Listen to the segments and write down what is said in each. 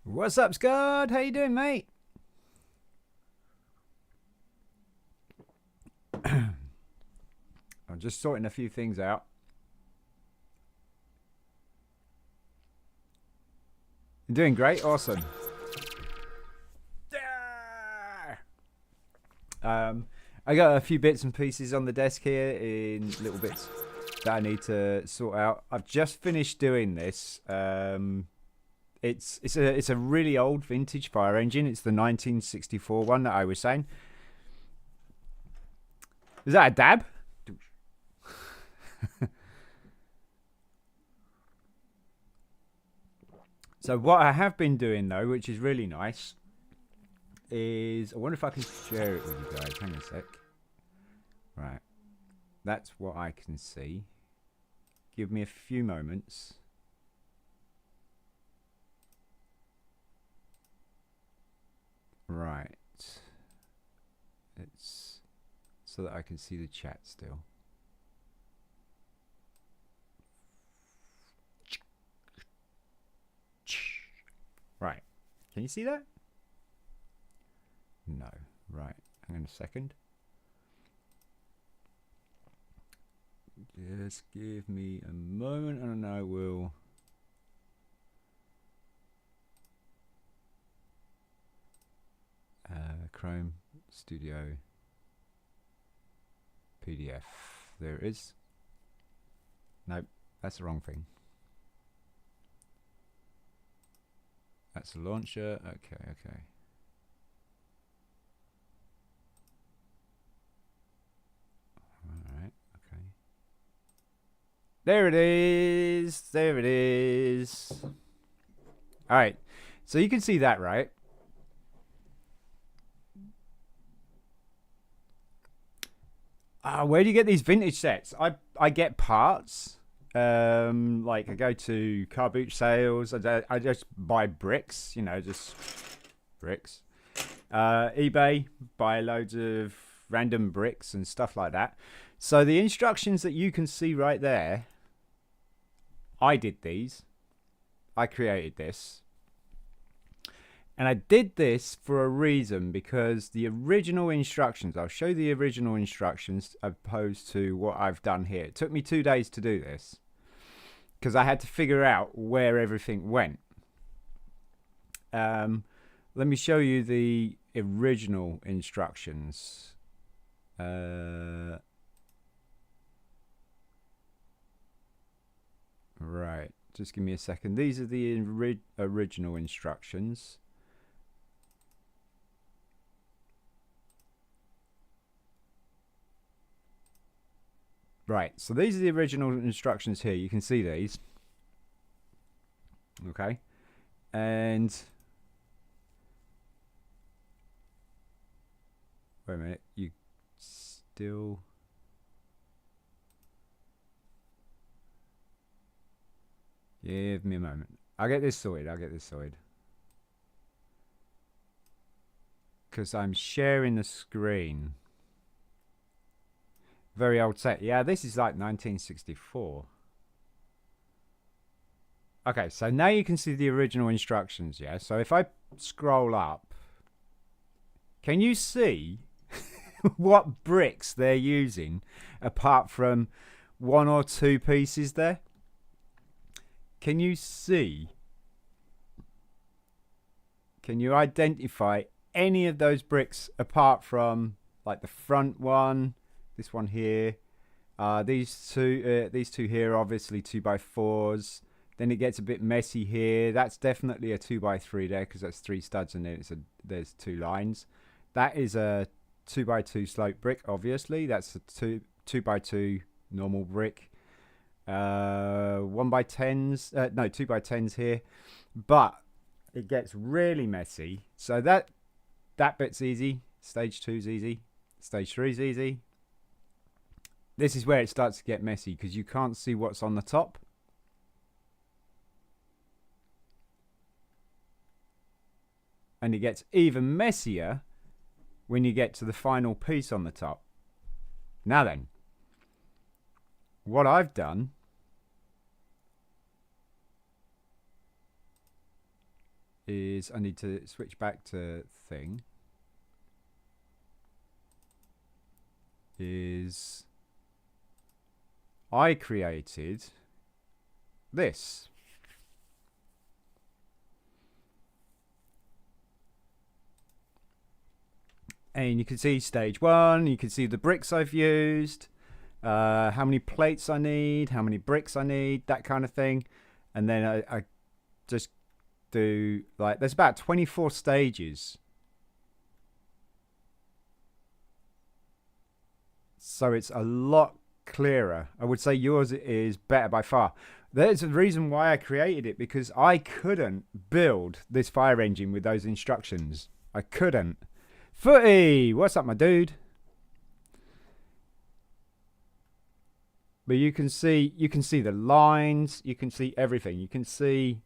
What's up, Scott? How you doing, mate? I'm just sorting a few things out. You're doing great, awesome. I got a few bits and pieces on the desk here in little bits that I need to sort out. I've just finished doing this. It's a really old vintage fire engine. It's the 1964 one that I was saying. Is that a dab? So what I have been doing though, which is really nice, is I wonder if I can share it with you guys. Hang on a sec. Right. That's what I can see. Give me a few moments. Right. It's so that I can see the chat still. Right. Can you see that? No. Right. Hang on a second. Just give me a moment and I will... Chrome Studio PDF. There it is. Nope, that's the wrong thing. That's the launcher. Okay. Alright, okay. There it is. There it is. Alright, so you can see that, right? Where do you get these vintage sets? I get parts. Like I go to car boot sales. I just buy bricks. You know, just bricks. eBay, buy loads of random bricks and stuff like that. So the instructions that you can see right there, I did these. I created this. And I did this for a reason, because the original instructions, I'll show the original instructions opposed to what I've done here. It took me 2 days to do this because I had to figure out where everything went. Let me show you the original instructions. Right, just give me a second. These are the original instructions. Right, so these are the original instructions here. You can see these. Okay. And wait a minute, you still... Give me a moment. I'll get this sorted. Because I'm sharing the screen. Very old set. Yeah, this is like 1964. Okay, so now you can see the original instructions, yeah? So if I scroll up, can you see what bricks they're using apart from 1 or 2 pieces there? Can you see? Can you identify any of those bricks apart from like the front one? This one here, these two here are obviously 2x4s. Then it gets a bit messy here. That's definitely a 2x3 there because that's 3 studs and then there's 2 lines. That is a 2x2 slope brick. Obviously, that's a 2x2 normal brick. 1x10s, no 2x10s here, but it gets really messy. So that bit's easy. Stage 2's easy. Stage 3's easy. This is where it starts to get messy because you can't see what's on the top. And it gets even messier when you get to the final piece on the top. Now then, what I've done is I need to switch back to thing. Is I created this. And you can see stage 1, you can see the bricks I've used, how many plates I need, how many bricks I need, that kind of thing. And then I just do, like, there's about 24 stages. So it's a lot clearer. I would say yours is better by far. There's a reason why I created it, because I couldn't build this fire engine with those instructions. I couldn't. Footy, what's up, my dude? But you can see the lines, you can see everything. You can see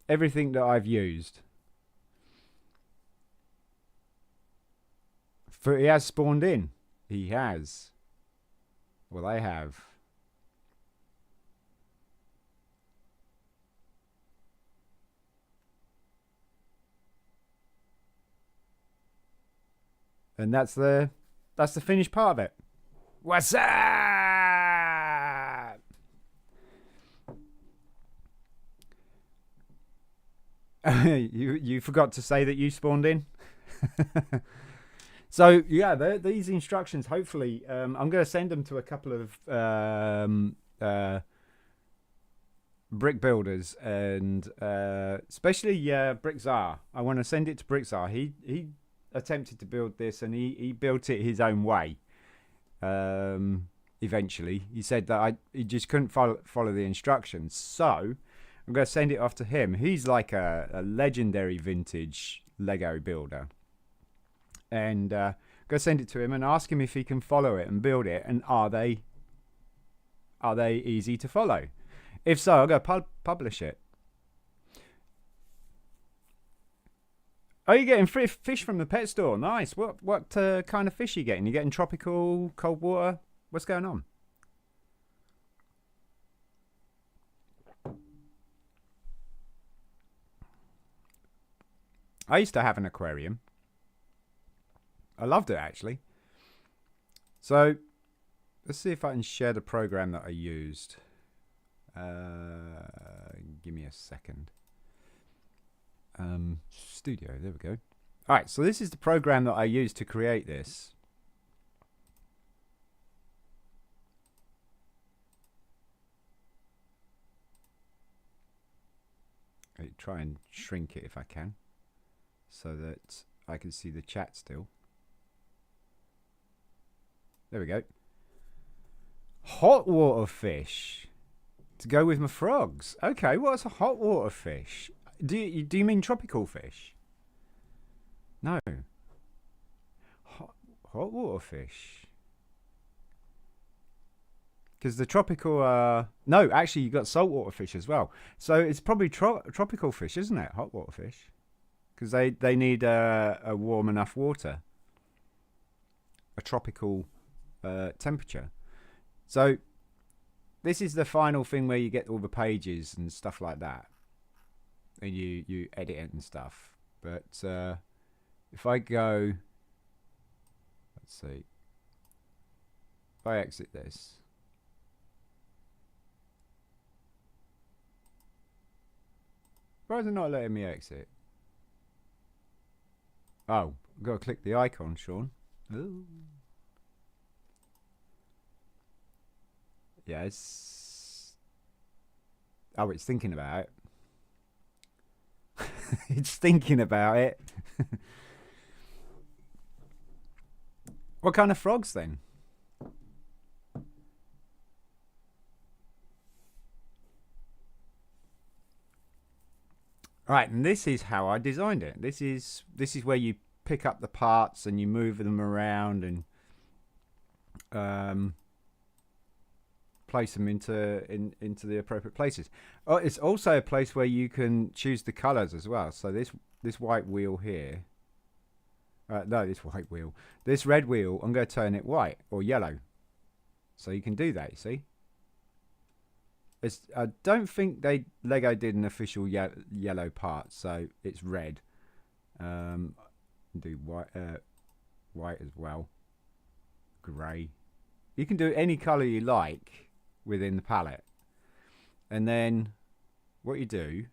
everything that I've used. Footy has spawned in. He has. Well, I have. And that's the finished part of it. What's up? you forgot to say that you spawned in. So yeah, these instructions. Hopefully, I'm going to send them to a couple of brick builders, and especially BRIT'N. I want to send it to BRIT'N. He attempted to build this, and he built it his own way. Eventually, he said that he just couldn't follow the instructions. So I'm going to send it off to him. He's like a legendary vintage Lego builder. And go send it to him and ask him if he can follow it and build it, and are they easy to follow? If so, I'll go publish it. Oh, you're getting fish from the pet store. Nice. What kind of fish are you getting? You getting tropical, cold water? What's going on? I used to have an aquarium. I loved it, actually. So let's see if I can share the program that I used. Give me a second. Studio, there we go. All right, so this is the program that I used to create this. I try and shrink it if I can, so that I can see the chat still. There we go. Hot water fish to go with my frogs. Okay, what's a hot water fish? Do you mean tropical fish? No. Hot water fish. Because the tropical no, actually you got saltwater fish as well. So it's probably tropical fish, isn't it? Hot water fish. Because they need a warm enough water. A tropical temperature. So this is the final thing where you get all the pages and stuff like that, and you edit it and stuff. But if I go, let's see, if I exit this, why is it not letting me exit? Oh, I've got to click the icon, Sean. Ooh. Yeah, it's thinking about it. It's thinking about it. What kind of frogs then? Right, and this is how I designed it. This is where you pick up the parts and you move them around and place them into the appropriate places. Oh, it's also a place where you can choose the colors as well. So this white wheel here, this red wheel, I'm going to turn it white or yellow. So you can do that, you see. I don't think Lego did an official yellow part, so it's red. Do white as well, grey. You can do any colour you like within the palette, and then what you do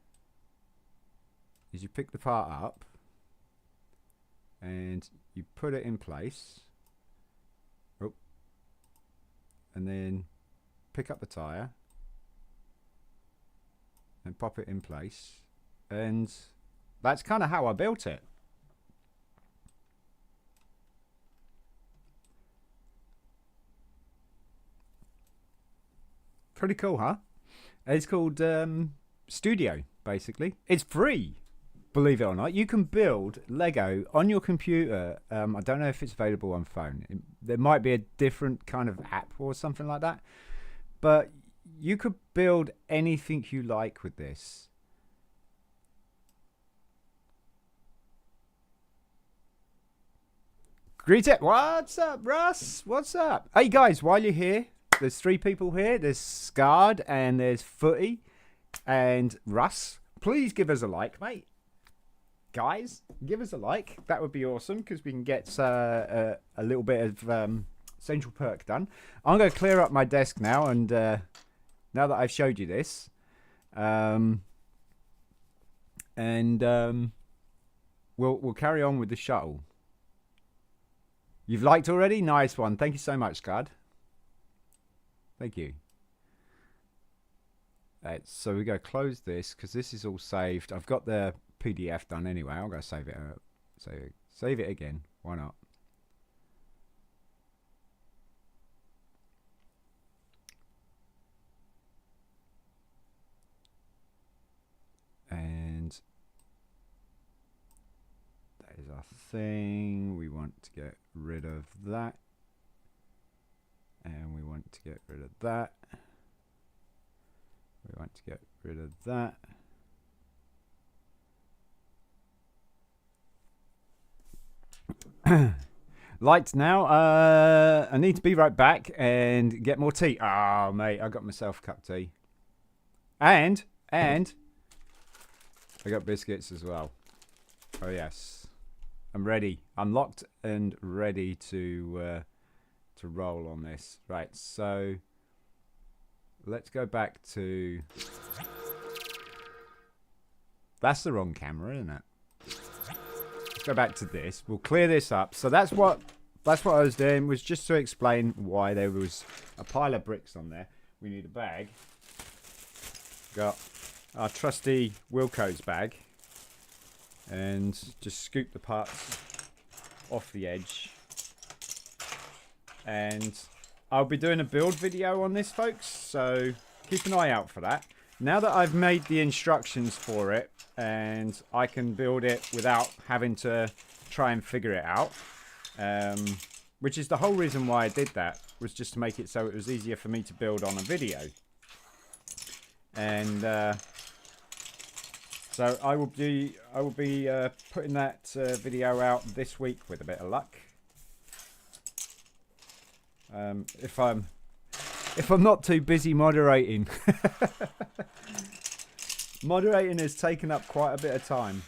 is you pick the part up and you put it in place. Oh, and then pick up the tyre and pop it in place, and that's kind of how I built it. Pretty cool, huh? It's called Studio, basically. It's free, believe it or not. You can build Lego on your computer. I don't know if it's available on phone. There might be a different kind of app or something like that. But you could build anything you like with this. Greet it. What's up, Russ? What's up? Hey, guys, while you're here, there's 3 people here. There's Scarred and there's Footy and Russ. Please give us a like, mate. Guys, give us a like. That would be awesome because we can get a little bit of Central Perk done. I'm going to clear up my desk now, and now that I've showed you this, we'll carry on with the shuttle. You've liked already? Nice one. Thank you so much, Scud. Thank you. So we go close this because this is all saved. I've got the PDF done anyway. I'll go save it. Save it again. Why not? And that is our thing. We want to get rid of that. And we want to get rid of that. We want to get rid of that. Lights now. I need to be right back and get more tea. Oh, mate, I got myself a cup of tea. And I got biscuits as well. Oh, yes. I'm ready. I'm locked and ready to roll on this. Right, so let's go back to... That's the wrong camera, isn't it? Let's go back to this. We'll clear this up. So that's what I was doing, was just to explain why there was a pile of bricks on there. We need a bag. Got our trusty Wilco's bag. And just scoop the parts off the edge. And I'll be doing a build video on this, folks, so keep an eye out for that. Now that I've made the instructions for it and I can build it without having to try and figure it out, which is the whole reason why I did that, was just to make it so it was easier for me to build on a video. And so I will be putting that video out this week with a bit of luck. If I'm not too busy moderating. Moderating has taken up quite a bit of time.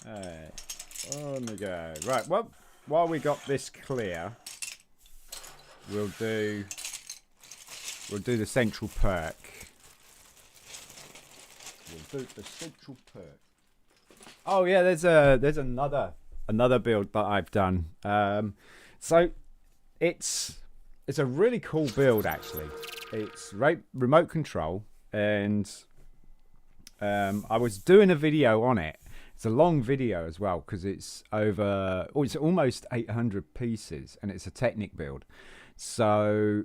Alright, on we go. Right, well, while we got this clear, we'll do the Central Perk. We'll do the Central Perk. Oh yeah, there's another build that I've done. So it's a really cool build actually. It's remote control, and I was doing a video on it. It's a long video as well because it's it's almost 800 pieces, and it's a Technic build. So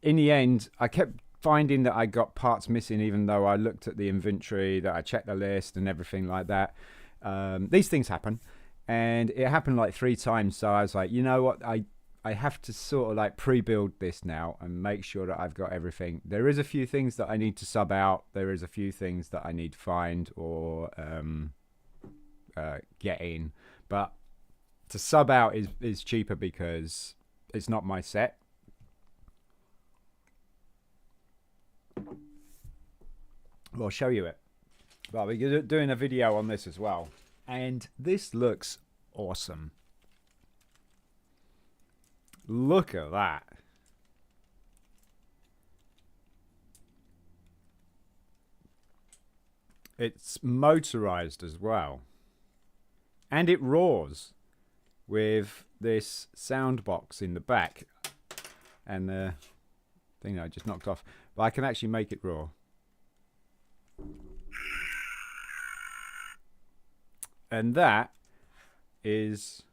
in the end, I kept finding that I got parts missing, even though I looked at the inventory, that I checked the list and everything like that. These things happen, and it happened like 3 times. So I was like, you know what, I have to sort of like pre-build this now and make sure that I've got everything. There is a few things that I need to sub out. There is a few things that I need to find or get in, but To sub out is cheaper because it's not my set. Well, I'll show you it. Well, we're doing a video on this as well. And this looks awesome. Look at that. It's motorized as well. And it roars with this sound box in the back. And the thing I just knocked off. But I can actually make it roar. And that is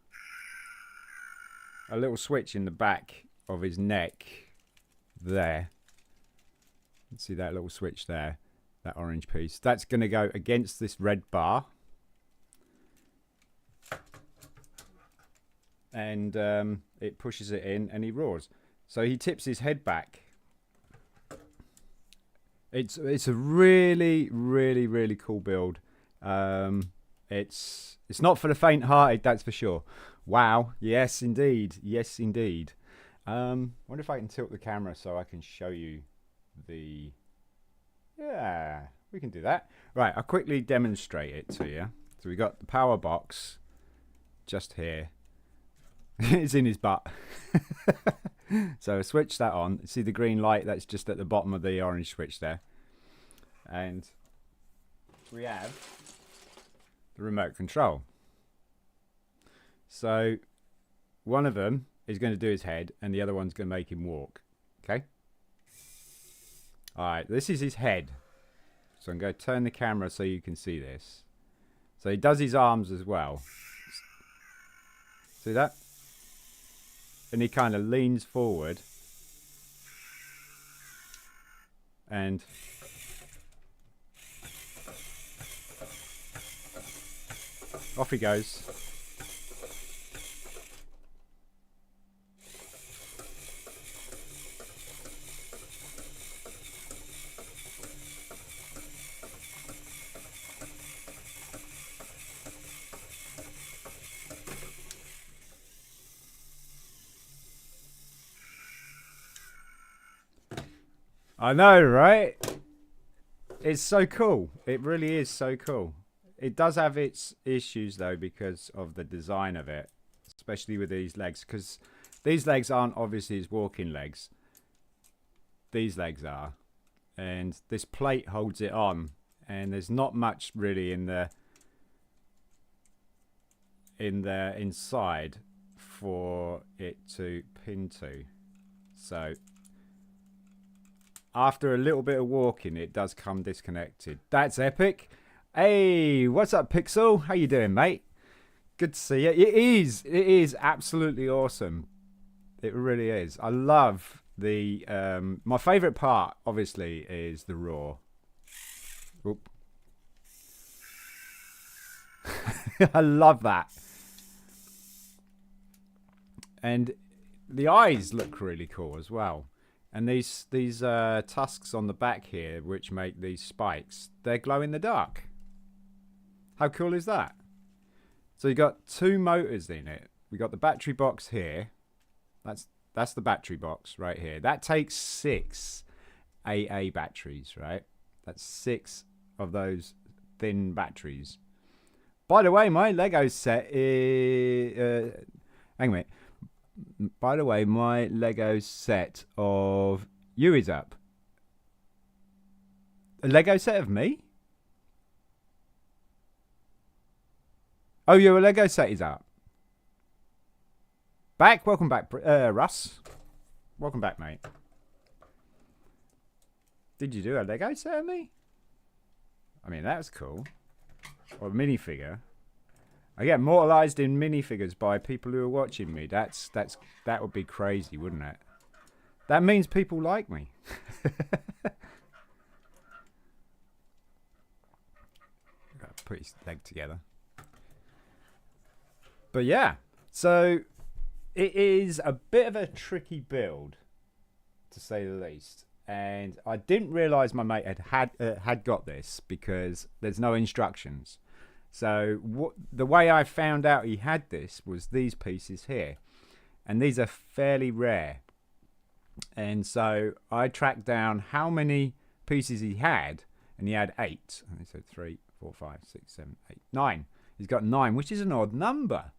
a little switch in the back of his neck there. You see that little switch there, that orange piece. That's going to go against this red bar. And it pushes it in and he roars. So he tips his head back. It's a really, really, really cool build. It's not for the faint-hearted, that's for sure. Wow, yes indeed, yes indeed. Wonder if I can tilt the camera so I can show you the. Yeah, we can do that. Right, I'll quickly demonstrate it to you. So we got the power box just here. It's in his butt. So switch that on. See the green light that's just at the bottom of the orange switch there. And we have the remote control. So one of them is going to do his head and the other one's going to make him walk. Okay? Alright, this is his head. So I'm going to turn the camera so you can see this. So he does his arms as well. See that? And he kind of leans forward. And off he goes. I know, right? It's so cool. It really is so cool. It does have its issues though because of the design of it, especially with these legs, because these legs aren't obviously his walking legs. These legs are, and this plate holds it on, and there's not much really in the inside for it to pin to. So after a little bit of walking, it does come disconnected. That's epic. Hey, what's up, Pixel? How you doing, mate? Good to see you. It is absolutely awesome. It really is. I love the my favorite part obviously is the roar. Oop. I love that. And the eyes look really cool as well. And these tusks on the back here, which make these spikes, they glow in the dark. How cool is that? So you got two motors in it. We got the battery box here. That's the battery box right here. That takes 6 AA batteries, right? That's 6 of those thin batteries. By the way, my Lego set is hang on a minute. By the way, my Lego set of you is up. A Lego set of me? Oh, your Lego set is up. Back? Welcome back, Russ. Welcome back, mate. Did you do a Lego set of me? I mean, that was cool. Or a minifigure. I get immortalized in minifigures by people who are watching me. That would be crazy, wouldn't it? That means people like me. Gotta put his leg together. But yeah, so it is a bit of a tricky build, to say the least. And I didn't realise my mate had got this because there's no instructions. So the way I found out he had this was these pieces here, and these are fairly rare. And so I tracked down how many pieces he had, and he had 8. So 3, 4, 5, 6, 7, 8, 9. He's got 9, which is an odd number.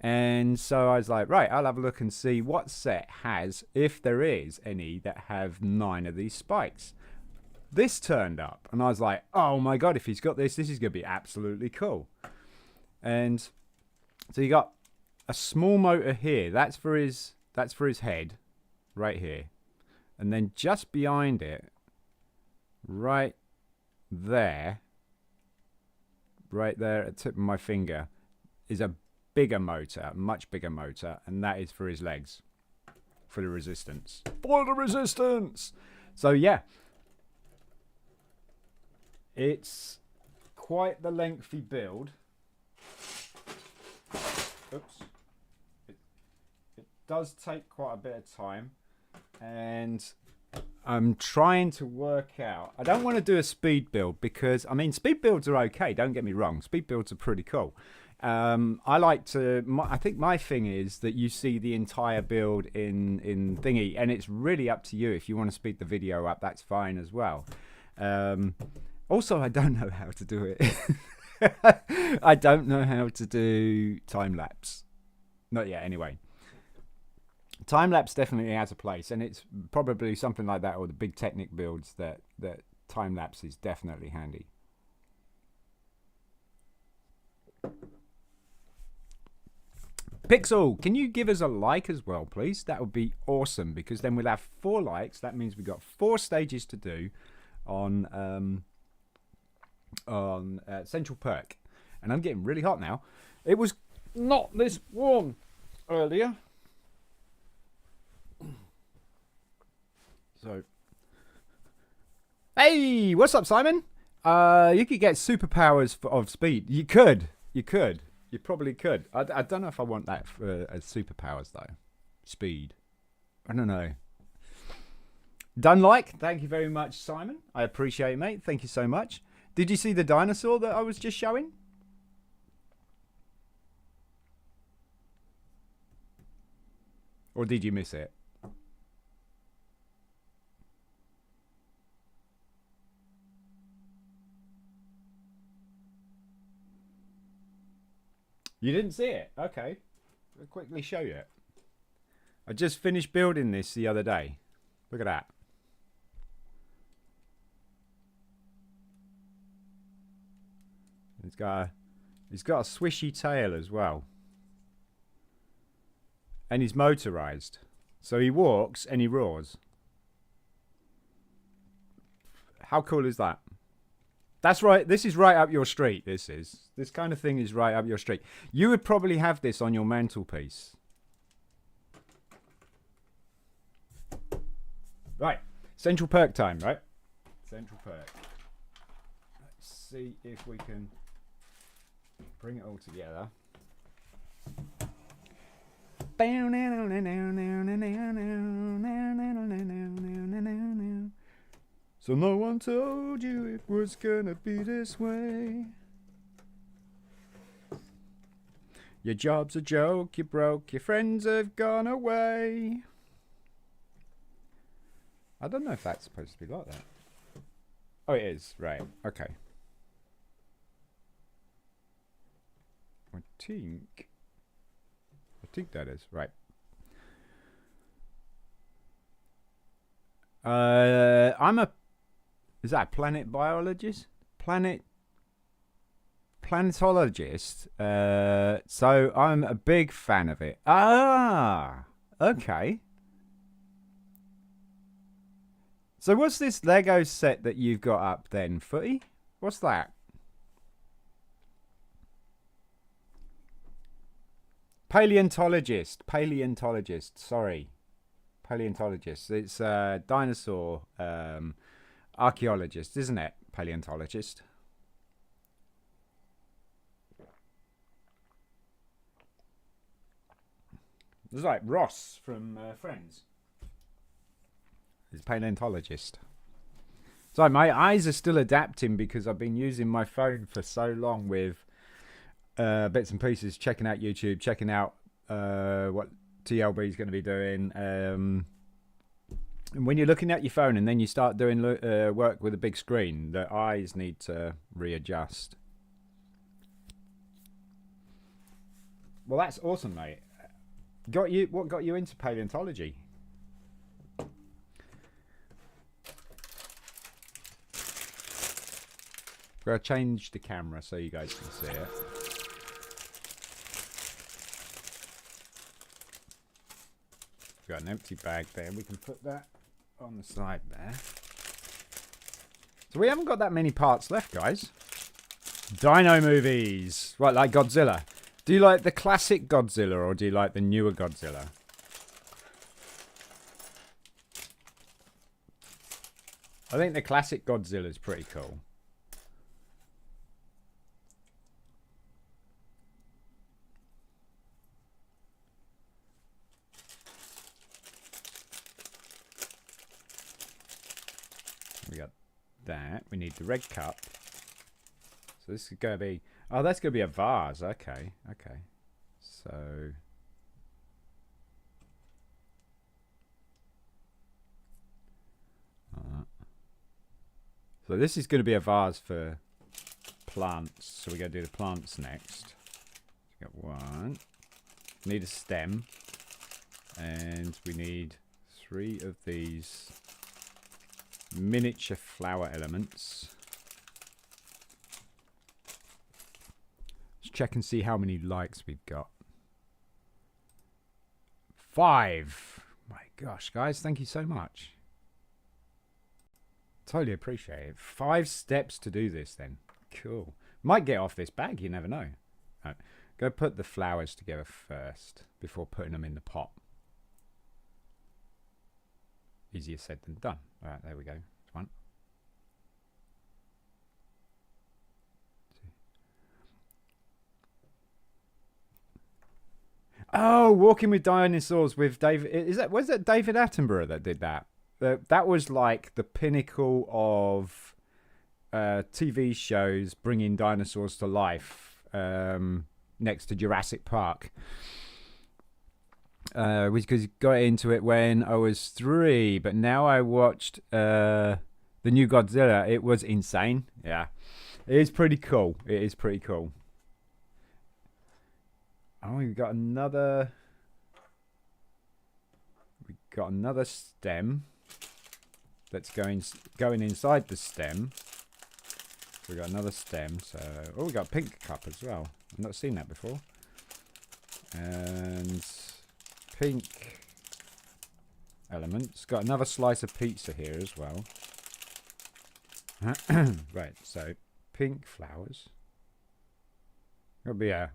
And so I was like, right, I'll have a look and see what set has, if there is any, that have 9 of these spikes. This turned up, and I was like, oh my god, if he's got this is going to be absolutely cool. And so you got a small motor here. That's for his head, right here. And then just behind it, right there at the tip of my finger, is a bigger motor, much bigger motor, and that is for his legs, for the resistance. For the resistance! So yeah, it's quite the lengthy build. Oops. It does take quite a bit of time, and I'm trying to work out. I don't want to do a speed build because, I mean, speed builds are okay, don't get me wrong. Speed builds are pretty cool. I like to, I think my thing is that you see the entire build in thingy, and it's really up to you. If you want to speed the video up, that's fine as well. Also, I don't know how to do it. I don't know how to do time-lapse. Not yet, anyway. Time-lapse definitely has a place, and it's probably something like that, or the big Technic builds that time-lapse is definitely handy. Pixel, can you give us a like as well, please? That would be awesome, because then we'll have 4 likes. That means we've got 4 stages to do on Central Perk. And I'm getting really hot now. It was not this warm earlier. So, hey, what's up, Simon? You could get superpowers of speed. You could. You probably could. I don't know if I want that for as superpowers though. Speed. I don't know. Done like. Thank you very much, Simon. I appreciate it, mate. Thank you so much. Did you see the dinosaur that I was just showing? Or did you miss it? You didn't see it? Okay. I'll quickly show you it. I just finished building this the other day. Look at that. He's got a swishy tail as well. And he's motorized. So he walks and he roars. How cool is that? That's right. This is right up your street. This kind of thing is right up your street. You would probably have this on your mantelpiece. Right. Central Perk time, right? Central Perk. Let's see if we can bring it all together. So no one told you it was gonna be this way. Your job's a joke, you broke, your friends have gone away. I don't know if that's supposed to be like that. Oh, it is. Right. Okay. I think that is. Right. I'm a... Is that a planet biologist? Planetologist. So I'm a big fan of it. Ah, okay. So what's this Lego set that you've got up then, Footy? What's that? Paleontologist. Sorry. Paleontologist. It's dinosaur archaeologist, isn't it? Paleontologist. It's like Ross from Friends. He's a paleontologist. So my eyes are still adapting because I've been using my phone for so long with bits and pieces, checking out YouTube, checking out what TLB is going to be doing. And when you're looking at your phone and then you start doing work with a big screen, the eyes need to readjust. Well, that's awesome, mate. What got you into paleontology? I'll change the camera so you guys can see it. Got an empty bag there. We can put that on the side there. So we haven't got that many parts left, guys. Dino movies. Right, like Godzilla. Do you like the classic Godzilla or do you like the newer Godzilla? I think the classic Godzilla is pretty cool. We got that. We need the red cup. So this is going to be... Oh, that's going to be a vase. Okay, okay. So... So this is going to be a vase for plants. So we're going to do the plants next. We got one. Need a stem. And we need 3 of these miniature flower elements. Let's check and see how many likes we've got. 5. My gosh, guys, thank you so much. Totally appreciate it. 5 steps to do this then. Cool. Might get off this bag, you never know. Right. Go put the flowers together first before putting them in the pot. Easier said than done. All right, there we go. That's 1. 2. Oh, Walking with Dinosaurs with David. Was that David Attenborough that did that? That was like the pinnacle of TV shows bringing dinosaurs to life, next to Jurassic Park. Because got into it when I was 3, but now I watched the new Godzilla. It was insane. Yeah, it is pretty cool. It is pretty cool. Oh, we've got another. We got another stem. That's going inside the stem. So we got another stem. So we got a pink cup as well. I've not seen that before. And pink elements. Got another slice of pizza here as well. Right. So pink flowers. Got to be a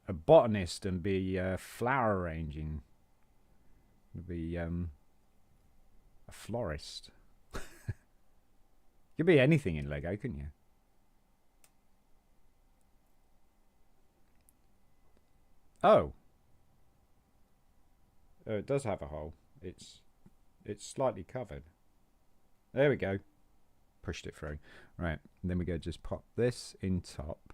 botanist and be flower arranging. Be a florist. You could be anything in Lego, couldn't you? Oh. Oh, it does have a hole. It's slightly covered. There we go. Pushed it through. Right. And then we go just pop this in top.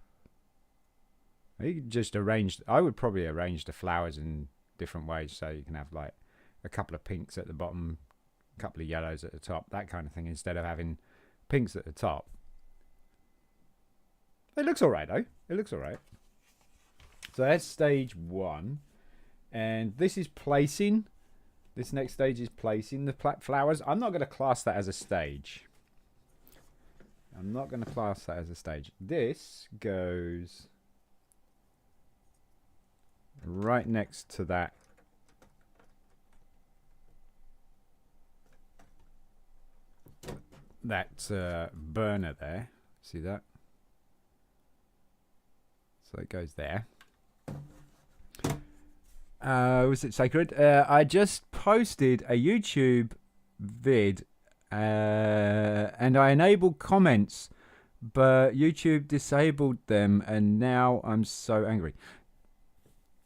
You could just arrange... I would probably arrange the flowers in different ways so you can have like a couple of pinks at the bottom, a couple of yellows at the top, that kind of thing, instead of having pinks at the top. It looks alright though. It looks alright. So that's stage 1. And this is placing. This next stage is placing the flowers. I'm not going to class that as a stage. I'm not going to class that as a stage. This goes right next to that. That burner there. See that? So it goes there. Was it sacred? I just posted a YouTube vid and I enabled comments, but YouTube disabled them, and now I'm so angry.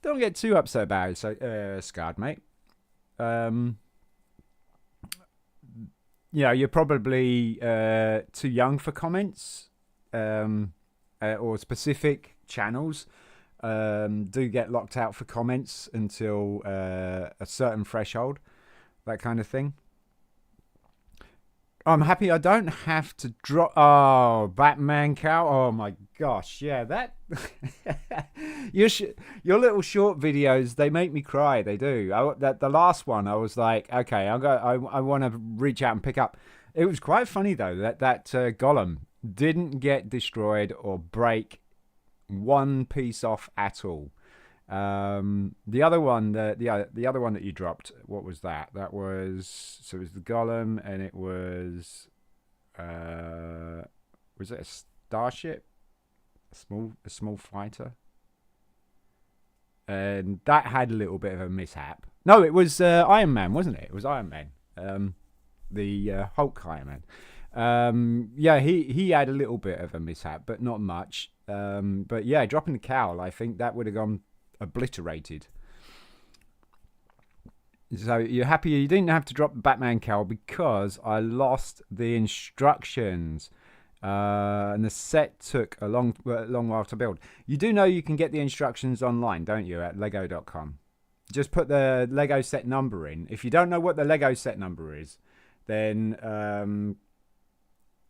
Don't get too upset about it, so scarred, mate. You know, you're probably too young for comments or specific channels do get locked out for comments until a certain threshold, that kind of thing. I'm happy I don't have to drop. Oh, Batman cow. Oh my gosh, yeah, that. Your little short videos, they make me cry. They do. The last one, I was like, okay, I want to reach out and pick up. It was quite funny though that golem didn't get destroyed or break one piece off at all. The other one, the other one that you dropped, what was that? That was, so it was the golem, and it was it a starship, a small fighter, and that had a little bit of a mishap. No, it was Iron Man, wasn't it? It was Iron Man, the Hulk Iron Man. Yeah, he had a little bit of a mishap, but not much. But yeah, dropping the cowl, I think that would have gone obliterated. So you're happy you didn't have to drop the Batman cowl because I lost the instructions, and the set took a long while to build. You do know you can get the instructions online, don't you, at lego.com? Just put the Lego set number in. If you don't know what the Lego set number is, then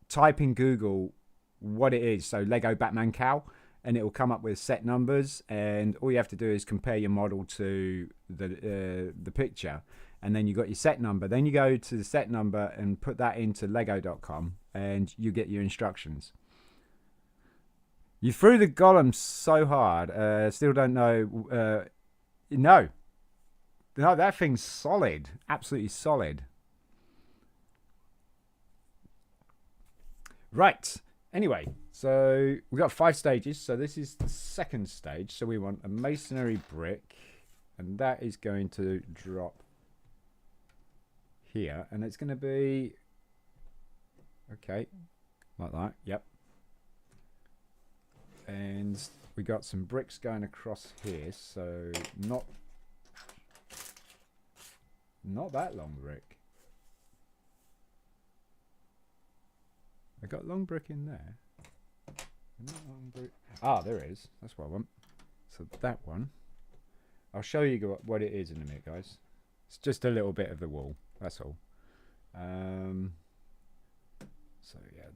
type in Google what it is, so Lego Batman cowl, and it will come up with set numbers, and all you have to do is compare your model to the picture, and then you got your set number. Then you go to the set number and put that into lego.com, and you get your instructions. You threw the golem so hard, still don't know. No, that thing's solid, absolutely solid. Right. Anyway, so we've got 5 stages. So this is the second stage. So we want a masonry brick, and that is going to drop here, and it's going to be okay, like that. Yep. And we got some bricks going across here, so not that long brick. I got long brick in there. Long brick. Ah, there it is. That's what I want. So that one. I'll show you what it is in a minute, guys. It's just a little bit of the wall. That's all. So yeah,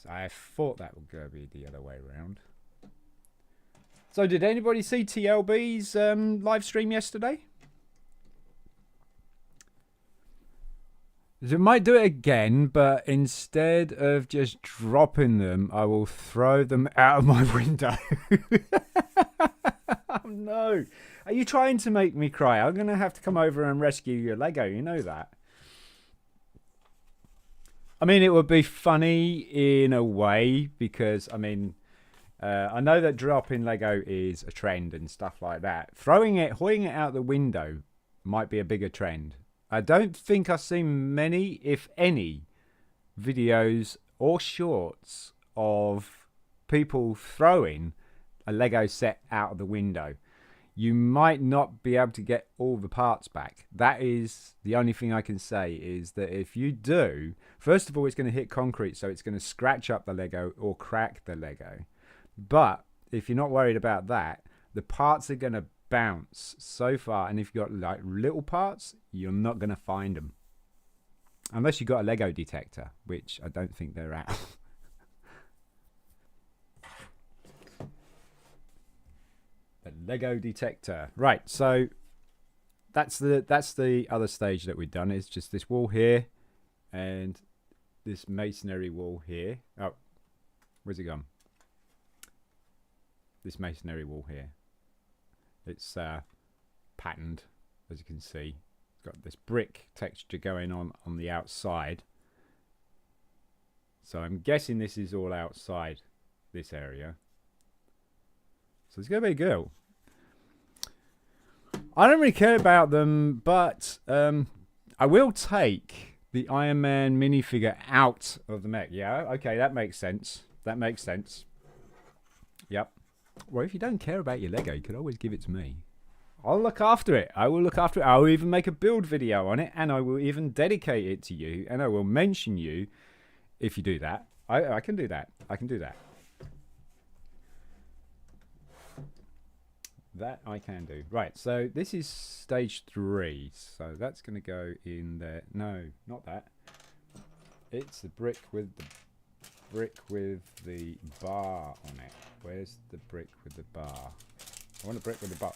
I thought that would go be the other way around. So did anybody see TLB's live stream yesterday? I might do it again, but instead of just dropping them, I will throw them out of my window. Oh no. Are you trying to make me cry? I'm going to have to come over and rescue your Lego, you know that. I mean, it would be funny in a way, because, I mean, I know that dropping Lego is a trend and stuff like that. Hoying it out the window might be a bigger trend. I don't think I've seen many, if any, videos or shorts of people throwing a Lego set out of the window. You might not be able to get all the parts back. That is the only thing I can say, is that if you do, first of all, it's going to hit concrete, so it's going to scratch up the Lego or crack the Lego. But if you're not worried about that, the parts are going to bounce so far, and if you've got like little parts, you're not going to find them unless you've got a Lego detector, which I don't think they're at. The Lego detector, right? So that's the other stage that we've done. It's just this wall here and this masonry wall here. Oh, where's it gone? This masonry wall here. It's patterned, as you can see. It's got this brick texture going on the outside. So I'm guessing this is all outside this area. So it's going to be good. I don't really care about them, but I will take the Iron Man minifigure out of the mech. Yeah, okay, that makes sense. That makes sense. Yep. Well, if you don't care about your Lego, you could always give it to me. I'll look after it. I will look after it. I will even make a build video on it, and I will even dedicate it to you, and I will mention you if you do that. I can do that. I can do that. That I can do. Right, so this is stage 3. So that's going to go in there. No, not that. It's the brick with the bar on it. Where's the brick with the bar? I want a brick with the bar.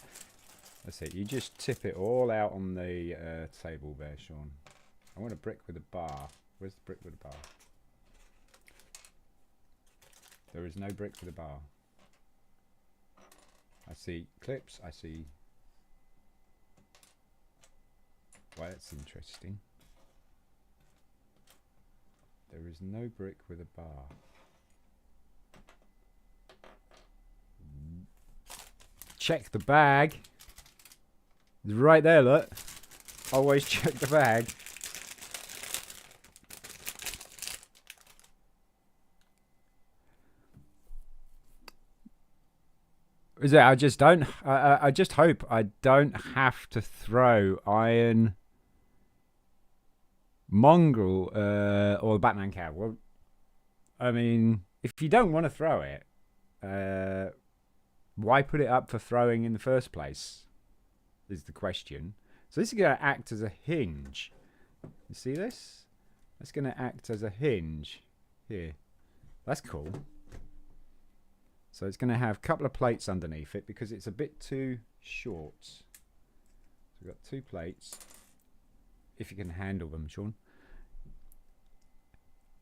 That's it. You just tip it all out on the table there, Sean. I want a brick with a bar. Where's the brick with the bar? There is no brick with a bar. I see clips. I see. Well, that's interesting. There is no brick with a bar. Check the bag. It's right there, look. Always check the bag. Is it? I just don't. I just hope I don't have to throw Iron Mongrel or the Batman Cow. Well, I mean, if you don't want to throw it, why put it up for throwing in the first place? Is the question. So this is going to act as a hinge. You see this? That's going to act as a hinge here. That's cool. So it's going to have a couple of plates underneath it because it's a bit too short. So we've got 2 plates. If you can handle them, Sean.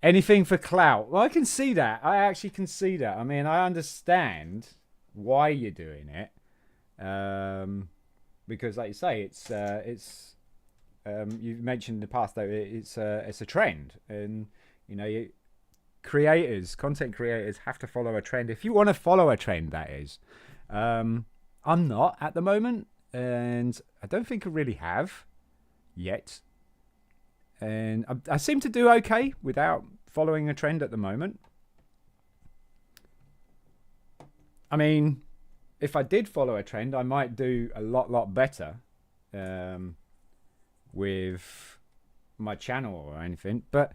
Anything for clout. Well, I can see that. I actually can see that. I mean, I understand why you're doing it. Because, like you say, it's you've mentioned in the past though it's a trend, and you know, content creators have to follow a trend. If you want to follow a trend, that is. I'm not at the moment, and I don't think I really have yet. And I seem to do okay without following a trend at the moment. I mean, if I did follow a trend, I might do a lot better with my channel or anything. But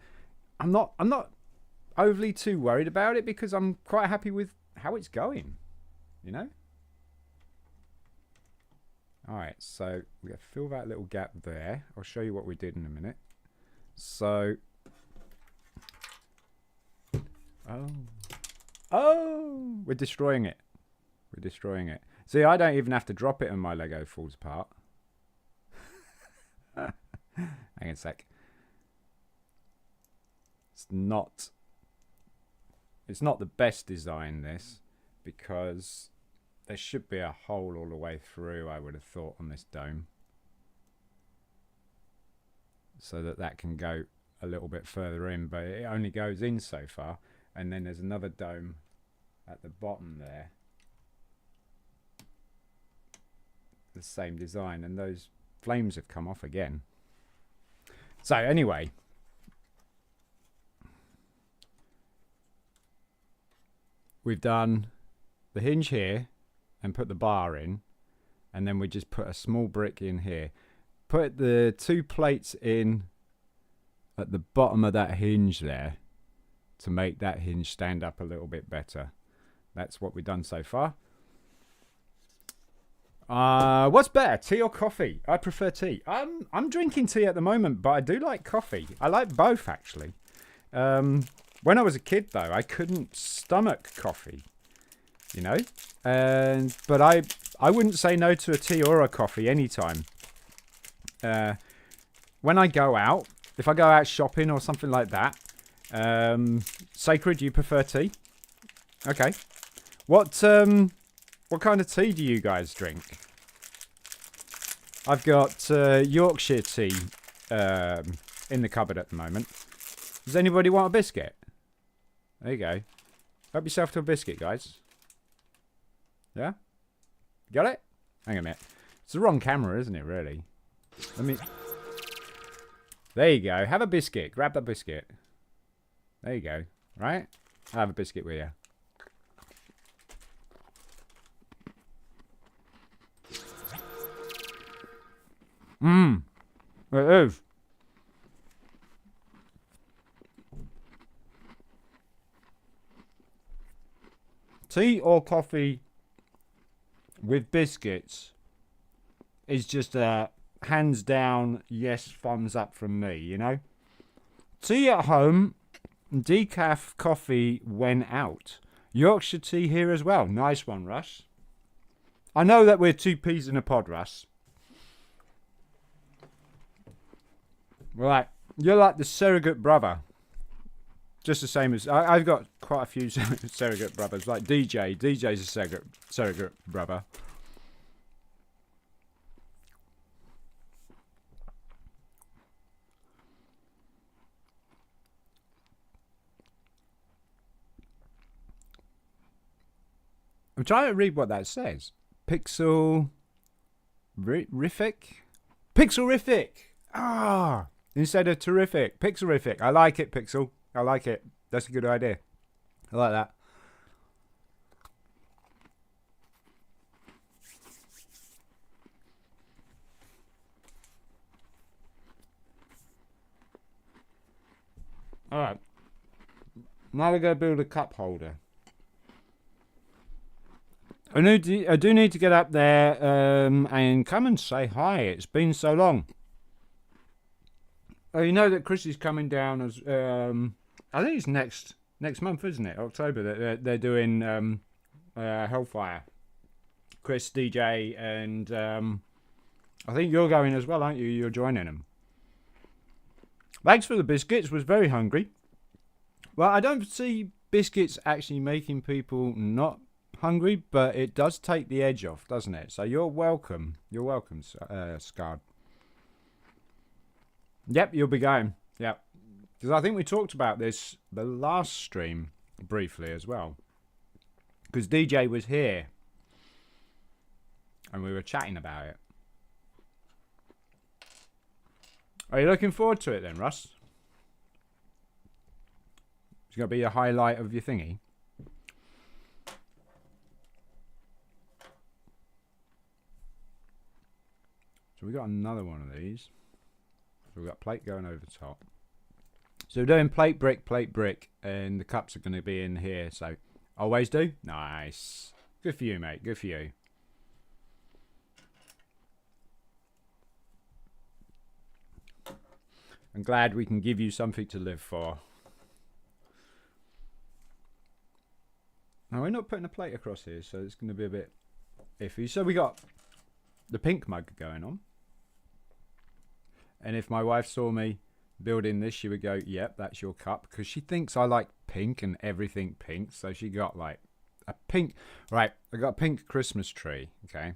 I'm not overly too worried about it because I'm quite happy with how it's going, you know. All right, so we got to fill that little gap there. I'll show you what we did in a minute. So, oh, we're destroying it. We're destroying it. See, I don't even have to drop it and my Lego falls apart. Hang on a sec. It's not the best design, this, because there should be a hole all the way through, I would have thought, on this dome. So that can go a little bit further in, but it only goes in so far. And then there's another dome at the bottom there. The same design, and those flames have come off again. So anyway, we've done the hinge here and put the bar in, and then we just put a small brick in here. Put the 2 plates in at the bottom of that hinge there to make that hinge stand up a little bit better. That's what we've done so far. What's better, tea or coffee? I prefer tea. I'm drinking tea at the moment, but I do like coffee. I like both, actually. When I was a kid, though, I couldn't stomach coffee, you know. But I wouldn't say no to a tea or a coffee anytime. When I go out, if I go out shopping or something like that, Sacred, you prefer tea? Okay. What kind of tea do you guys drink? I've got Yorkshire tea in the cupboard at the moment. Does anybody want a biscuit? There you go. Help yourself to a biscuit, guys. Yeah? Got it? Hang on a minute. It's the wrong camera, isn't it, really? Let me... There you go. Have a biscuit. Grab that biscuit. There you go. Right? I'll have a biscuit with you. It is. Tea or coffee with biscuits is just a hands down yes, thumbs up from me, you know? Tea at home, decaf coffee when out. Yorkshire tea here as well. Nice one, Russ. I know that we're two peas in a pod, Russ. Right, you're like the surrogate brother. Just the same as I've got quite a few surrogate brothers, like DJ. DJ's a surrogate brother. I'm trying to read what that says. Pixel rific? Pixelrific! Ah! Instead of terrific. Pixelrific. I like it, Pixel. I like it. That's a good idea. I like that. Alright. Now we're going to build a cup holder. I do need to get up there and come and say hi. It's been so long. Oh, you know that Chris is coming down as I think it's next month, isn't it? October. They're doing Hellfire. Chris, DJ, and I think you're going as well, aren't you? You're joining them. Thanks for the biscuits. Was very hungry. Well, I don't see biscuits actually making people not hungry, but it does take the edge off, doesn't it? So you're welcome. You're welcome, Scard. Yep, you'll be going. Yep. Because I think we talked about this the last stream briefly as well. Because DJ was here. And we were chatting about it. Are you looking forward to it then, Russ? It's going to be a highlight of your thingy. So we got another one of these. So we've got plate going over the top. So we're doing plate, brick, and the cups are going to be in here. So always do. Nice. Good for you, mate. Good for you. I'm glad we can give you something to live for. Now we're not putting a plate across here, so it's going to be a bit iffy. So we got the pink mug going on. And if my wife saw me building this, she would go, yep, that's your cup. Because she thinks I like pink and everything pink. So she got like a pink. Right, I got a pink Christmas tree, okay.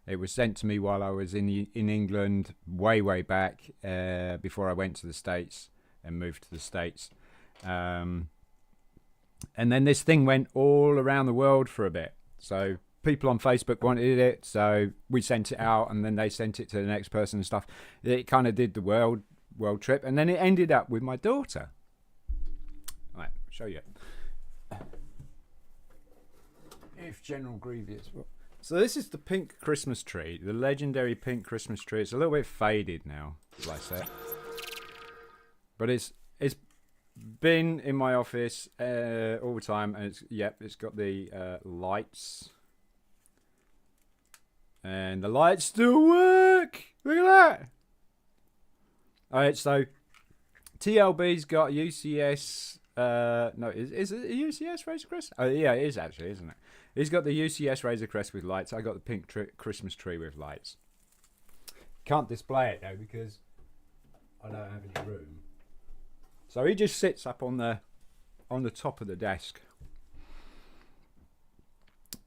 It was sent to me while I was in England way back before I went to the States and moved to the States. And then this thing went all around the world for a bit. So people on Facebook wanted it, so we sent it out, and then they sent it to the next person and stuff. It kind of did the world trip, and then it ended up with my daughter. All right, I'll show you. If General Grievous... So this is the pink Christmas tree, the legendary pink Christmas tree. It's a little bit faded now, as I said. But it's been in my office all the time, and it's got the lights. And the lights still work! Look at that! Alright, so TLB's got UCS... no, is it a UCS Razor Crest? Oh, yeah, it is actually, isn't it? He's got the UCS Razor Crest with lights. I got the pink Christmas tree with lights. Can't display it, though, because I don't have any room. So he just sits up on the top of the desk.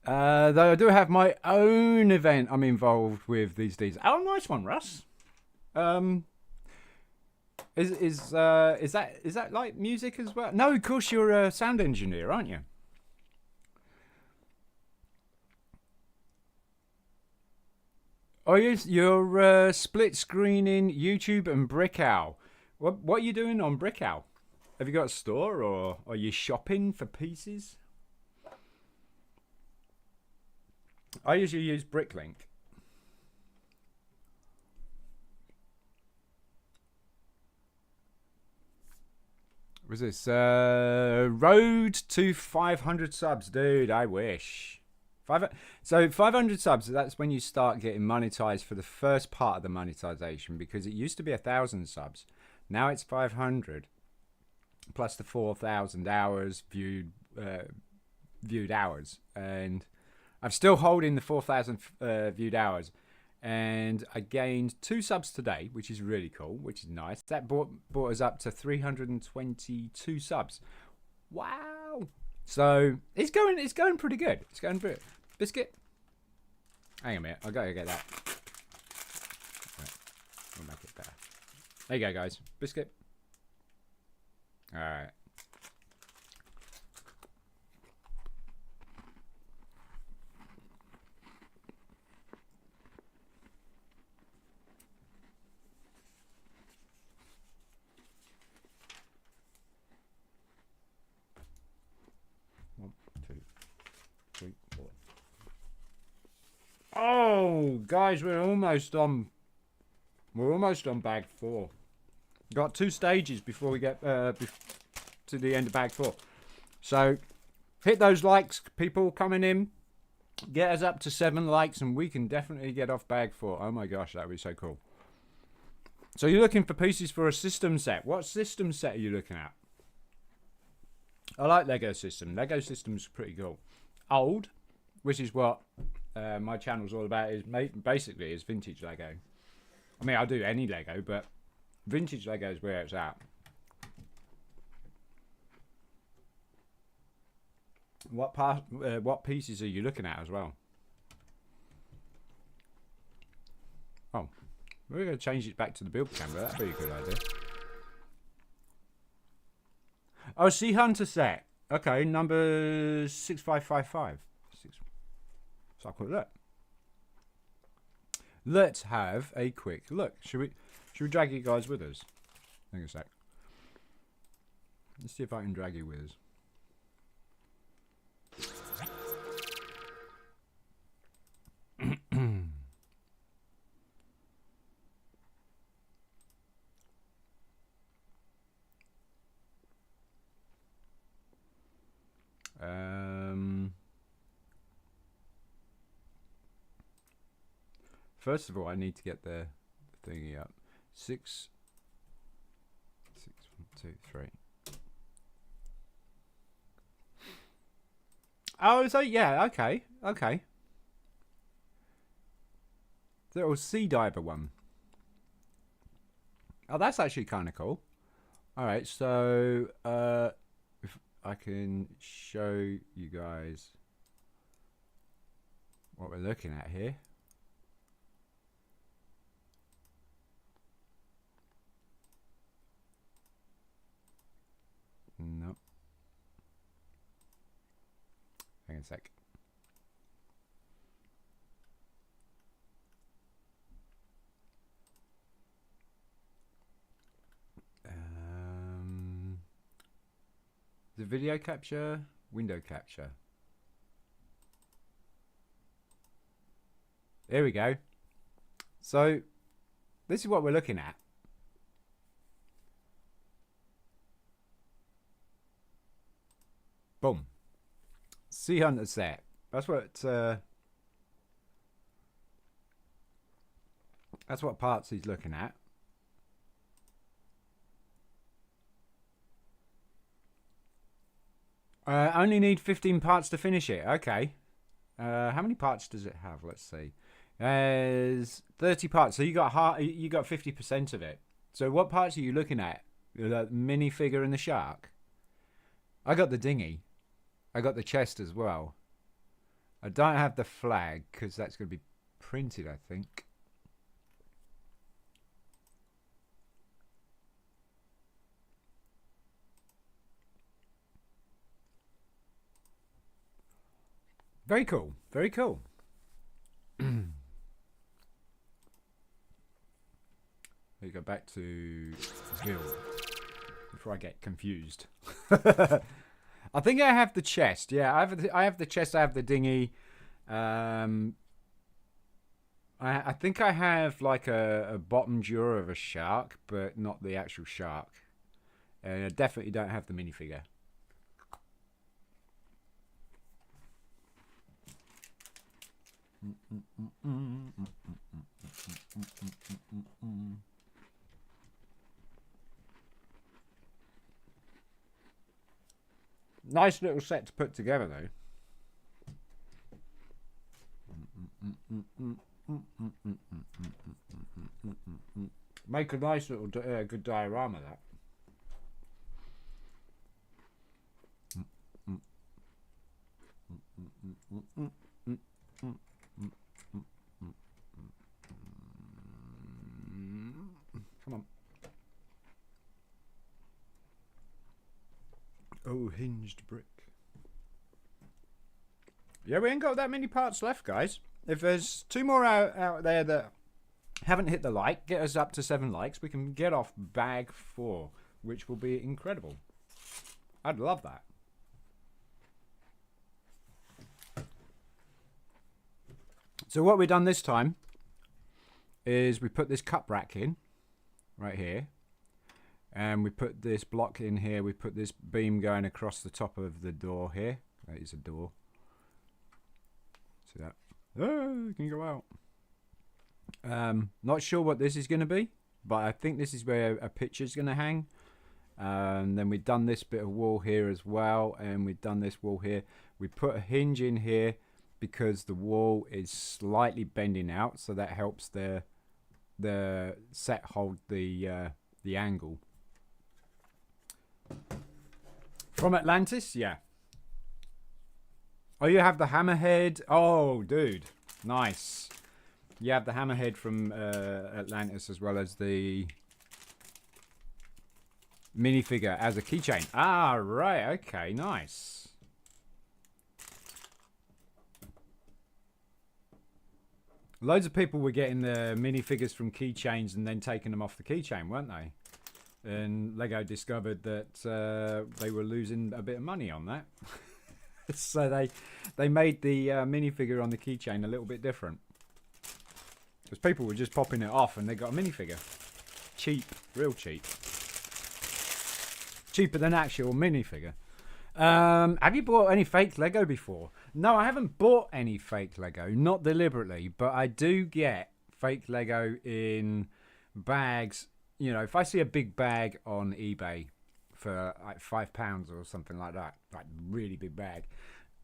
Though I do have my own event I'm involved with these days. Oh, nice one, Russ. Is that like music as well? No, of course you're a sound engineer, aren't you? Oh, you're split screening YouTube and Brickow. What are you doing on Brickow? Have you got a store, or are you shopping for pieces? I usually use Bricklink. Was this road to 500 subs, dude? I wish. So 500 subs, that's when you start getting monetized for the first part of the monetization, because it used to be 1,000 subs. Now it's 500 plus the 4,000 hours viewed hours, and I'm still holding the 4,000 viewed hours, and I gained 2 subs today, which is really cool, which is nice. That brought us up to 322 subs. Wow! So it's going pretty good. It's going pretty. Biscuit. Hang on a minute. I gotta get that. Right. We'll make it better. There you go, guys. Biscuit. All right. Oh, guys, we're almost on bag 4. Got 2 stages before we get to the end of bag 4. So hit those likes, people coming in. Get us up to 7 likes, and we can definitely get off bag 4. Oh my gosh, that would be so cool. So you're looking for pieces for a system set. What system set are you looking at? I like Lego system. Lego system's pretty cool. Old, which is what my channel's all about, is basically is vintage Lego. I mean, I'll do any Lego, but vintage Lego is where it's at. What pieces are you looking at as well? Oh, we're going to change it back to the build camera. That'd be a good idea. Oh, Sea Hunter set. Okay, number 6555. So I'll quick look. Let's have a quick look. Should we drag you guys with us? Hang on a sec. Let's see if I can drag you with us. First of all, I need to get the thingy up. 6, 1, 2, 3. Oh, so yeah, okay. The little sea diver one. Oh, that's actually kind of cool. All right, so if I can show you guys what we're looking at here. Nope. Hang on a sec. The video capture, window capture. There we go. So this is what we're looking at. Boom. Sea Hunter set. That's what parts he's looking at. Only need 15 parts to finish it. Okay. How many parts does it have? Let's see. There's 30 parts. So you got 50% of it. So what parts are you looking at? The minifigure and the shark. I got the dinghy. I got the chest as well. I don't have the flag because that's going to be printed, I think. Very cool. Very cool. We go back to build before I get confused. I think I have the chest. Yeah, I have the chest. I have the dinghy. I think I have like a bottom jaw of a shark, but not the actual shark. And I definitely don't have the minifigure. Nice little set to put together, though. Make a nice little good diorama, that. Come on. Oh, hinged brick. Yeah, we ain't got that many parts left, guys. If there's 2 more out there that haven't hit the like, get us up to 7 likes, we can get off bag 4, which will be incredible. I'd love that. So what we've done this time is we put this cup rack in right here, and we put this block in here. We put this beam going across the top of the door here. That is a door. See that? Oh, it can go out. Not sure what this is going to be, but I think this is where a picture's going to hang. And then we've done this bit of wall here as well, and we've done this wall here. We put a hinge in here because the wall is slightly bending out, so that helps the set hold the angle. From Atlantis, yeah. Oh, you have the hammerhead. Oh, dude, nice. You have the hammerhead from Atlantis as well as the minifigure as a keychain. Ah, right. Okay, nice. Loads of people were getting the minifigures from keychains and then taking them off the keychain, weren't they? And Lego discovered that they were losing a bit of money on that. So they made the minifigure on the keychain a little bit different. Because people were just popping it off and they got a minifigure. Cheap, real cheap. Cheaper than actual minifigure. Have you bought any fake Lego before? No, I haven't bought any fake Lego, not deliberately, but I do get fake Lego in bags. You know, if I see a big bag on eBay for like £5 or something like that, like really big bag,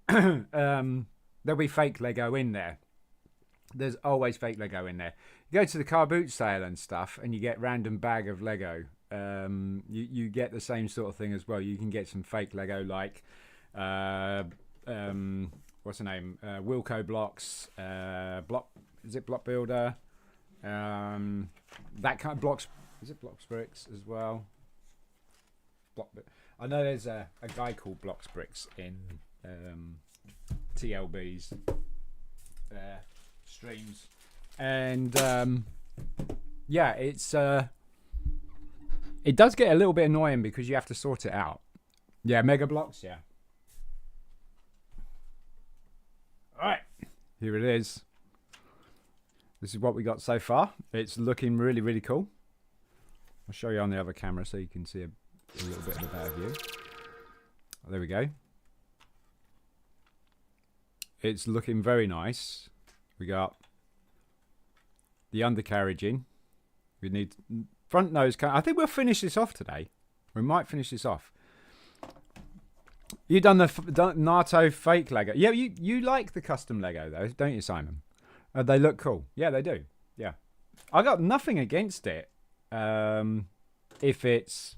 there'll be fake Lego in there. There's always fake Lego in there. You go to the car boot sale and stuff, and you get random bag of Lego. You get the same sort of thing as well. You can get some fake Lego like what's the name? Wilco blocks, block builder, that kind of blocks. Is it Blocks Bricks as well? I know there's a guy called Blocks Bricks in TLB's streams, and yeah, it's it does get a little bit annoying because you have to sort it out. Yeah, Mega Blocks, yeah. All right, here it is. This is what we got so far. It's looking really, really cool. I'll show you on the other camera so you can see a little bit of a better view. Oh, there we go. It's looking very nice. We got the undercarriage in. We need front nose. I think we'll finish this off today. We might finish this off. You done the Naruto fake Lego? Yeah, you like the custom Lego though, don't you, Simon? They look cool. Yeah, they do. Yeah, I got nothing against it. If it's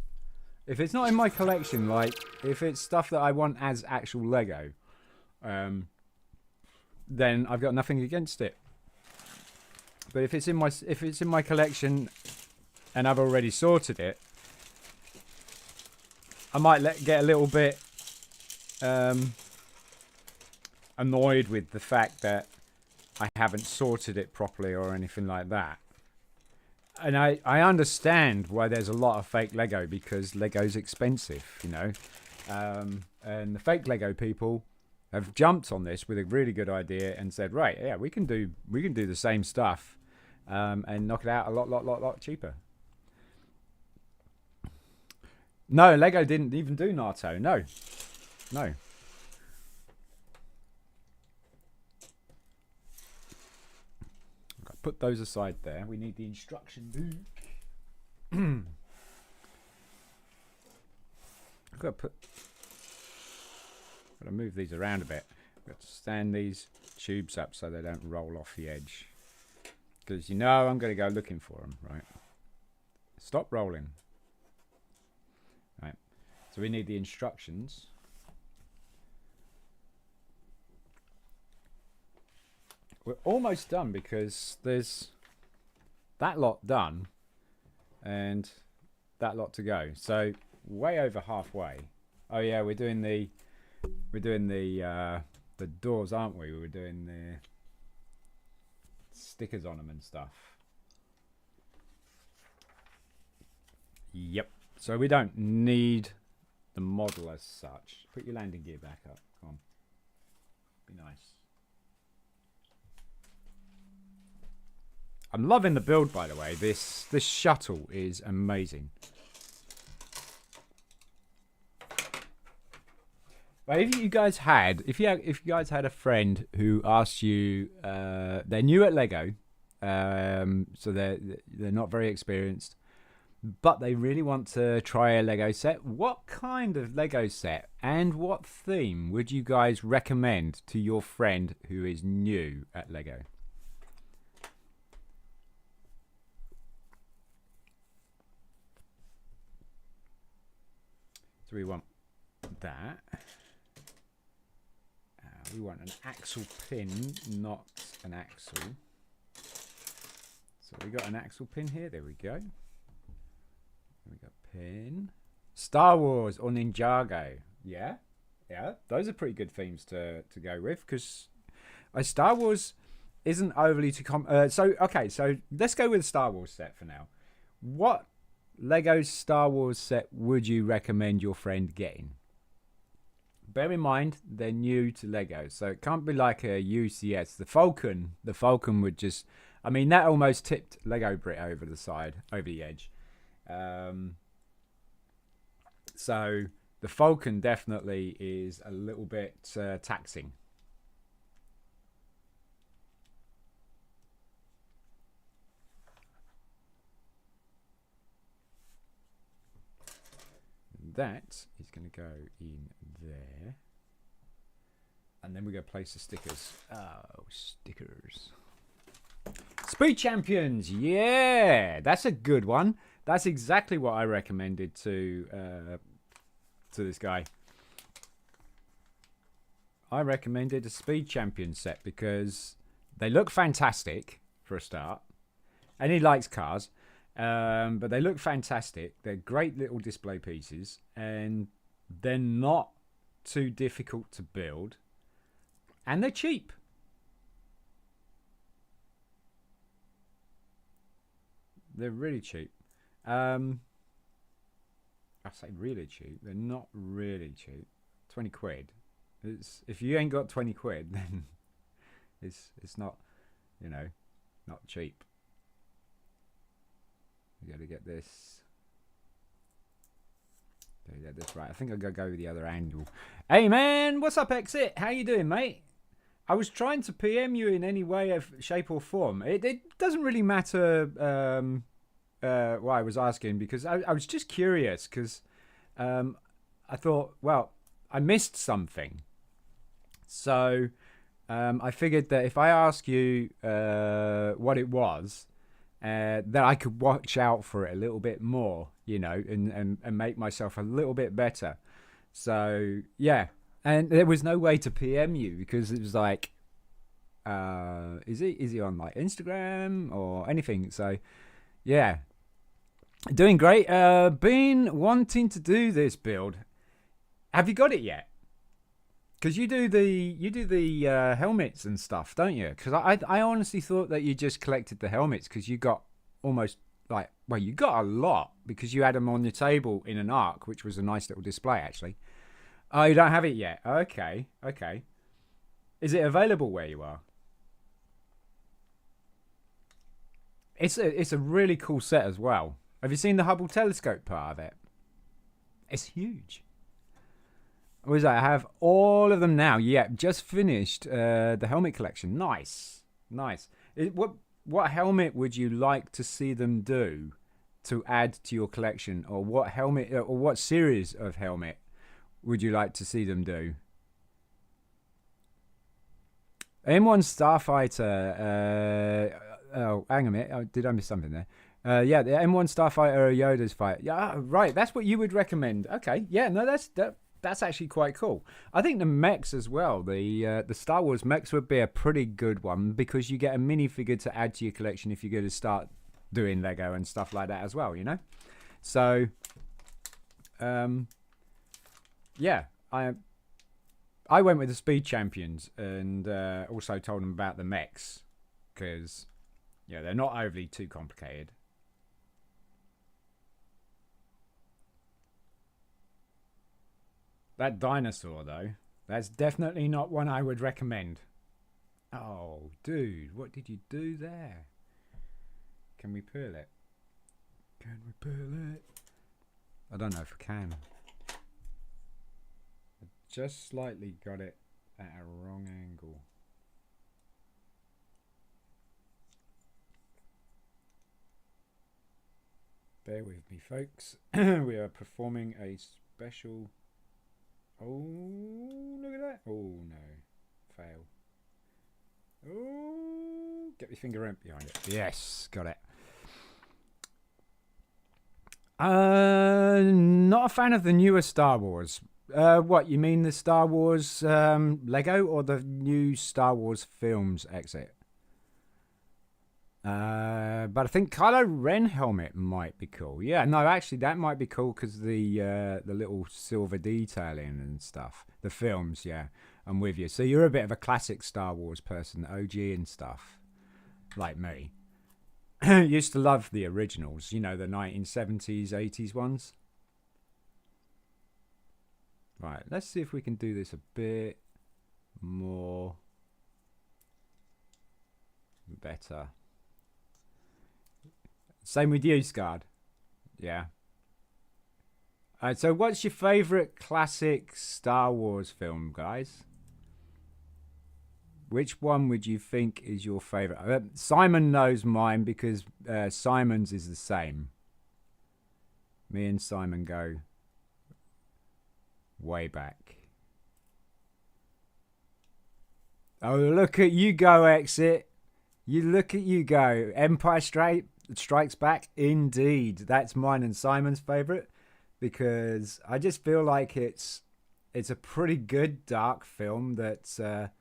not in my collection, like if it's stuff that I want as actual Lego, then I've got nothing against it. But if it's in my collection and I've already sorted it, I might get a little bit annoyed with the fact that I haven't sorted it properly or anything like that. And I understand why there's a lot of fake Lego, because Lego's expensive, you know. And the fake Lego people have jumped on this with a really good idea and said, right, yeah, we can do the same stuff and knock it out a lot cheaper. No, Lego didn't even do Naruto. No. Put those aside there. We need the instruction book. I've got to move these around a bit. I've got to stand these tubes up so they don't roll off the edge. Because you know I'm going to go looking for them, right? Stop rolling. Right. So we need the instructions. We're almost done because there's that lot done and that lot to go. So way over halfway. Oh yeah, we're doing the doors, aren't we? We're doing the stickers on them and stuff. Yep. So we don't need the model as such. Put your landing gear back up. Come on. Be nice. I'm loving the build, by the way. This shuttle is amazing. But if you guys had a friend who asked you, they're new at Lego, so they're not very experienced, but they really want to try a Lego set. What kind of Lego set and what theme would you guys recommend to your friend who is new at Lego? So we want that. We want an axle pin, not an axle. So we got an axle pin here. There we go. We got pin. Star Wars or Ninjago. Yeah. Those are pretty good themes to go with because Star Wars isn't overly too so let's go with the Star Wars set for now. What Lego Star Wars set would you recommend your friend getting? Bear in mind, they're new to Lego, so it can't be like a UCS. The Falcon would just... I mean, that almost tipped Lego Brit over the edge. So the Falcon definitely is a little bit taxing. That is going to go in there. And then we're going to place the stickers. Oh, stickers. Speed Champions. Yeah, that's a good one. That's exactly what I recommended to this guy. I recommended a Speed Champion set because they look fantastic for a start. And he likes cars. But they look fantastic. They're great little display pieces, and they're not too difficult to build, and they're cheap. They're really cheap. I say really cheap. They're not really cheap. 20 quid. If you ain't got 20 quid, then it's not, not cheap. We got to get this. Get this right. I think I'm gonna go with the other angle. Hey man, what's up, Exit? How you doing, mate? I was trying to PM you in any way, of shape or form. It doesn't really matter why I was asking, because I was just curious because I thought, well, I missed something, so I figured that if I ask you what it was. That I could watch out for it a little bit more, and make myself a little bit better. So yeah, and there was no way to PM you because it was like, is he on like Instagram or anything? So yeah, doing great. Been wanting to do this build. Have you got it yet? Because you do the helmets and stuff, don't you? Because I honestly thought that you just collected the helmets because you got almost you got a lot because you had them on your table in an arc, which was a nice little display actually. Oh, you don't have it yet? Okay. Is it available where you are? It's a really cool set as well. Have you seen the Hubble telescope part of it? It's huge. What is that? I have all of them now. Yeah, just finished the helmet collection. Nice. what helmet would you like to see them do to add to your collection, or what helmet or what series of helmet would you like to see them do? M1 Starfighter. Oh, hang on a minute. Oh, did I miss something there? Yeah, the M1 Starfighter or Yoda's fight. Yeah, right. That's what you would recommend. Okay. Yeah. No, that's actually quite cool. I think the mechs as well. The Star Wars mechs would be a pretty good one because you get a minifigure to add to your collection if you're going to start doing Lego and stuff like that as well. You know. So, yeah, I went with the Speed Champions and also told them about the mechs because, yeah, they're not overly too complicated. That dinosaur, though, that's definitely not one I would recommend. Oh, dude, what did you do there? Can we pull it? Can we pull it? I don't know if I can. I just slightly got it at a wrong angle. Bear with me, folks. We are performing a special... Oh, look at that. Oh, no. Fail. Oh, get your finger in behind it. Yes, got it. Not a fan of the newer Star Wars. What, you mean the Star Wars Lego or the new Star Wars films exit? But I think Kylo Ren helmet might be cool. Yeah, no, actually that might be cool because the little silver detailing and stuff. The films, yeah, I'm with you. So you're a bit of a classic Star Wars person, OG and stuff, like me. Used to love the originals, you know, the 1970s, 80s ones. Right, let's see if we can do this a bit more better. Same with you, Scard. Yeah. So what's your favourite classic Star Wars film, guys? Which one would you think is your favourite? Simon knows mine because Simon's is the same. Me and Simon go way back. Oh, look at you go, Exit. You look at you go. Empire Strikes Back, indeed. That's mine and Simon's favourite because I just feel like it's a pretty good dark film that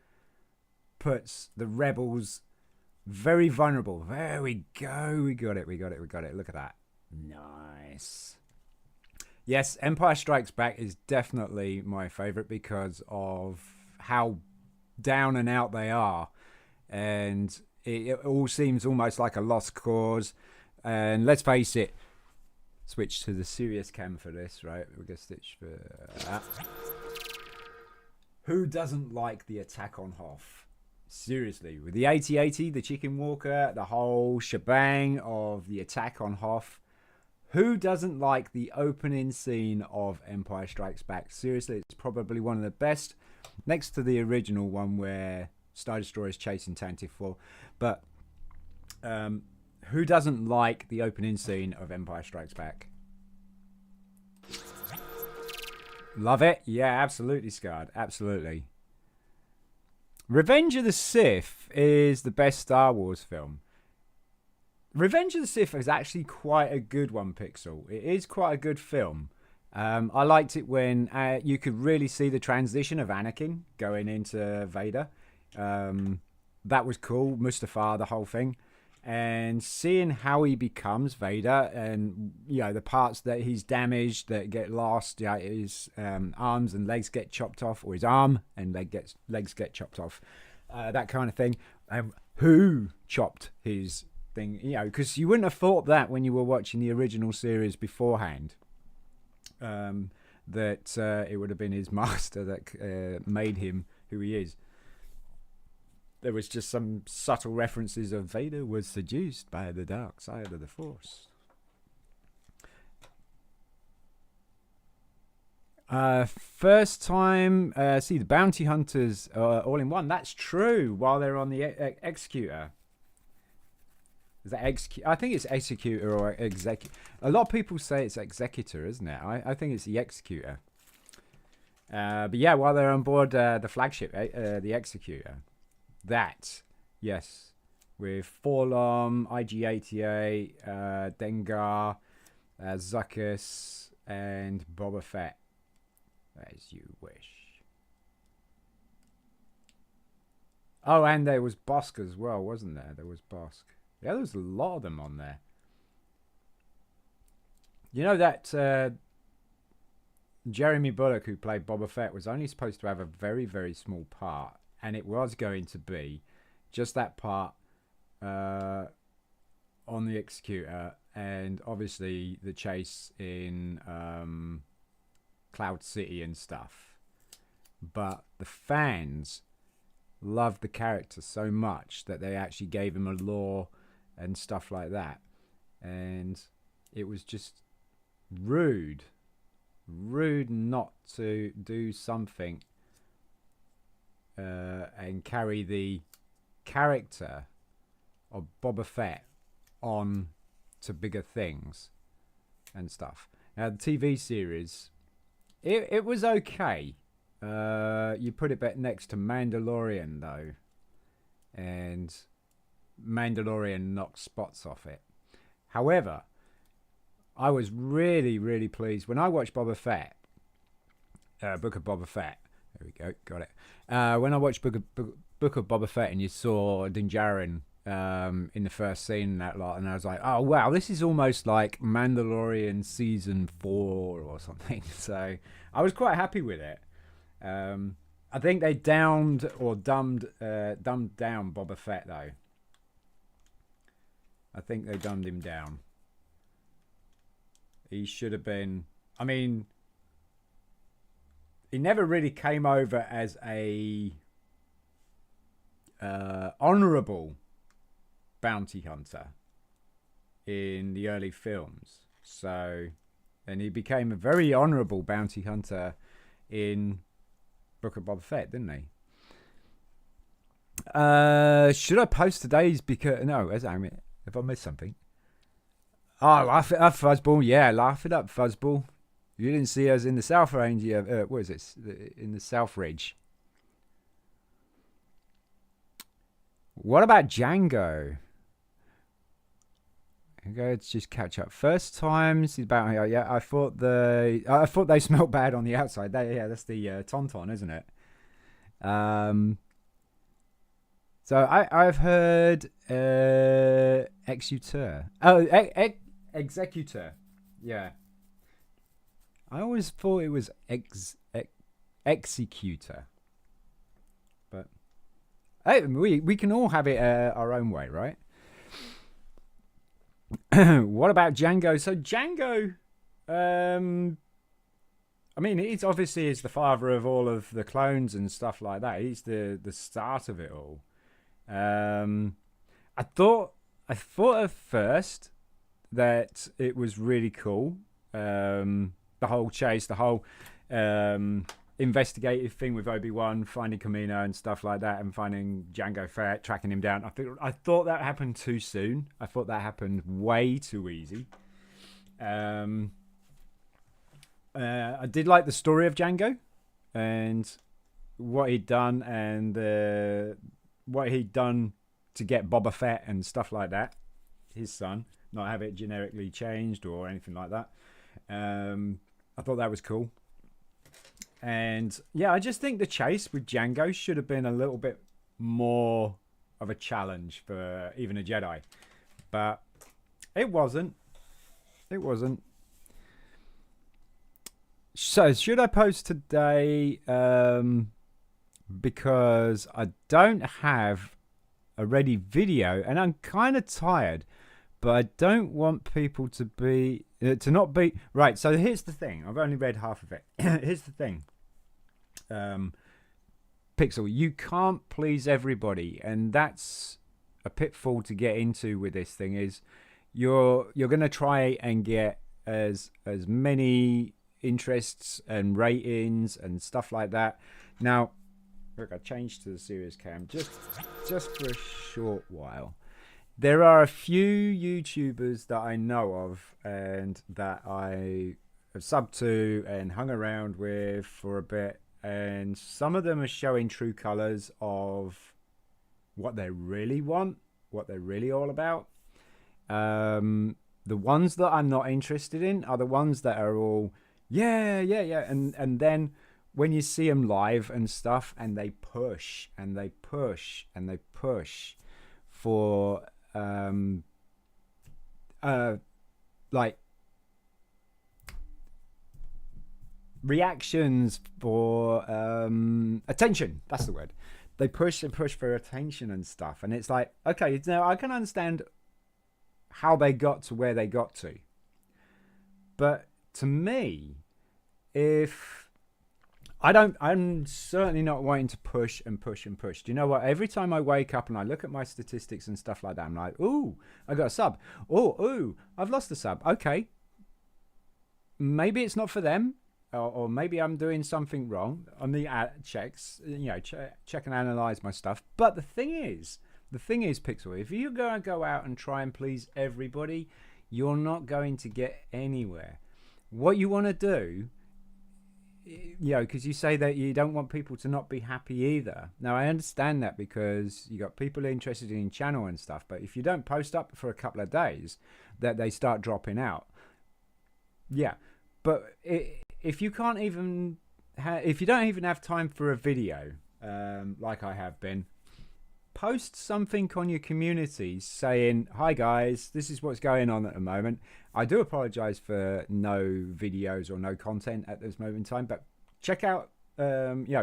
puts the rebels very vulnerable. There we go. We got it. Look at that. Nice. Yes, Empire Strikes Back is definitely my favourite because of how down and out they are. And it all seems almost like a lost cause. And let's face it, switch to the serious cam for this, right? We'll get stitch for that. Who doesn't like the attack on Hoth? Seriously, with the 8080, the chicken walker, the whole shebang of the attack on Hoth. Who doesn't like the opening scene of Empire Strikes Back? Seriously, it's probably one of the best, next to the original one where Star Destroyer is chasing Tantive 4. But who doesn't like the opening scene of Empire Strikes Back? Love it? Yeah, absolutely, Scarred. Absolutely. Revenge of the Sith is the best Star Wars film. Revenge of the Sith is actually quite a good one, Pixel. It is quite a good film. I liked it when you could really see the transition of Anakin going into Vader. That was cool. Mustafar, the whole thing. And seeing how he becomes Vader and, you know, the parts that he's damaged that get lost, yeah, his arms and legs get chopped off, or his arm and legs get chopped off, that kind of thing. Who chopped his thing? You know, because you wouldn't have thought that when you were watching the original series beforehand, that it would have been his master that made him who he is. There was just some subtle references of Vader was seduced by the dark side of the Force. First time, see the bounty hunters all in one. That's true. While they're on the executor. Is that execute? I think it's executor or execute. A lot of people say it's executor, isn't it? I think it's the executor. But yeah, while they're on board the flagship, the executor, that, yes, with Forlom, IG-88, Dengar, Zuckuss, and Boba Fett, as you wish. Oh, and there was Bosk as well, wasn't there? There was Bosk. Yeah, there was a lot of them on there. You know that Jeremy Bulloch, who played Boba Fett, was only supposed to have a very, very small part, and it was going to be just that part on the Executor, and obviously the chase in Cloud City and stuff. But the fans loved the character so much that they actually gave him a lore and stuff like that, and it was just rude not to do something and carry the character of Boba Fett on to bigger things and stuff. Now the TV series, it was okay. You put it back next to Mandalorian though, and Mandalorian knocked spots off it. However, I was really, really pleased when I watched Boba Fett, Book of Boba Fett. There we go, got it. When I watched Book of Boba Fett, and you saw Din Djarin in the first scene and that lot, and I was like, oh wow, this is almost like Mandalorian season 4 or something. So I was quite happy with it. I think they dumbed down Boba Fett though. I think they dumbed him down. He should have been. I mean, he never really came over as a honorable bounty hunter in the early films. So, and he became a very honorable bounty hunter in Book of Boba Fett, didn't he? Should I post today's? Because no, if I missed something. Oh, laugh it up, Fuzzball. Yeah, laugh it up, Fuzzball. You didn't see us in the South Range. What is it? In the South Ridge. What about Django? Let's just catch up. First times about yeah. I thought they smelled bad on the outside. That's the Tauntaun, isn't it? So I've heard executor. Oh, executor. Yeah. I always thought it was executor. But hey, we can all have it our own way, right? What about Django? So Django, I mean, he's obviously is the father of all of the clones and stuff like that. He's the start of it all. I thought at first that it was really cool. The whole chase, the whole investigative thing with Obi-Wan, finding Kamino and stuff like that, and finding Jango Fett, tracking him down. I thought that happened too soon. I thought that happened way too easy. I did like the story of Django and what he'd done, and what he'd done to get Boba Fett and stuff like that, his son, not have it generically changed or anything like that. I thought that was cool. And yeah, I just think the chase with Django should have been a little bit more of a challenge for even a Jedi. But it wasn't. It wasn't. So should I post today? Because I don't have a ready video, and I'm kind of tired, but I don't want people to be to not be right. So here's the thing. I've only read half of it. Here's the thing. Pixel, you can't please everybody, and that's a pitfall to get into with this thing. Is you're gonna try and get as many interests and ratings and stuff like that. Now, look, I changed to the serious cam just for a short while, There are a few YouTubers that I know of and that I have subbed to and hung around with for a bit, and some of them are showing true colors of what they really want, what they're really all about. The ones that I'm not interested in are the ones that are all, yeah, yeah, yeah. And then when you see them live and stuff, and they push and they push and they push for, uh, like reactions for attention. That's the word. They push and push for attention and stuff. And it's like, okay, now I can understand how they got to where they got to. But to me, if I'm certainly not wanting to push and push and push. Do you know what? Every time I wake up and I look at my statistics and stuff like that, I'm like, ooh, I got a sub. Oh, ooh, I've lost a sub. Okay. Maybe it's not for them. Or maybe I'm doing something wrong on the checks, check and analyze my stuff. But the thing is, Pixel, if you're going to go out and try and please everybody, you're not going to get anywhere. What you want to do, because you say that you don't want people to not be happy either. Now, I understand that because you got people interested in your channel and stuff, but if you don't post up for a couple of days, that they start dropping out. Yeah, but if you can't even if you don't even have time for a video, like I have been, post something on your community saying, hi guys, this is what's going on at the moment. I do apologize for no videos or no content at this moment in time, but check out,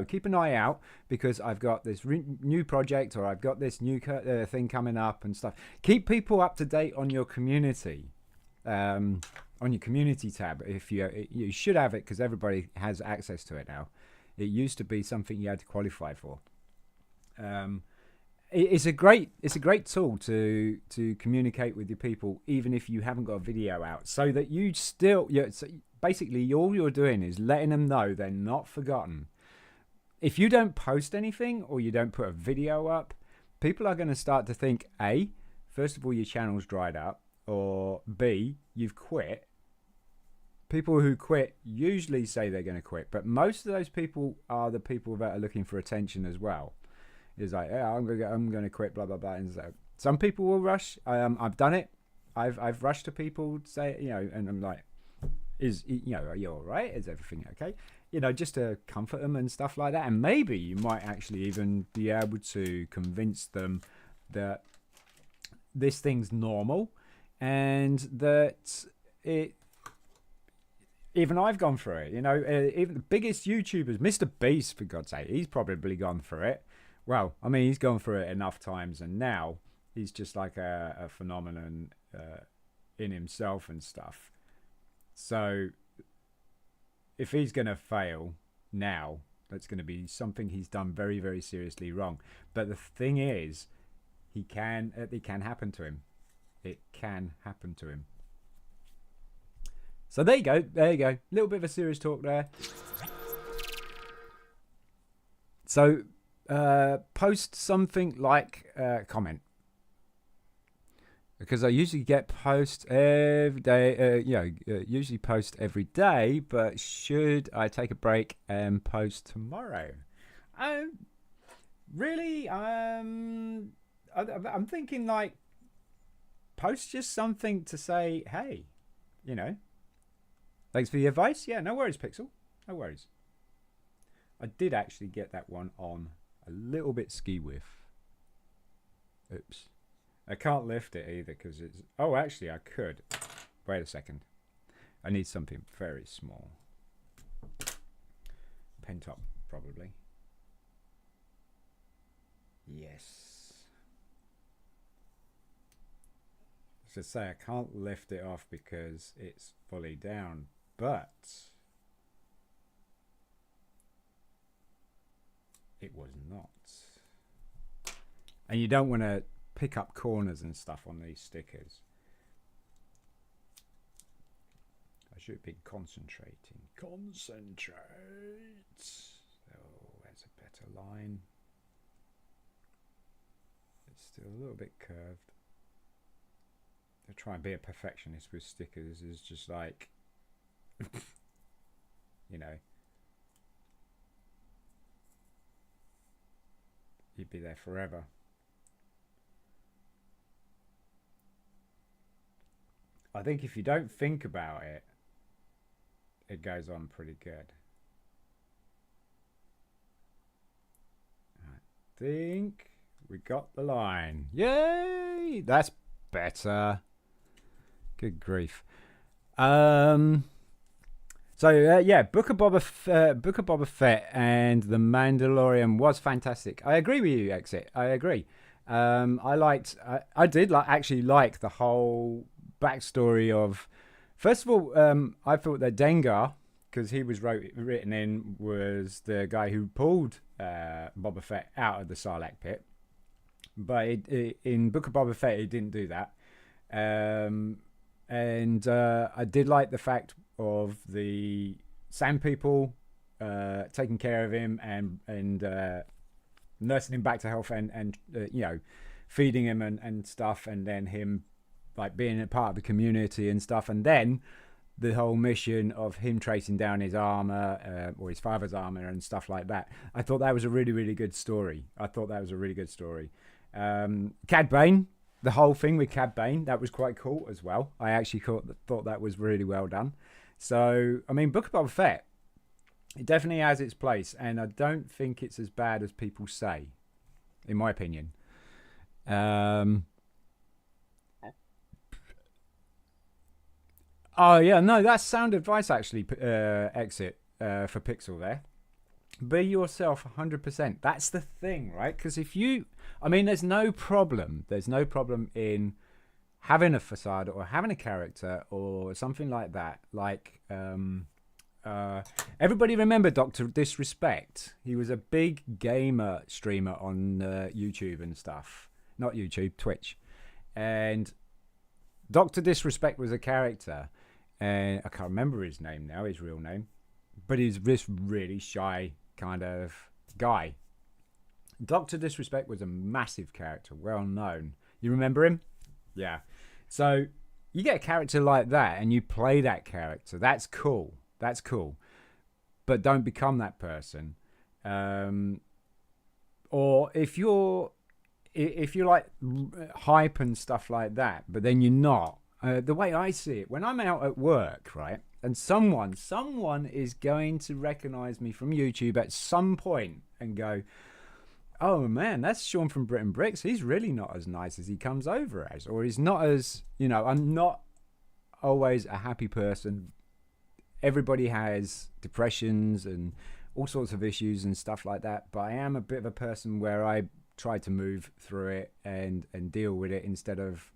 keep an eye out, because I've got this new project, or I've got this new thing coming up and stuff. Keep people up to date on your community. On your community tab, if you should have it, because everybody has access to it now. It used to be something you had to qualify for. It's a great tool to communicate with your people, even if you haven't got a video out, so that you still, so basically all you're doing is letting them know they're not forgotten. If you don't post anything or you don't put a video up, people are going to start to think, A, first of all, your channel's dried up, or B, you've quit. People who quit usually say they're going to quit, but most of those people are the people that are looking for attention as well. It's like, yeah, I'm going to quit, blah blah blah. And so some people will rush. I've done it. I've rushed to people to say, and I'm like, are you all right? Is everything okay? Just to comfort them and stuff like that. And maybe you might actually even be able to convince them that this thing's normal, and that even I've gone through it. Even the biggest YouTubers, Mr. Beast, for God's sake, he's probably gone through it. Well, I mean, he's gone through it enough times, and now he's just like a phenomenon in himself and stuff. So if he's going to fail now, that's going to be something he's done very, very seriously wrong. But the thing is, it can happen to him. It can happen to him. So there you go. A little bit of a serious talk there. So post something like comment, because I usually get posts every day. Usually post every day, but should I take a break and post tomorrow? Really, I'm thinking like, post just something to say, hey, thanks for the advice. Yeah, no worries, Pixel. No worries. I did actually get that one on a little bit ski whiff. Oops. I can't lift it either because it's... Oh, actually, I could. Wait a second. I need something very small. Pen top, probably. Yes. To say I can't lift it off because it's fully down, but it was not. And you don't want to pick up corners and stuff on these stickers. I should be concentrating. Concentrate. Oh, there's a better line. It's still a little bit curved. to try and be a perfectionist with stickers is just like, you know, you'd be there forever. I think if you don't think about it, it goes on pretty good. I think we got the line. Yay! That's better. Good grief. So yeah, Book of Boba Fett and The Mandalorian was fantastic. I agree with you, Exit. I agree. I did actually like the whole backstory of. First of all, I thought that Dengar, because he was written in, was the guy who pulled Boba Fett out of the Sarlacc pit. But in Book of Boba Fett, he didn't do that. And I did like the fact of the Sand People taking care of him and nursing him back to health and you know, feeding him and stuff, and then him like being a part of the community and stuff, and then the whole mission of him tracing down his armor or his father's armor and stuff like that. I thought that was a really, really good story. Cad Bane, the whole thing with Cad Bane, that was quite cool as well. I actually thought that was really well done. So, I mean, Book of Boba Fett, it definitely has its place, and I don't think it's as bad as people say, in my opinion. Oh yeah, no, that's sound advice actually. Exit for Pixel there. Be yourself 100%. That's the thing, right? Because if you, I mean, there's no problem. There's no problem in having a facade or having a character or something like that. Like, everybody remember Dr. Disrespect? He was a big gamer streamer on YouTube and stuff. Not YouTube, Twitch. And Dr. Disrespect was a character. And I can't remember his name now, his real name. But he's this really shy kind of guy. Dr. Disrespect was a massive character, well known. You remember him? Yeah. So you get a character like that and you play that character. That's cool. That's cool. But don't become that person. Or if you're like hype and stuff like that, but then you're not. The way I see it, when I'm out at work, right, and someone is going to recognize me from YouTube at some point and go, oh man, that's Sean from BRIT'N Bricks. He's really not as nice as he comes over as, or he's not as, you know, I'm not always a happy person. Everybody has depressions and all sorts of issues and stuff like that, but I am a bit of a person where I try to move through it and deal with it instead of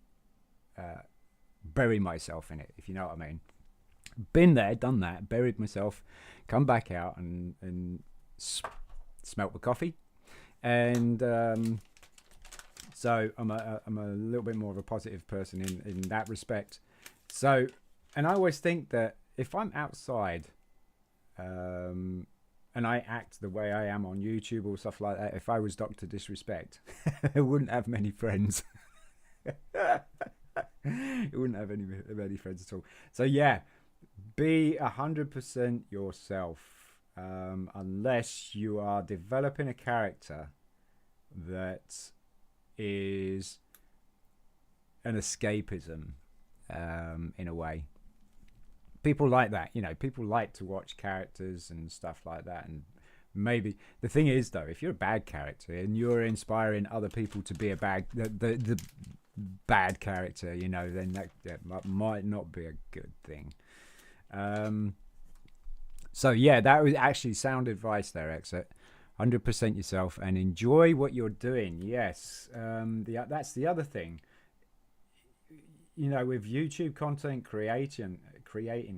bury myself in it, if you know what I mean. Been there, done that, buried myself, come back out and smelt the coffee. And so I'm a little bit more of a positive person in that respect. So, and I always think that if I'm outside and I act the way I am on YouTube or stuff like that, if I was Dr. Disrespect, I wouldn't have many friends. It wouldn't have many friends at all. So yeah, be 100% yourself, unless you are developing a character that is an escapism, in a way. People like that, you know. People like to watch characters and stuff like that, and maybe the thing is though, if you're a bad character and you're inspiring other people to be a bad the bad character, you know, then that might not be a good thing. So yeah, that was actually sound advice there, Exit. 100% yourself and enjoy what you're doing. Yes, that's the other thing. You know, with YouTube content creating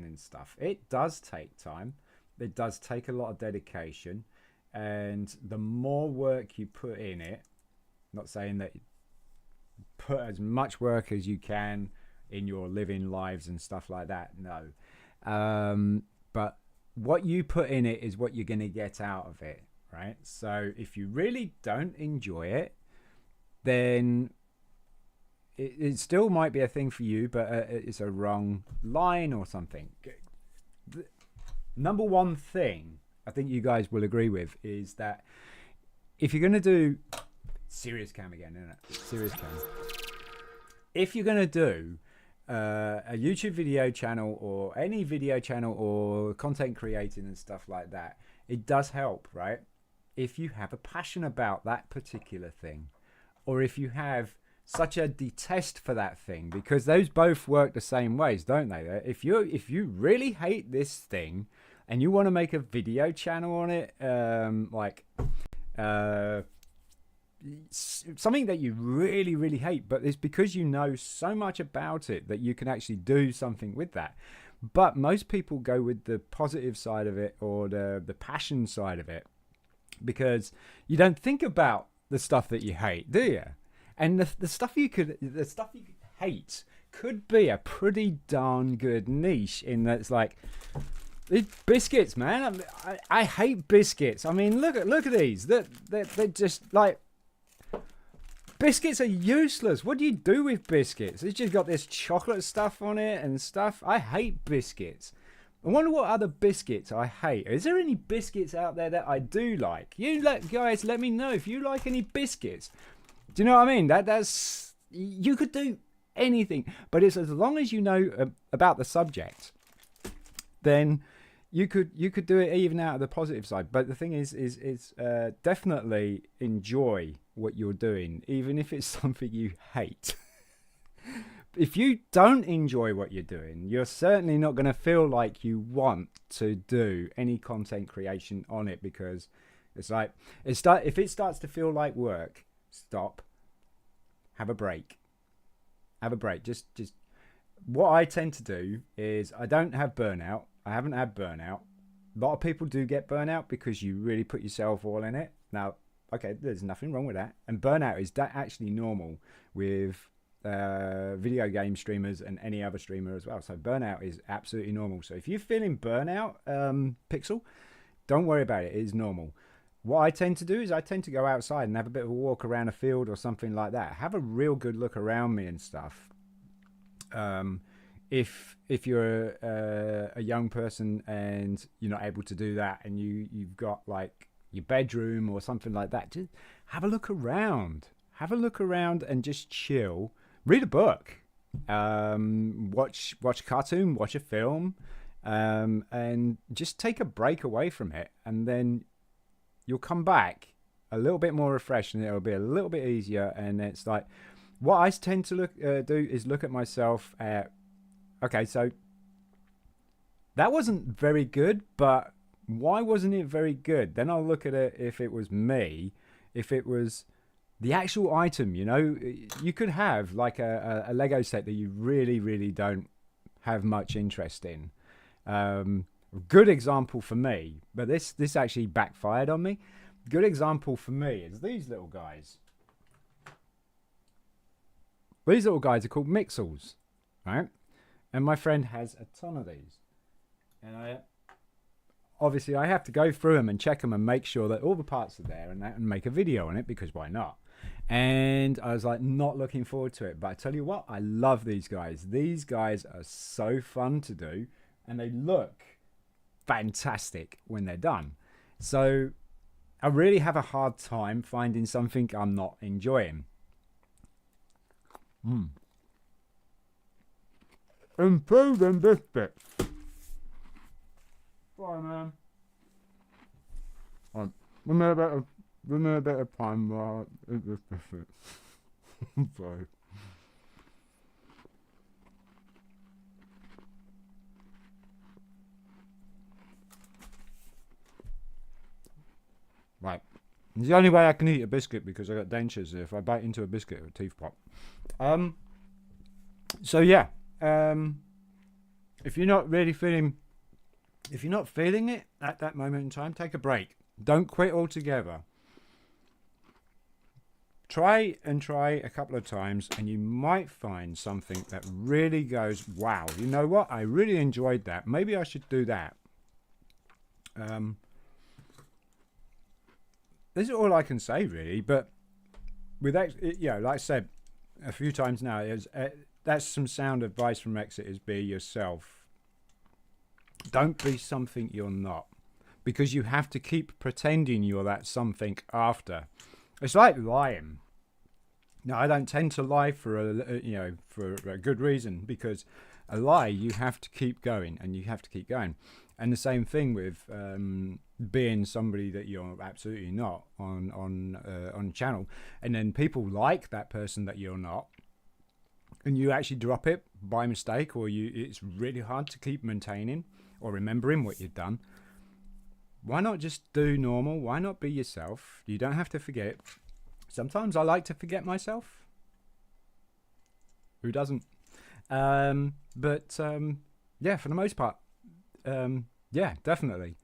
and stuff, it does take time. It does take a lot of dedication, and the more work you put in it, not saying that put as much work as you can in your living lives and stuff like that, no, but what you put in it is what you're going to get out of it, right? So if you really don't enjoy it, then it still might be a thing for you, but it's a wrong line or something. The number one thing I think you guys will agree with is that if you're going to do serious cam again, isn't it? Serious cam. If you're going to do a YouTube video channel or any video channel or content creating and stuff like that, it does help, right? If you have a passion about that particular thing, or if you have such a detest for that thing, because those both work the same ways, don't they? If you really hate this thing and you want to make a video channel on it, something that you really, really hate, but it's because you know so much about it that you can actually do something with that. But most people go with the positive side of it or the passion side of it, because you don't think about the stuff that you hate, do you? And the stuff you hate could be a pretty darn good niche, in that it's like, it's biscuits, man. I hate biscuits. I mean, look at these. They're just like, biscuits are useless. What do you do with biscuits? It's just got this chocolate stuff on it and stuff. I hate biscuits. I wonder what other biscuits I hate. Is there any biscuits out there that I do like? Guys, let me know if you like any biscuits. Do you know what I mean? That's, you could do anything, but it's as long as you know about the subject, then you could do it even out of the positive side. But the thing is definitely enjoy what you're doing, even if it's something you hate. If you don't enjoy what you're doing, you're certainly not going to feel like you want to do any content creation on it, because it's like, if it starts to feel like work, stop, have a break. Just what I tend to do is, I don't have burnout. I haven't had burnout. A lot of people do get burnout because you really put yourself all in it. Now, okay, there's nothing wrong with that. And burnout is actually normal with video game streamers and any other streamer as well. So burnout is absolutely normal. So if you're feeling burnout, Pixel, don't worry about it. It is normal. What I tend to do is I tend to go outside and have a bit of a walk around a field or something like that. Have a real good look around me and stuff. If you're a young person and you're not able to do that, and you've got like your bedroom or something like that, just have a look around. Have a look around and just chill. Read a book. Watch a cartoon. Watch a film. And just take a break away from it, and then you'll come back a little bit more refreshed, and it'll be a little bit easier. And it's like, what I tend to do is look at myself at, okay, so that wasn't very good, but why wasn't it very good? Then I'll look at it, if it was me, if it was the actual item. You know, you could have like a Lego set that you really, really don't have much interest in. Good example for me, but this actually backfired on me. Good example for me is these little guys. These little guys are called Mixels, right? And my friend has a ton of these. And obviously I have to go through them and check them and make sure that all the parts are there and make a video on it, because why not? And I was like, not looking forward to it. But I tell you what, I love these guys. These guys are so fun to do, and they look fantastic when they're done. So I really have a hard time finding something I'm not enjoying. Improving biscuits. Sorry, man. Right. Give me a bit of time while I eat this biscuit. Sorry. Right. It's the only way I can eat a biscuit, because I got dentures. If I bite into a biscuit, it'll teeth pop. So yeah. If you're not feeling it at that moment in time, take a break. Don't quit altogether. Try a couple of times, and you might find something that really goes, wow, you know what? I really enjoyed that. Maybe I should do that. This is all I can say, really. But with that, like I said, a few times now. That's some sound advice from Exit: is be yourself. Don't be something you're not, because you have to keep pretending you're that something after. It's like lying. Now, I don't tend to lie for a good reason, because a lie you have to keep going, and you have to keep going. And the same thing with being somebody that you're absolutely not on channel, and then people like that person that you're not, and you actually drop it by mistake, or it's really hard to keep maintaining or remembering what you've done. Why not just do normal? Why not be yourself? You don't have to forget. Sometimes I like to forget myself. Who doesn't? Yeah, for the most part, yeah, definitely.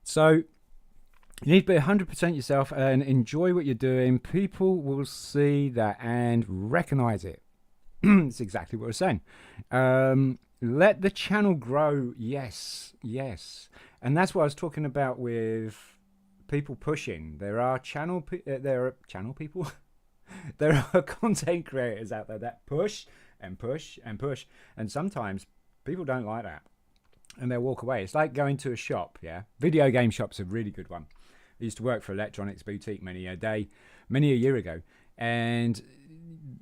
So you need to be 100% yourself and enjoy what you're doing. People will see that and recognize it. It's exactly what we're saying. Let the channel grow. Yes. And that's what I was talking about with people pushing. There are channel people. There are content creators out there that push and push and push, and sometimes people don't like that, and they'll walk away. It's like going to a shop. Yeah, video game shop's a really good one. I used to work for Electronics Boutique many a year ago, and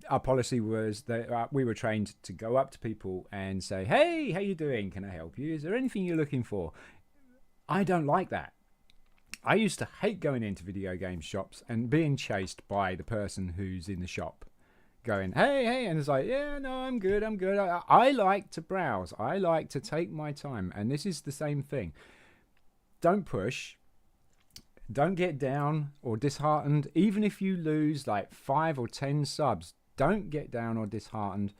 our policy was that we were trained to go up to people and say, "Hey, how you doing? Can I help you? Is there anything you're looking for?" I don't like that. I used to hate going into video game shops and being chased by the person who's in the shop going, hey, and it's like, yeah, no, I'm good. I like to browse. I like to take my time. And this is the same thing. Don't push. Don't get down or disheartened. Even if you lose like 5 or 10 subs, don't get down or disheartened.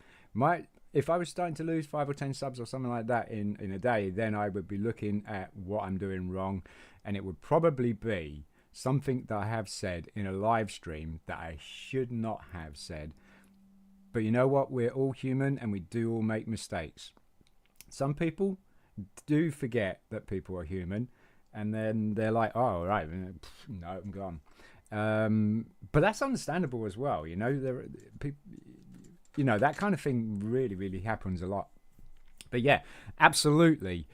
If I was starting to lose 5 or 10 subs or something like that in a day, then I would be looking at what I'm doing wrong. And it would probably be something that I have said in a live stream that I should not have said. But you know what? We're all human and we do all make mistakes. Some people do forget that people are human, and then they're like, oh, right, no, I'm gone. But that's understandable as well. You know, that kind of thing really, really happens a lot. But yeah, absolutely.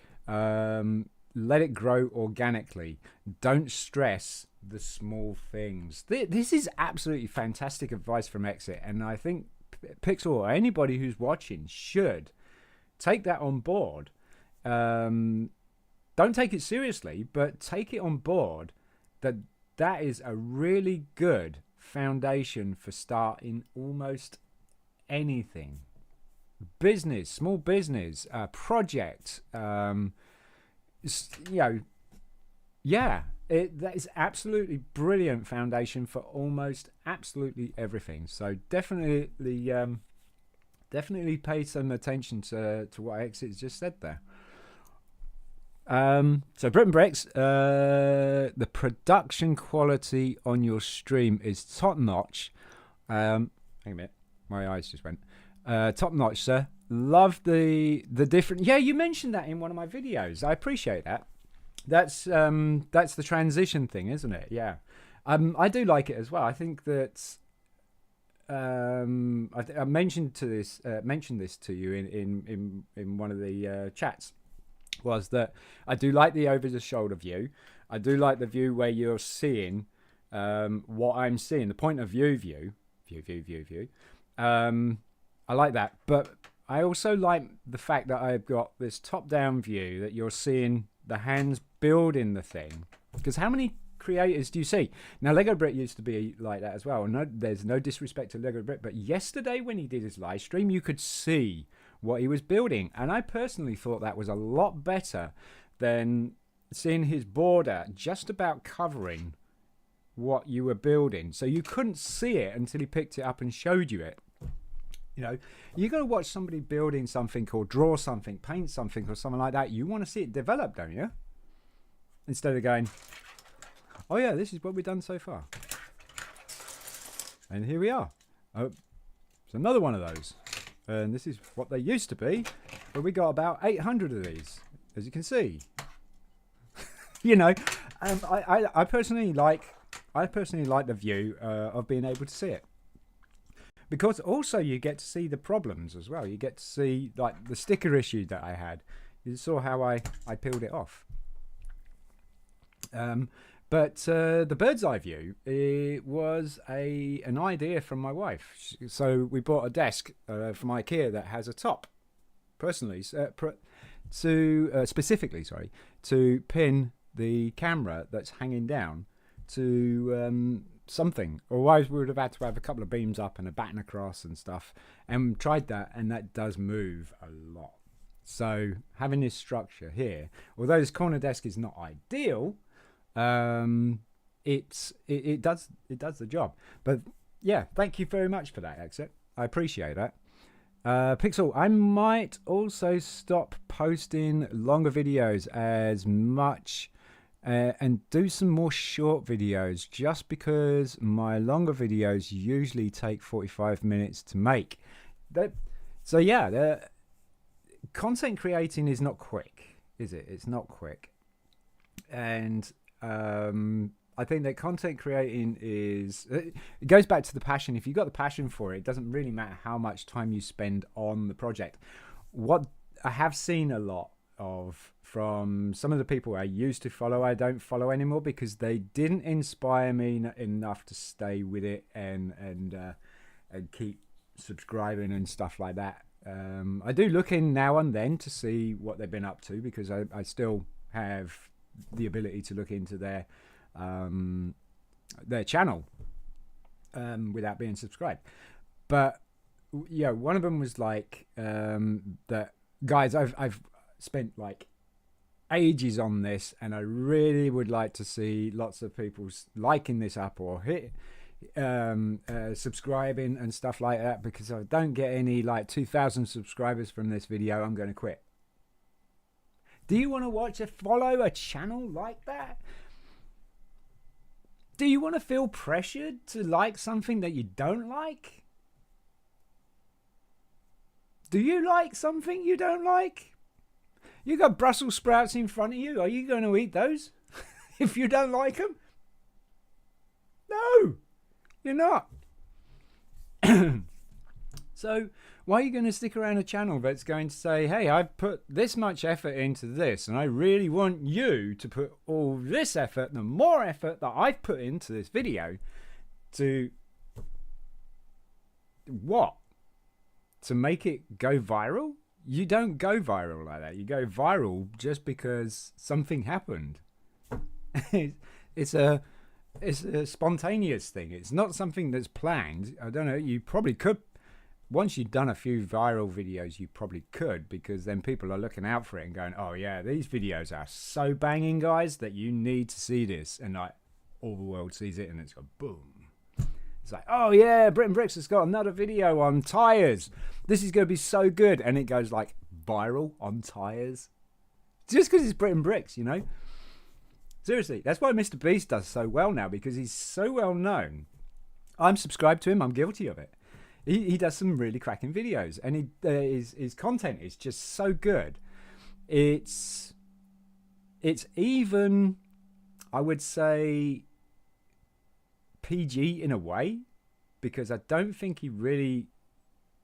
Let it grow organically. Don't stress the small things. This is absolutely fantastic advice from Exit, and I think Pixel or anybody who's watching should take that on board. Don't take it seriously, but take it on board that is a really good foundation for starting almost anything. Business, small business, project, that is absolutely brilliant foundation for almost absolutely everything. So definitely pay some attention to what Exit just said there. So BRIT'N Bricks, the production quality on your stream is top notch. Hang a minute, my eyes just went. Top notch, sir. Love the different. Yeah, you mentioned that in one of my videos. I appreciate that. That's the transition thing, isn't it? Yeah, I do like it as well. I think that I mentioned this to you in one of the chats. Was that I do like the over the shoulder view. I do like the view where you're seeing what I'm seeing, the point of view. I like that, but I also like the fact that I've got this top-down view that you're seeing the hands building the thing. Because how many creators do you see? Now, Lego Brit used to be like that as well. No, there's no disrespect to Lego Brit, but yesterday when he did his live stream, you could see what he was building. And I personally thought that was a lot better than seeing his border just about covering what you were building. So you couldn't see it until he picked it up and showed you it. You know, you got to watch somebody building something or draw something, paint something or something like that. You want to see it develop, don't you? Instead of going, oh yeah, this is what we've done so far. And here we are. Oh, it's another one of those. And this is what they used to be. But we got about 800 of these, as you can see. You know, I personally like the view of being able to see it. because also you get to see the problems as well. You get to see like the sticker issue that I had. You saw how I peeled it off. But the bird's eye view, it was an idea from my wife. So we bought a desk from IKEA that has a top, personally, specifically, to pin the camera that's hanging down to something. Otherwise, we would have had to have a couple of beams up and a batten across and stuff. And tried that, and that does move a lot. So having this structure here, although this corner desk is not ideal, it does the job. But yeah, thank you very much for that, Exit. I appreciate that. Pixel, I might also stop posting longer videos as much and do some more short videos, just because my longer videos usually take 45 minutes to make. So yeah, the content creating is not quick, is it? It's not quick. And I think that content creating it goes back to the passion. If you've got the passion for it, it doesn't really matter how much time you spend on the project. What I have seen a lot of from some of the people I used to follow, I don't follow anymore, because they didn't inspire me enough to stay with it and keep subscribing and stuff like that. I do look in now and then to see what they've been up to, because I still have the ability to look into their channel without being subscribed. But yeah, one of them was like that, guys, I've spent like ages on this, and I really would like to see lots of people liking this up or subscribing and stuff like that, because if I don't get any like 2,000 subscribers from this video, I'm going to quit. Do you want to follow a channel like that? Do you want to feel pressured to like something that you don't like? Do you like something you don't like? You got Brussels sprouts in front of you. Are you going to eat those if you don't like them? No, you're not. So why are you going to stick around a channel that's going to say, hey, I've put this much effort into this, and I really want you to put all this effort, the more effort that I've put into this video, to what? To make it go viral? You don't go viral like that. You go viral just because something happened. It's a spontaneous thing. It's not something that's planned. I don't know. You probably could. Once you've done a few viral videos, you probably could, because then people are looking out for it and going, oh yeah, these videos are so banging, guys, that you need to see this. And like all the world sees it, and it's got boom. It's like, oh yeah, BRIT'N Bricks has got another video on tires. This is going to be so good. And it goes like viral on tires. Just because it's BRIT'N Bricks, you know? Seriously, that's why Mr. Beast does so well now, because he's so well known. I'm subscribed to him. I'm guilty of it. He does some really cracking videos, and his content is just so good. It's even, I would say, PG in a way, because I don't think he really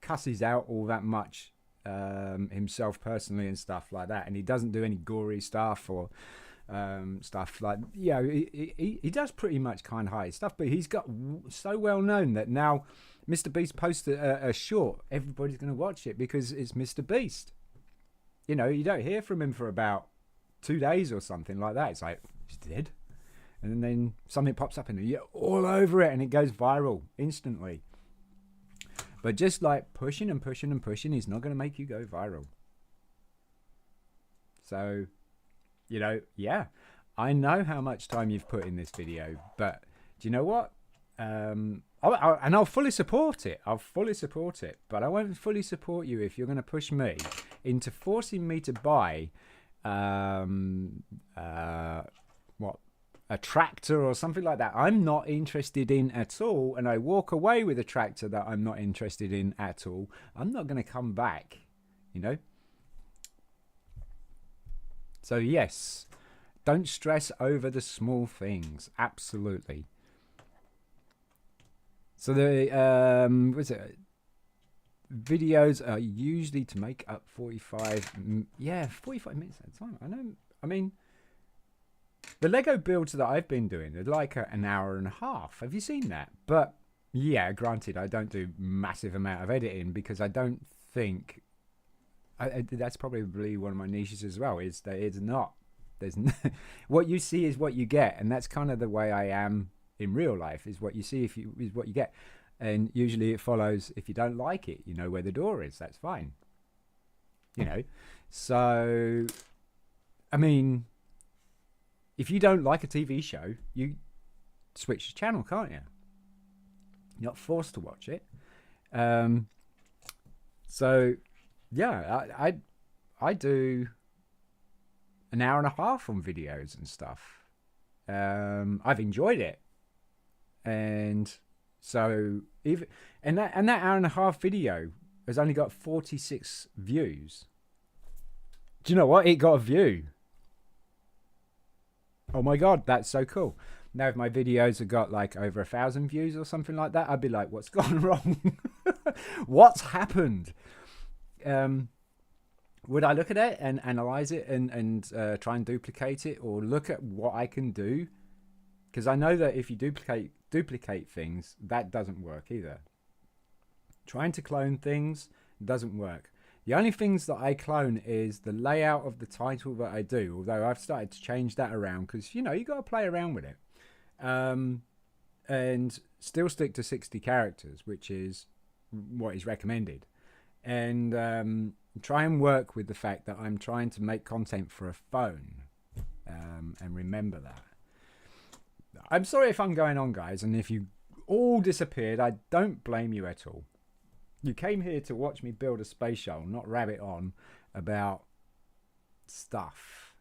cusses out all that much himself personally and stuff like that, and he doesn't do any gory stuff or stuff like, yeah, he does pretty much kind of high stuff, but he's got so well known that now Mr. Beast posts a short, everybody's going to watch it because it's Mr. Beast. You know, you don't hear from him for about 2 days or something like that. It's like, he's dead. And then something pops up and you're all over it, and it goes viral instantly. But just like pushing and pushing and pushing is not going to make you go viral. So, you know, yeah, I know how much time you've put in this video, but do you know what? And I'll fully support it. I'll fully support it, but I won't fully support you if you're going to push me into forcing me to buy a tractor or something like that I'm not interested in at all, and I walk away with a tractor that I'm not interested in at all. I'm not going to come back, you know? So yes, don't stress over the small things. Absolutely. So the what's it? Videos are usually to make up 45 minutes at a time. I know. I mean, the Lego builds that I've been doing are like an hour and a half. Have you seen that? But yeah, granted, I don't do massive amount of editing because I don't think that's probably one of my niches as well. Is that it's not there's what you see is what you get, and that's kind of the way I am in real life. Is what you see is what you get. And usually it follows, if you don't like it, you know where the door is. That's fine. You know? So, I mean, if you don't like a TV show, you switch the channel, can't you? You're not forced to watch it. So, yeah, I do an hour and a half on videos and stuff. I've enjoyed it. And... so that hour and a half video has only got 46 views. Do you know what? It got a view. Oh my god, that's so cool. Now if my videos have got like over 1,000 views or something like that, I'd be like, what's gone wrong? What's happened? Would I look at it and analyze it and try and duplicate it, or look at what I can do? Because I know that if you duplicate things, that doesn't work either. Trying to clone things doesn't work. The only things that I clone is the layout of the title that I do, although I've started to change that around because, you know, you got to play around with it. And still stick to 60 characters, which is what is recommended. And try and work with the fact that I'm trying to make content for a phone, and remember that. I'm sorry if I'm going on, guys, and if you all disappeared, I don't blame you at all. You came here to watch me build a space shuttle, not rabbit on about stuff.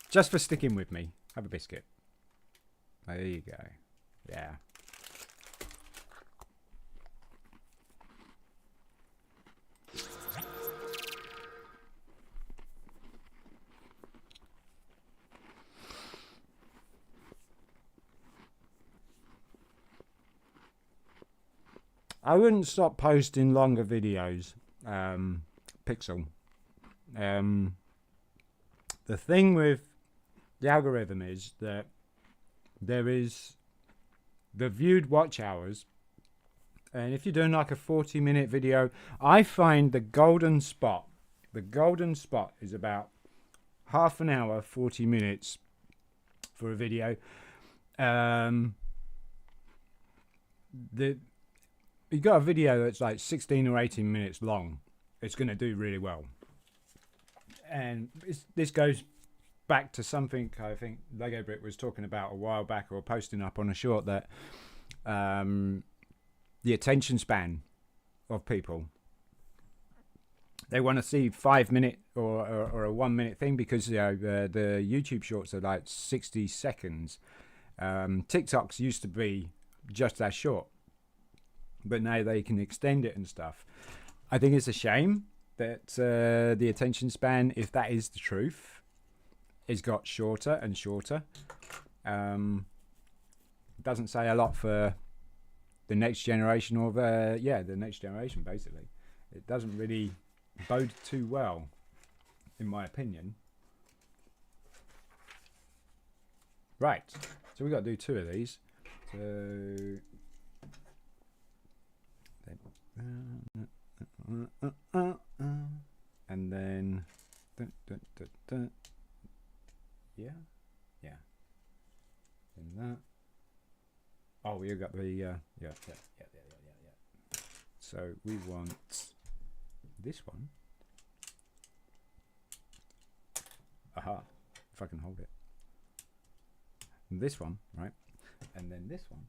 Just for sticking with me, have a biscuit. There you go. Yeah. I wouldn't stop posting longer videos, Pixel. The thing with the algorithm is that there is the viewed watch hours, and if you're doing like a 40-minute video, I find the golden spot is about half an hour, 40 minutes for a video. You got a video that's like 16 or 18 minutes long, it's going to do really well. And this goes back to something I think Lego Brit was talking about a while back, or posting up on a short, that the attention span of people, they want to see 5-minute or a 1-minute thing, because you know the YouTube shorts are like 60 seconds. TikToks used to be just that short, but now they can extend it and stuff. I think it's a shame that the attention span, if that is the truth, has got shorter and shorter. Doesn't say a lot for the next generation, or the next generation, basically. It doesn't really bode too well, in my opinion. Right, so we've got to do 2 of these. So... and then yeah and that. Oh, we got the yeah. So we want this one. Aha, if I can hold it. And this one, right? And then this one.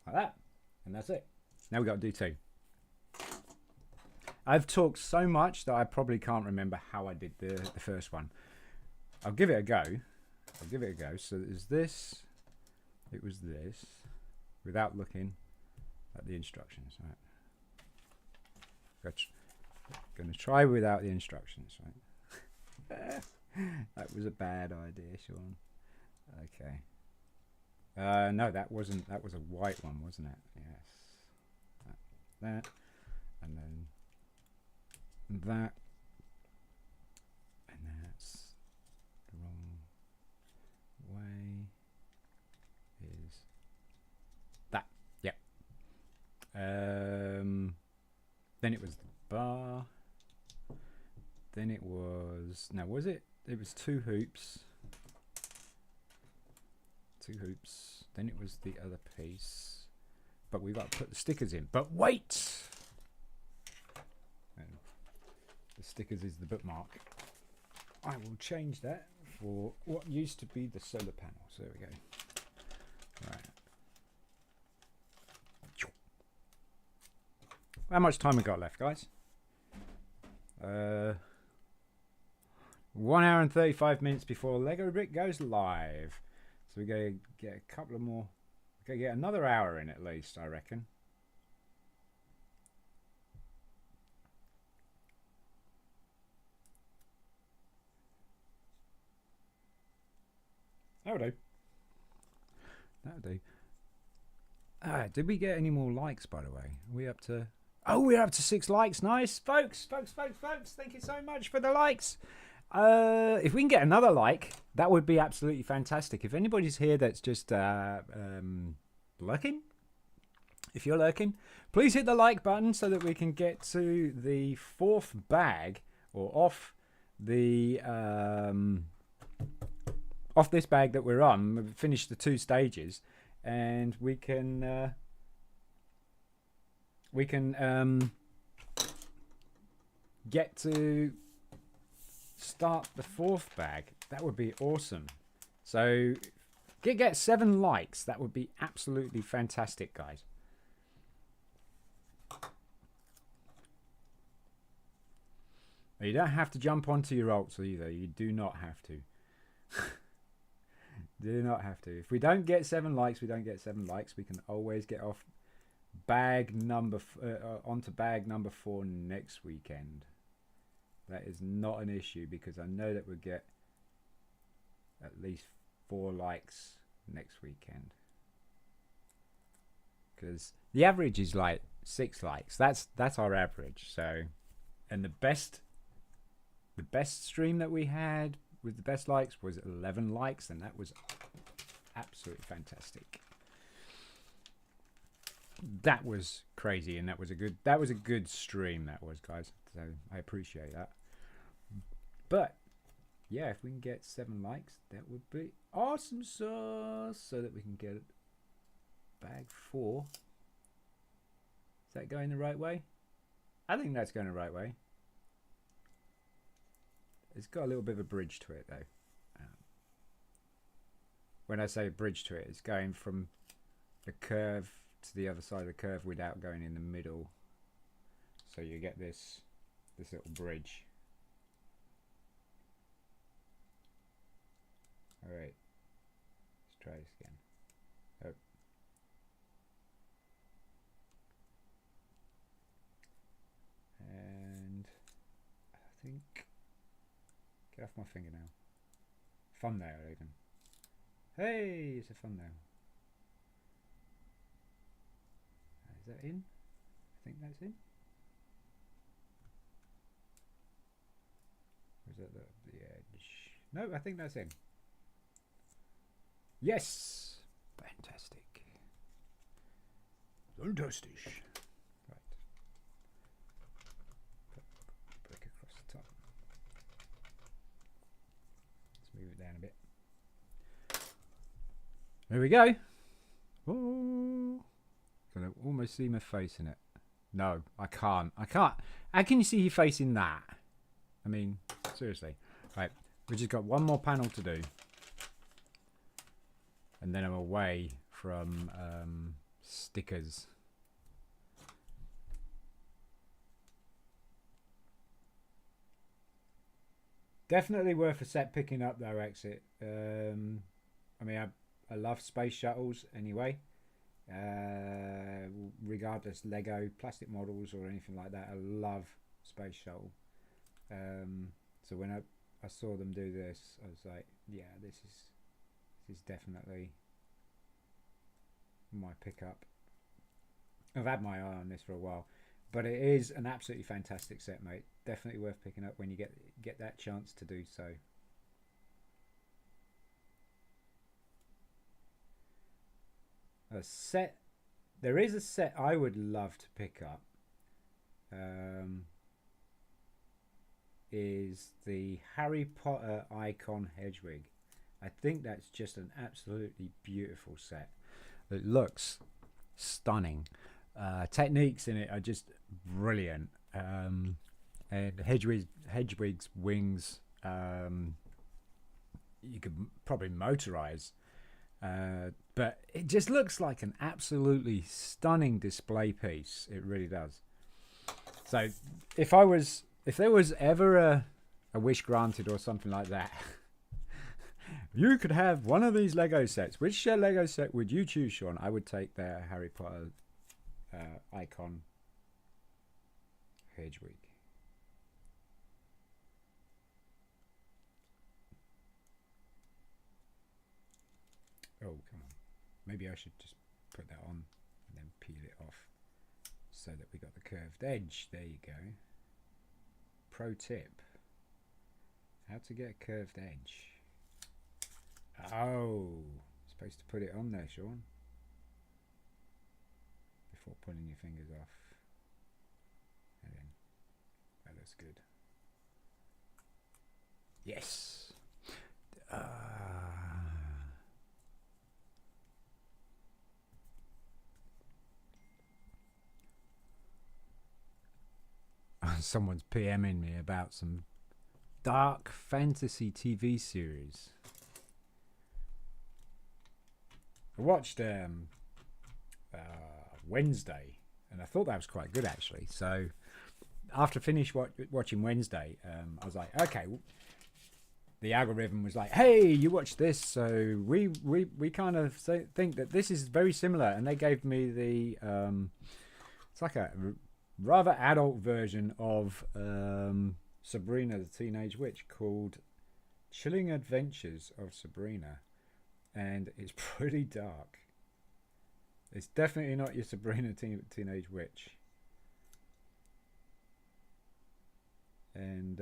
Like that, and that's it. Now we got to do 2. I've talked so much that I probably can't remember how I did the first one. I'll give it a go. So there's this. It was this, without looking at the instructions. Right. Gonna try without the instructions, right? That was a bad idea, Sean. Okay. No, that wasn't. That was a white one, wasn't it? Yes. That, and then that, and that's the wrong way. Is that? Yep. Then it was the bar. Then it was. Now was it? It was two hoops. Then it was the other piece, but we got to put the stickers in. But wait, and the stickers is the bookmark. I will change that for what used to be the solar panel. So there we go. Right. How much time we got left, guys? 1 hour and 35 minutes before Lego Brick goes live. So we go get a couple of more. We go get another hour in at least, I reckon. That'll do. That'll do. Did we get any more likes, by the way? Are we up to... Oh, we're up to 6 likes. Nice. Folks. Thank you so much for the likes. If we can get another like, that would be absolutely fantastic. If anybody's here that's just lurking, if you're lurking, please hit the like button so that we can get to the 4th bag, or off the off this bag that we're on. We've finished the 2 stages, and we can get to start the 4th bag. That would be awesome. So get 7 likes. That would be absolutely fantastic, guys. You don't have to jump onto your alts either. You do not have to. Do not have to. If we don't get 7 likes, we don't get 7 likes. We can always get off bag number onto bag number 4 next weekend. That is not an issue, because I know that we'll get at least 4 likes next weekend. Because the average is like 6 likes. That's our average. So, and the best stream that we had with the best likes was 11 likes, and that was absolutely fantastic. That was crazy, and that was a good stream, that was, guys. So I appreciate that. But yeah, if we can get 7 likes, that would be awesome sauce, so that we can get bag 4. Is that going the right way? I think that's going the right way. It's got a little bit of a bridge to it, though. When I say bridge to it, it's going from the curve to the other side of the curve without going in the middle. So you get this little bridge. All right, let's try this again. Oh. And I think, get off my fingernail. Thumbnail even. Hey, it's a thumbnail. Is that in? I think that's in. Or is that the edge? No, I think that's in. Yes! Fantastic. Fantastic. Right. Break across the top. Let's move it down a bit. There we go. Oh. Can I almost see my face in it? No, I can't. How can you see your face in that? I mean, seriously. Right, we've just got one more panel to do. And then I'm away from stickers. Definitely worth a set picking up though, Exit. I mean, I love space shuttles anyway. regardless, Lego, plastic models, or anything like that. I love Space Shuttle. So when I saw them do this, I was like, yeah, this is definitely my pickup. I've had my eye on this for a while, but it is an absolutely fantastic set, mate. Definitely worth picking up when you get that chance to do so. A set, there is a set I would love to pick up. Is the Harry Potter icon Hedwig. I think that's just an absolutely beautiful set. It looks stunning. Techniques in it are just brilliant. And Hedwig's wings, you could probably motorize, but it just looks like an absolutely stunning display piece. It really does. So if there was ever a wish granted or something like that, you could have one of these Lego sets. Which Lego set would you choose, Sean? I would take their Harry Potter icon Hedwig. Oh, come on. Maybe I should just put that on and then peel it off so that we got the curved edge. There you go. Pro tip. How to get a curved edge. Oh, supposed to put it on there, Sean, before pulling your fingers off. And then that looks good. Yes. Someone's PMing me about some dark fantasy TV series. I watched Wednesday, and I thought that was quite good actually. So after finished watching Wednesday, I was like, okay. The algorithm was like, hey, you watch this, so we kind of think that this is very similar, and they gave me the it's like a rather adult version of Sabrina the Teenage Witch called Chilling Adventures of Sabrina, and it's pretty dark. It's definitely not your Sabrina Teenage Witch. And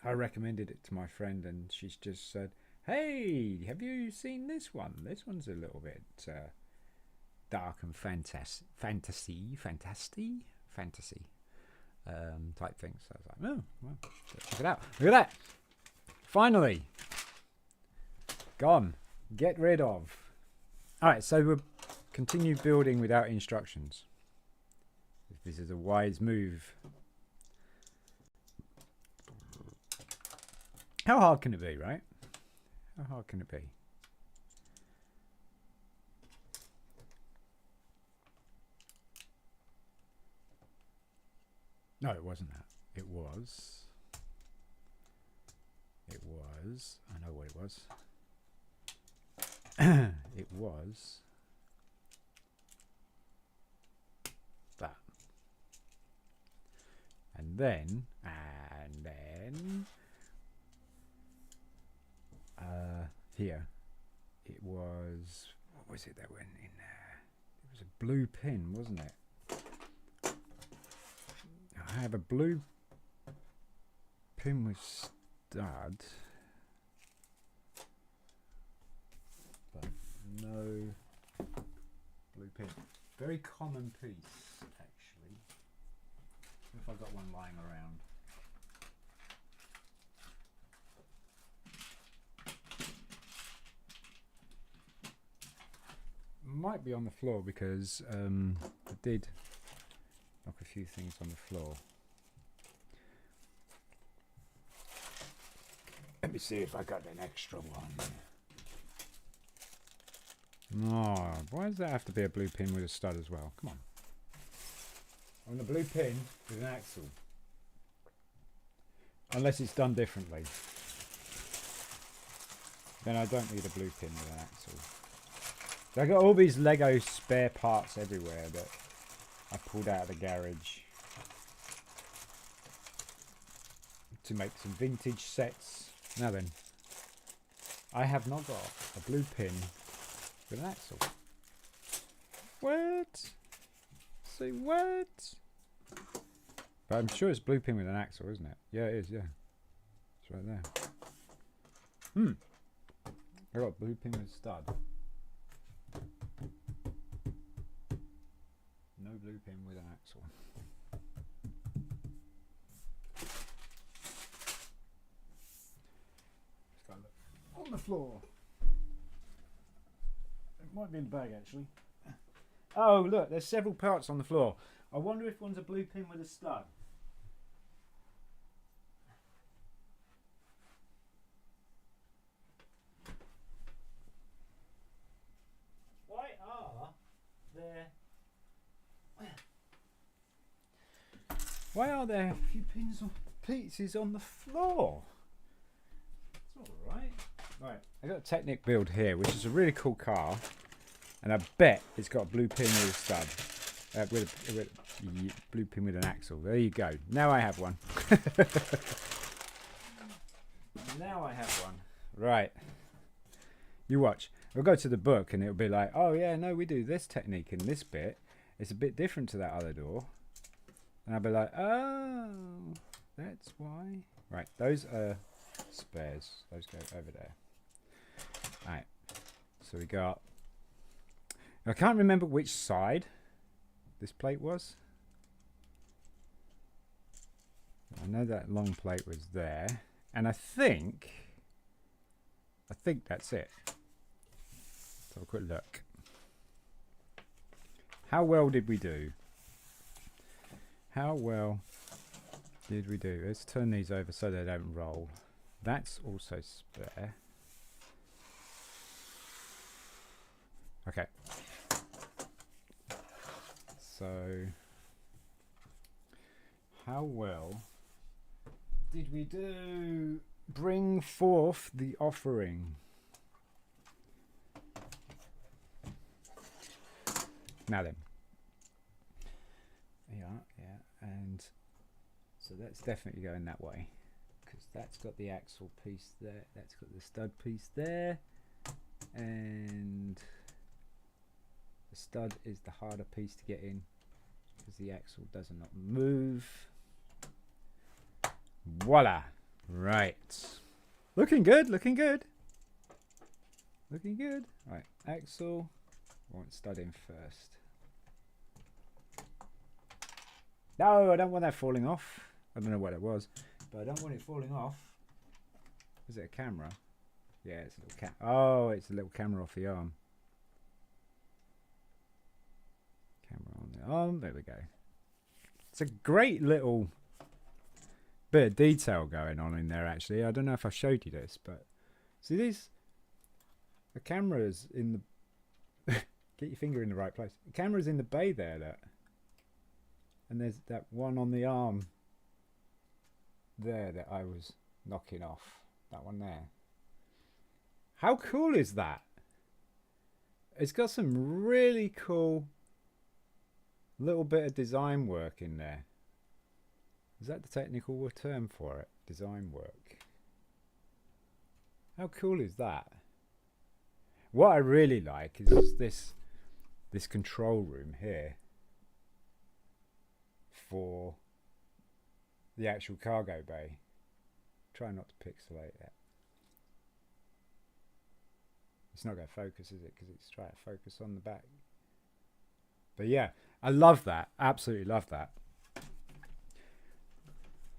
I recommended it to my friend, and she's just said, hey, have you seen this one? This one's a little bit dark and fantasy type thing. So I was like, oh, well, check it out. Look at that. Finally. Gone. Get rid of. All right, so we'll continue building without instructions. This is a wise move. How hard can it be, right? How hard can it be? No, it wasn't that. It was. I know what it was. It was that. And then here it was, what was it that went in there? It was a blue pin, wasn't it? I have a blue pin with stud, but no blue pin. Very common piece, actually. If I've got one lying around. Might be on the floor because I did knock a few things on the floor. Let me see if I got an extra one. Oh, why does that have to be a blue pin with a stud as well? Come on. I want a blue pin with an axle. Unless it's done differently. then I don't need a blue pin with an axle. So I got all these Lego spare parts everywhere that I pulled out of the garage to make some vintage sets. Now then, I have not got a blue pin with an axle. What? Say what? But I'm sure it's blue pin with an axle, isn't it? Yeah, it is, yeah. It's right there. I got a blue pin with a stud. No blue pin with an axle. Let's go look on the floor. It might be in the bag actually. Oh look, there's several parts on the floor. I wonder if one's a blue pin with a stud. Why are there a few pieces on the floor? It's alright. Right, I got a Technic build here, which is a really cool car. And I bet it's got a blue pin with a stud. With a blue pin with an axle. There you go. Now I have one. Now I have one. Right. You watch. We'll go to the book and it'll be like, oh yeah, no, we do this technique in this bit. It's a bit different to that other door. And I'll be like, oh, that's why. Right, those are spares. Those go over there. Right, so we got... I can't remember which side this plate was. I know that long plate was there. And I think that's it. Let's have a quick look. How well did we do? How well did we do? Let's turn these over so they don't roll. That's also spare. Okay. So, how well did we do? Bring forth the offering. Now then. Yeah, and so that's definitely going that way because that's got the axle piece there, that's got the stud piece there, and the stud is the harder piece to get in because the axle does not move. Voila! Right, looking good, looking good, looking good. Right, axle. I want stud in first. No, I don't want that falling off. I don't know what it was, but I don't want it falling off. Is it a camera? Yeah, it's a little oh, it's a little camera off the arm. Camera on the arm. There we go. It's a great little bit of detail going on in there, actually. I don't know if I showed you this, but see these? The camera's in the... Get your finger in the right place. The camera's in the bay there, look. And there's that one on the arm there that I was knocking off. That one there. How cool is that? It's got some really cool little bit of design work in there. Is that the technical term for it? Design work. How cool is that? What I really like is this control room here for the actual cargo bay. Try not to pixelate it. It's not going to focus, is it? Because it's trying to focus on the back. But yeah, I love that. Absolutely love that.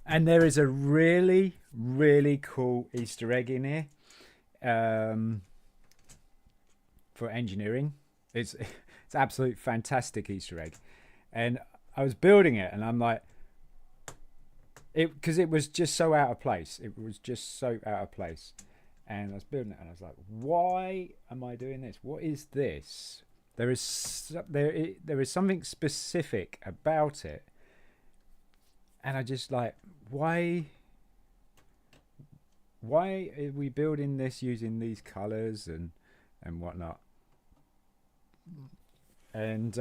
And there is a really, really cool Easter egg in here for engineering. It's absolute fantastic Easter egg. And I was building it and I'm like, because it was just so out of place. It was just so out of place. And I was building it and I was like, why am I doing this? What is this? There is something specific about it. And I just like, why why are we building this using these colors and whatnot? And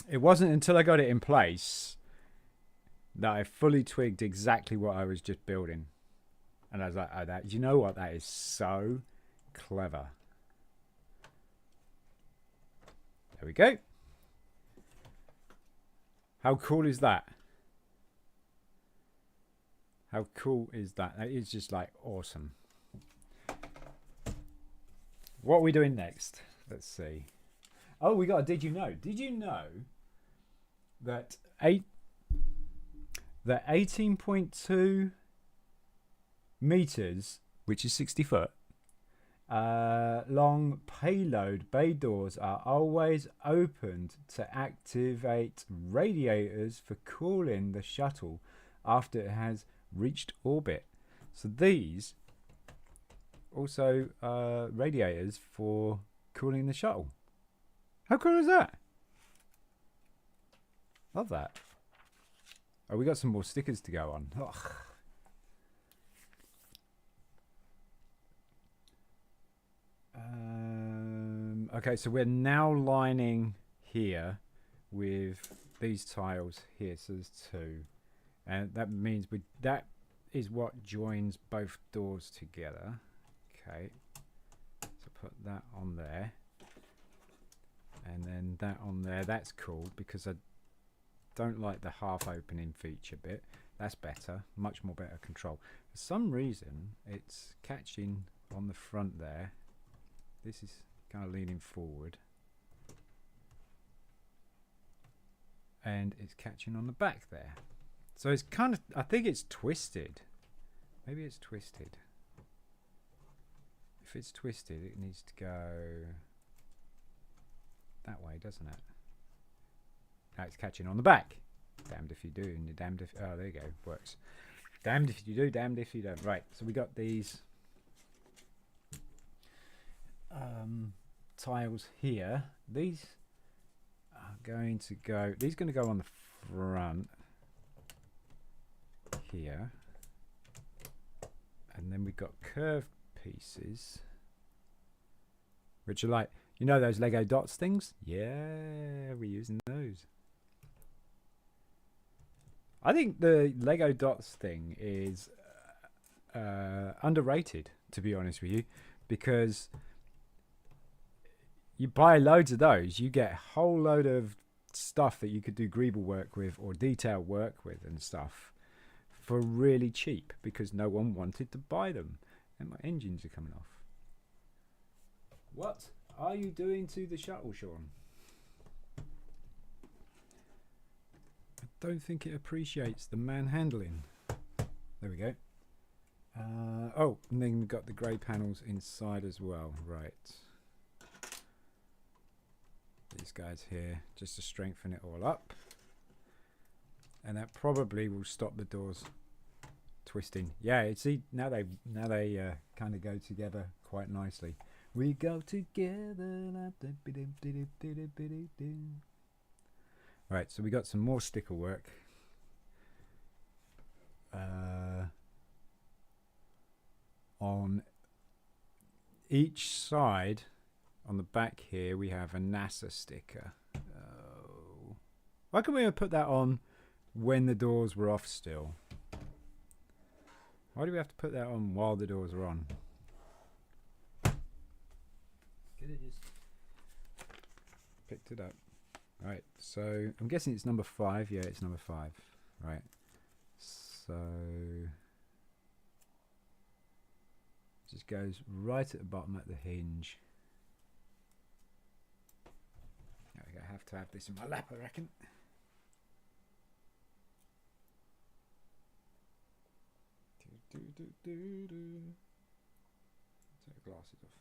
it wasn't until I got it in place that I fully twigged exactly what I was just building. And I was like, oh, that, you know what? That is so clever. There we go. How cool is that? How cool is that? That is just like awesome. What are we doing next? Let's see. Oh, we got a did you know? Did you know that 18.2 meters, which is 60 foot, long payload bay doors are always opened to activate radiators for cooling the shuttle after it has reached orbit. So these also are radiators for cooling the shuttle. How cool is that? Love that. Oh, we got some more stickers to go on. Ugh. Okay, so we're now lining here with these tiles here. So there's two, and that means that is what joins both doors together. Okay, so put that on there, and then that on there. That's cool because I don't like the half opening feature bit. That's better, much more better control. For some reason, it's catching on the front there. This is kind of leaning forward, and it's catching on the back there. So it's kind of, I think it's twisted. Maybe it's twisted. If it's twisted, it needs to go that way, doesn't it? Now it's catching on the back. Damned if you do, and you're damned if... Oh, there you go. Works. Damned if you do, damned if you don't. Right, so we got these tiles here. These are going to go... These are going to go on the front here. And then we've got curved pieces, which are like... You know those Lego dots things? Yeah, we're using those. I think the Lego dots thing is underrated, to be honest with you, because you buy loads of those, you get a whole load of stuff that you could do greeble work with or detail work with and stuff for really cheap because no one wanted to buy them. And my engines are coming off. What are you doing to the shuttle, Sean? I don't think it appreciates the manhandling. There we go. Oh, and then we've got the grey panels inside as well. Right. These guys here, just to strengthen it all up. And that probably will stop the doors twisting. Yeah, see, now they kind of go together quite nicely. We go together. Right, so we got some more sticker work. On each side, on the back here, we have a NASA sticker. Oh. Why couldn't we have put that on when the doors were off still? Why do we have to put that on while the doors are on? Could have just picked it up. Right, so I'm guessing it's number 5. Yeah, it's number 5. Right, so just goes right at the bottom at the hinge. I have to have this in my lap, I reckon. Take the glasses off.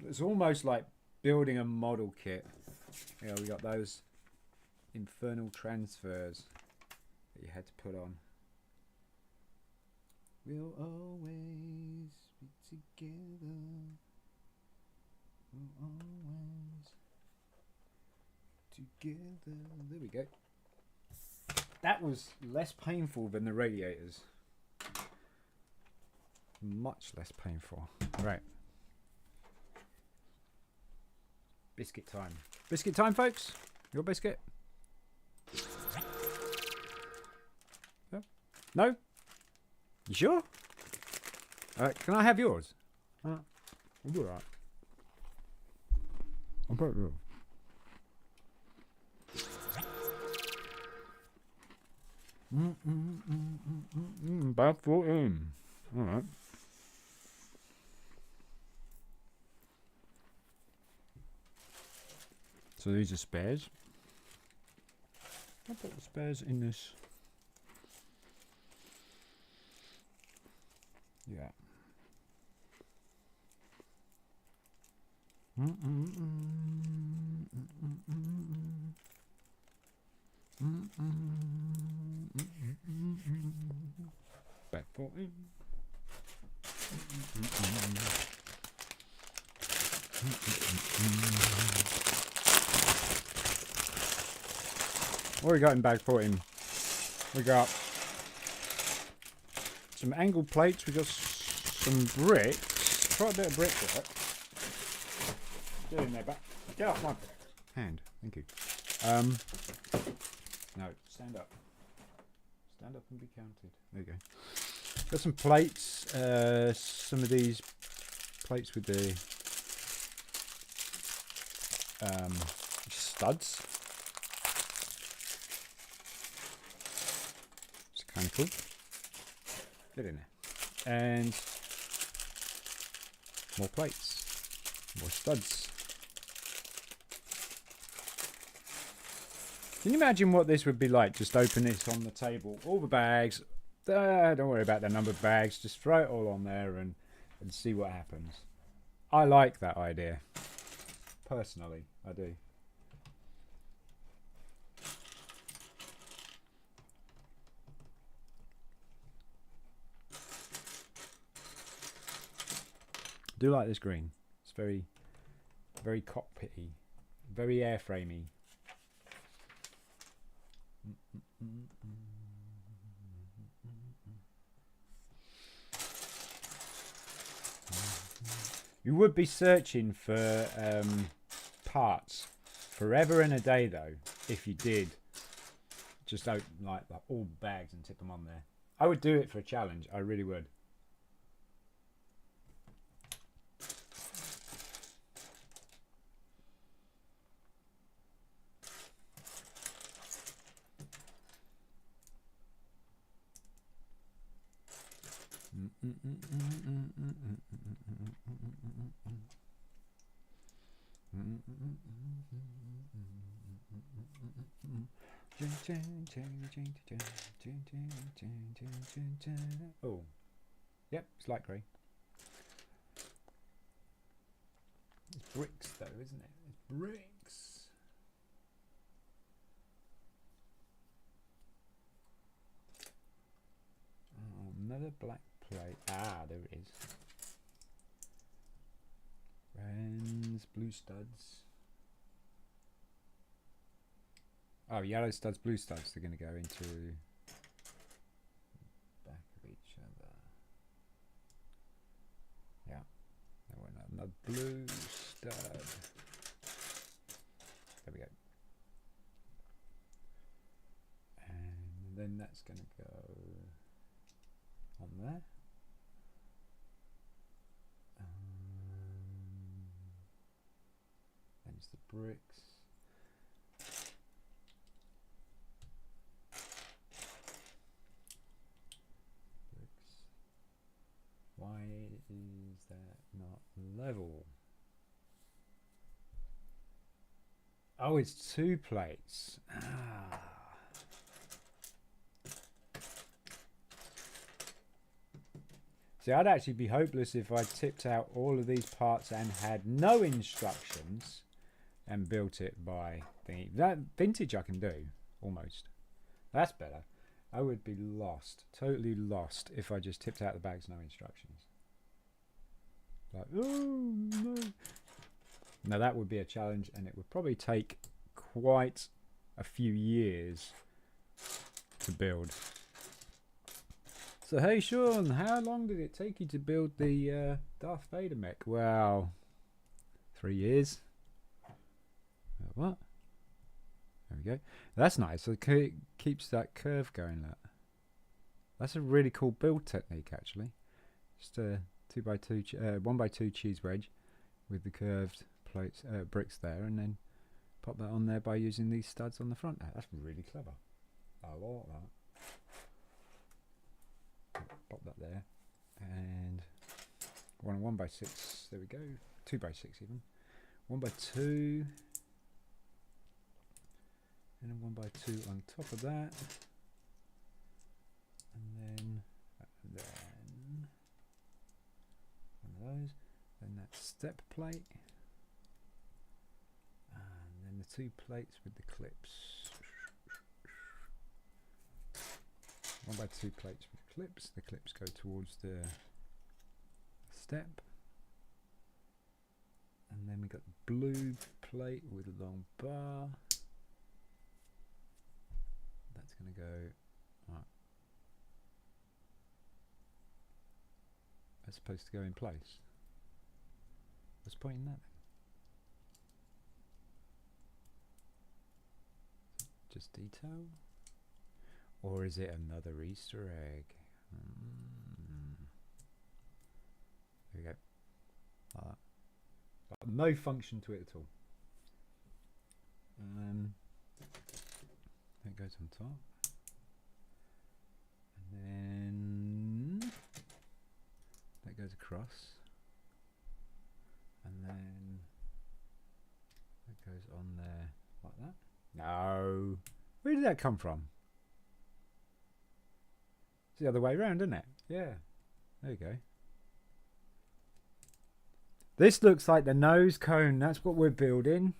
It's almost like building a model kit. Yeah, we got those infernal transfers that you had to put on. We'll always be together. We'll always together. There we go. That was less painful than the radiators. Much less painful. Right. Biscuit time. Biscuit time, folks. Your biscuit? No? You sure? Can I have yours? I'll do that. I'll put yours. Bad 14. Alright. So these are spares. I'll put the spares in this. Yeah. Back for him. What we got in bag 14? We got some angled plates. We got some bricks. Try a bit of brickwork. Get in there, back. Get off my hand. Thank you. No, stand up. Stand up and be counted. There you go. Got some plates. Some of these plates with the studs. It's kind of cool. Get in there. And more plates. More studs. Can you imagine what this would be like? Just open this on the table. All the bags. Don't worry about the number of bags. Just throw it all on there and see what happens. I like that idea. Personally, I do. I do like this green. It's very, very cockpity, very airframey. You would be searching for parts forever and a day, though, if you did just open like all bags and tip them on there. I would do it for a challenge. I really would. Oh, yep, it's light grey. It's bricks, though, isn't it? It's bricks. Oh, another black plate. Ah, there it is. Friends, blue studs. Oh, yellow studs, blue studs. They're going to go into the back of each other. Yeah. That one, another blue stud. There we go. And then that's going to go on there. Then it's the bricks. Why is that not level? Oh, it's 2 plates. Ah. See, I'd actually be hopeless if I tipped out all of these parts and had no instructions and built it by thingy. That vintage I can do, almost. That's better. I would be lost, totally lost, if I just tipped out the bags, no instructions. Like, oh no. Now that would be a challenge, and it would probably take quite a few years to build. So hey Sean, how long did it take you to build the Darth Vader mech? Wow, 3 years. What? There we go. That's nice. So it keeps that curve going. That's a really cool build technique, actually. Just a 2x2, 1x2 cheese wedge with the curved plates, bricks there, and then pop that on there by using these studs on the front. That's really clever. I like that. Pop that there, and 1x6. There we go. 2x6 even. 1x2, and then 1x2 on top of that, and then one of those. Then that step plate, and then the 2 plates with the clips. 1x2 plates with clips. The clips go towards the step, and then we got the blue plate with a long bar. That's going to go. Right. That's supposed to go in place. What's the point in that? Just detail? Or is it another Easter egg? There we go. Like that. Got no function to it at all. That goes on top. And then that goes across. And then that goes on there like that. No. Where did that come from? It's the other way around, isn't it? Yeah. There you go. This looks like the nose cone. That's what we're building.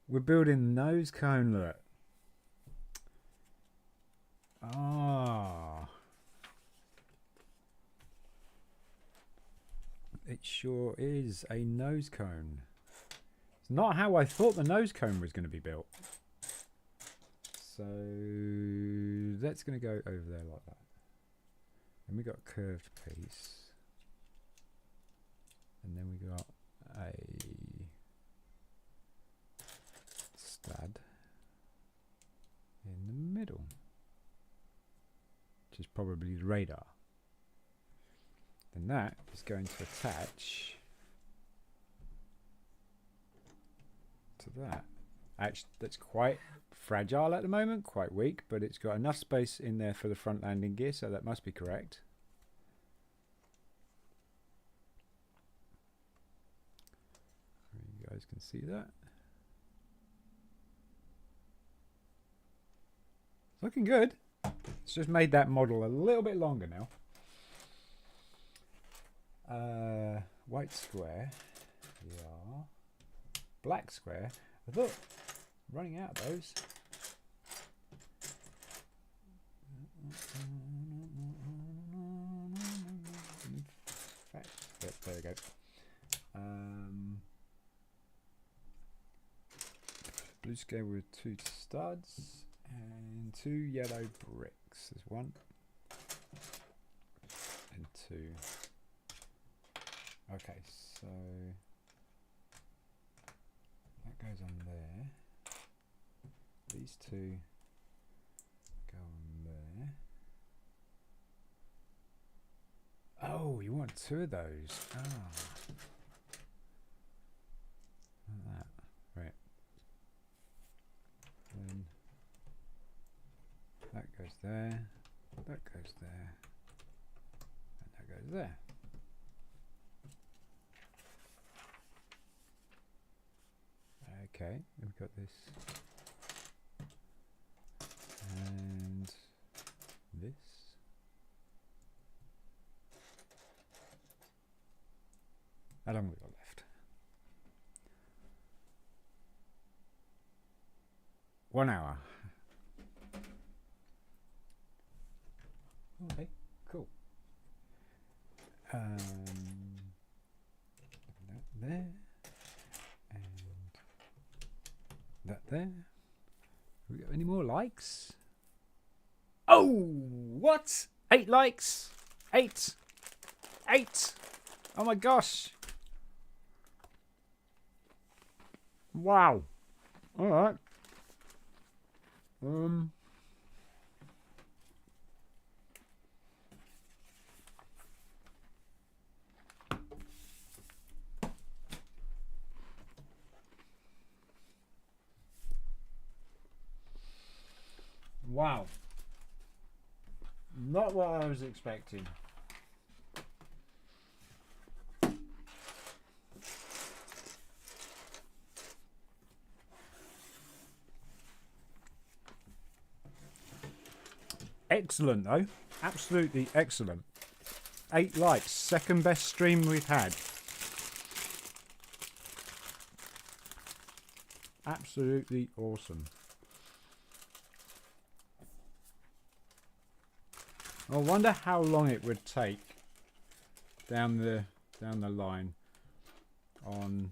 We're building the nose cone, look. Ah. It sure is a nose cone. It's not how I thought the nose cone was going to be built. So that's going to go over there like that. And we got a curved piece. And then we got a stud in the middle, which is probably the radar. Then that is going to attach to that. Actually, that's quite fragile at the moment, quite weak, but it's got enough space in there for the front landing gear, so that must be correct. You guys can see that. It's looking good. It's just made that model a little bit longer now. White square. Yeah. Black square. I thought running out of those. Yep, there we go. Blue square with 2 studs and 2 yellow bricks. There's 1 and 2. Okay, so that goes on there. These 2 go on there. Oh, you want 2 of those? Ah. Like that. Right. Then that goes there. That goes there. And that goes there. Okay, we've got this. And this. How long have we got left? 1 hour. Okay, cool. there. And that there. Have we got any more likes? Oh, what? 8 likes? 8. 8. Oh my gosh. Wow. All right. Wow. Not what I was expecting. Excellent though. Absolutely excellent. 8 likes. Second best stream we've had. Absolutely awesome. I wonder how long it would take down the line on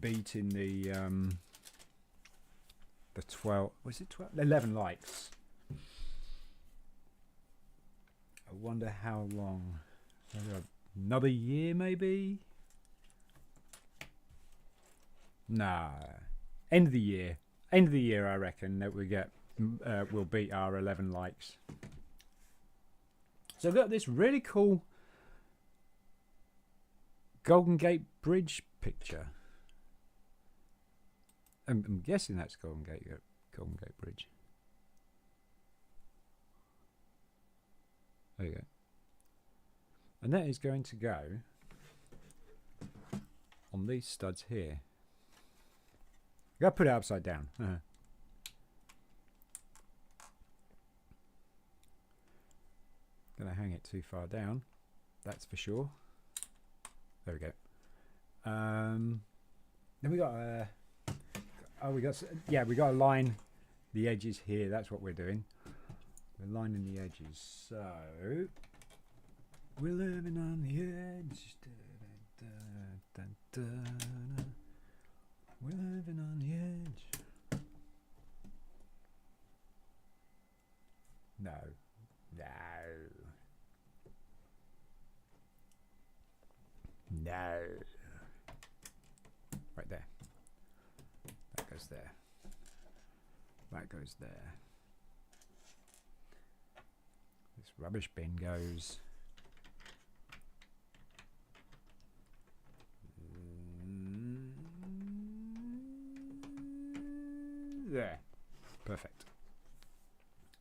beating the 12, was it 12? 11 likes. I wonder how long. Another year maybe? Nah. End of the year. End of the year I reckon that we get we'll beat our 11 likes. So I've got this really cool Golden Gate Bridge picture. I'm guessing that's Golden Gate Bridge. There you go. And that is going to go on these studs here. You gotta put it upside down. Gonna hang it too far down, that's for sure. There we go. Then we got we got to line the edges here. That's what we're doing. We're lining the edges. So we're living on the edge. We're living on the edge. No. No. No. Right there. That goes there. That goes there. This rubbish bin goes there. Perfect.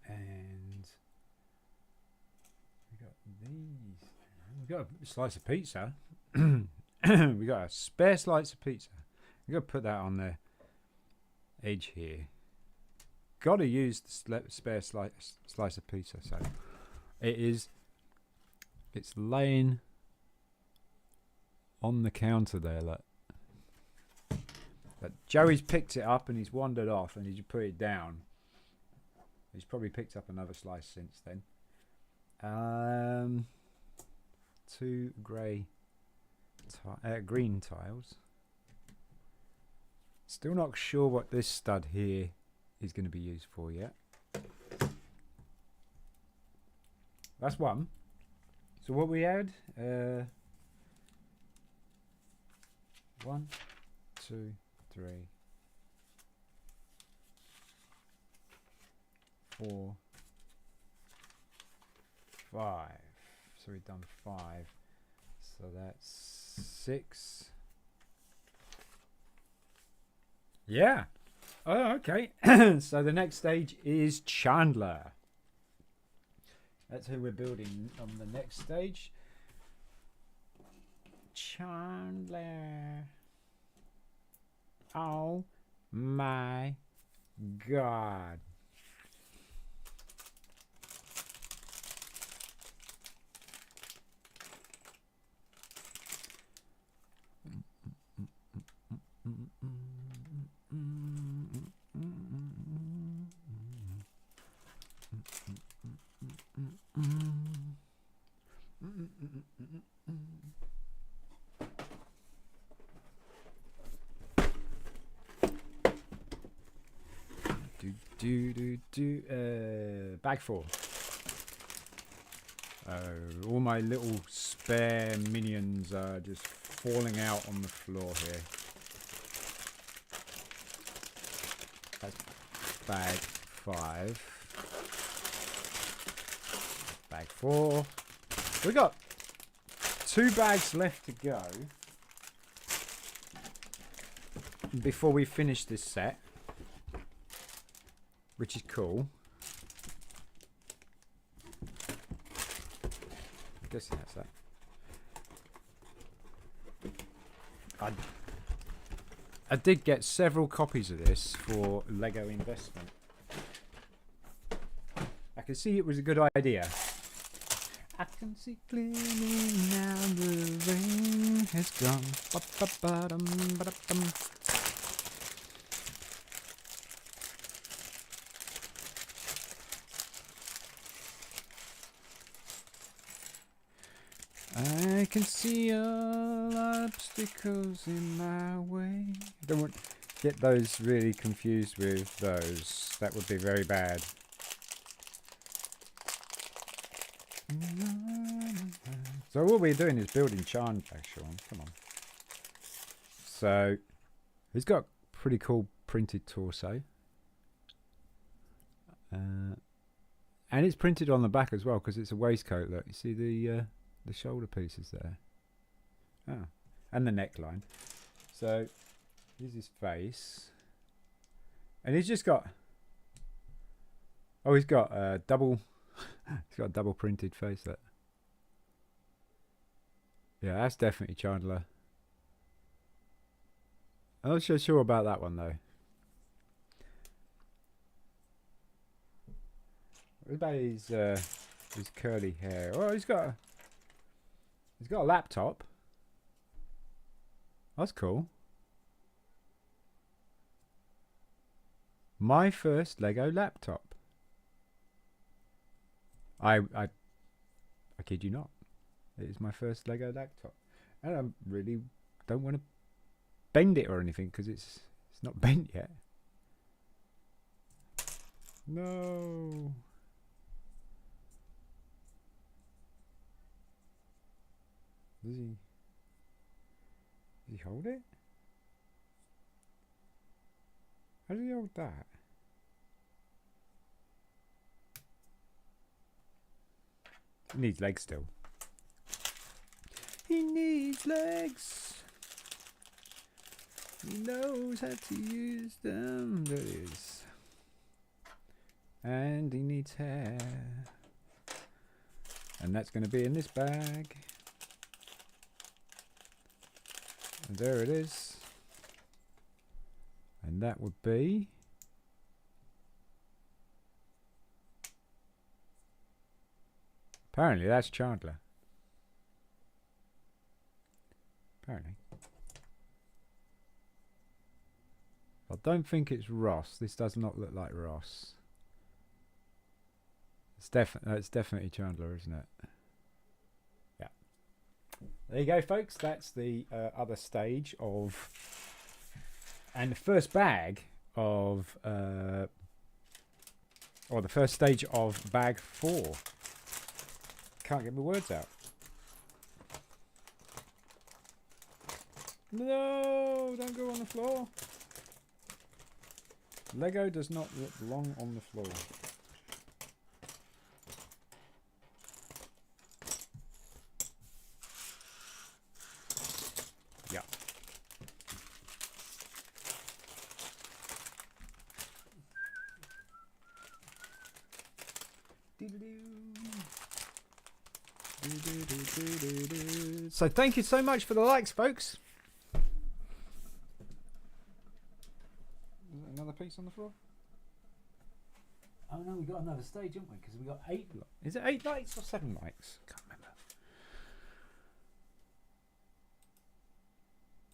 And we got these. We got a slice of pizza. We got a spare slice of pizza. We got to put that on the edge here. Got to use the spare slice of pizza. So it's laying on the counter there. Look. But Joey's picked it up and he's wandered off and he's put it down. He's probably picked up another slice since then. 2 green tiles. Still not sure what this stud here is going to be used for yet. That's one. So what we add? 1, 2, 3, 4, 5. So we've done 5. So that's 6. Yeah. Oh, okay. So the next stage is Chandler. That's who we're building on the next stage. Chandler. Oh my God. Bag 4. All my little spare minions are just falling out on the floor here. That's bag 5. Bag 4. We got 2 bags left to go before we finish this set, which is cool. I guess that's that. I did get several copies of this for Lego investment. I could see it was a good idea. I can see clearly now the rain has gone. I can see all obstacles in my way. Don't want get those really confused with those. That would be very bad. So what we're doing is building Chandler, Sean. Come on. So he's got pretty cool printed torso. And it's printed on the back as well because it's a waistcoat. Look, you see the shoulder pieces there. Oh, and the neckline. So here's his face, and he's just got. Oh, he's got a double. He's got a double printed face. That. Yeah, that's definitely Chandler. I'm not so sure about that one though. What about his curly hair? Oh, he's got a laptop. That's cool. My first Lego laptop. I kid you not. It is my first Lego laptop. And I really don't want to bend it or anything because it's not bent yet. No. Does he hold it? How does he hold that? He needs legs still. He needs legs. He knows how to use them. There it is. And he needs hair. And that's going to be in this bag. And there it is. And that would be apparently that's Chandler. Apparently. I don't think it's Ross. This does not look like Ross. It's definitely Chandler, isn't it? Yeah. There you go, folks. That's the other stage of, and the first bag of, or the first stage of bag 4. Can't get my words out. No, don't go on the floor. Lego does not belong on the floor. Yeah. So thank you so much for the likes, folks. Another piece on the floor? Oh no, we got another stage, haven't we? Because we got 8. Is it 8 lights or 7 lights? Can't remember.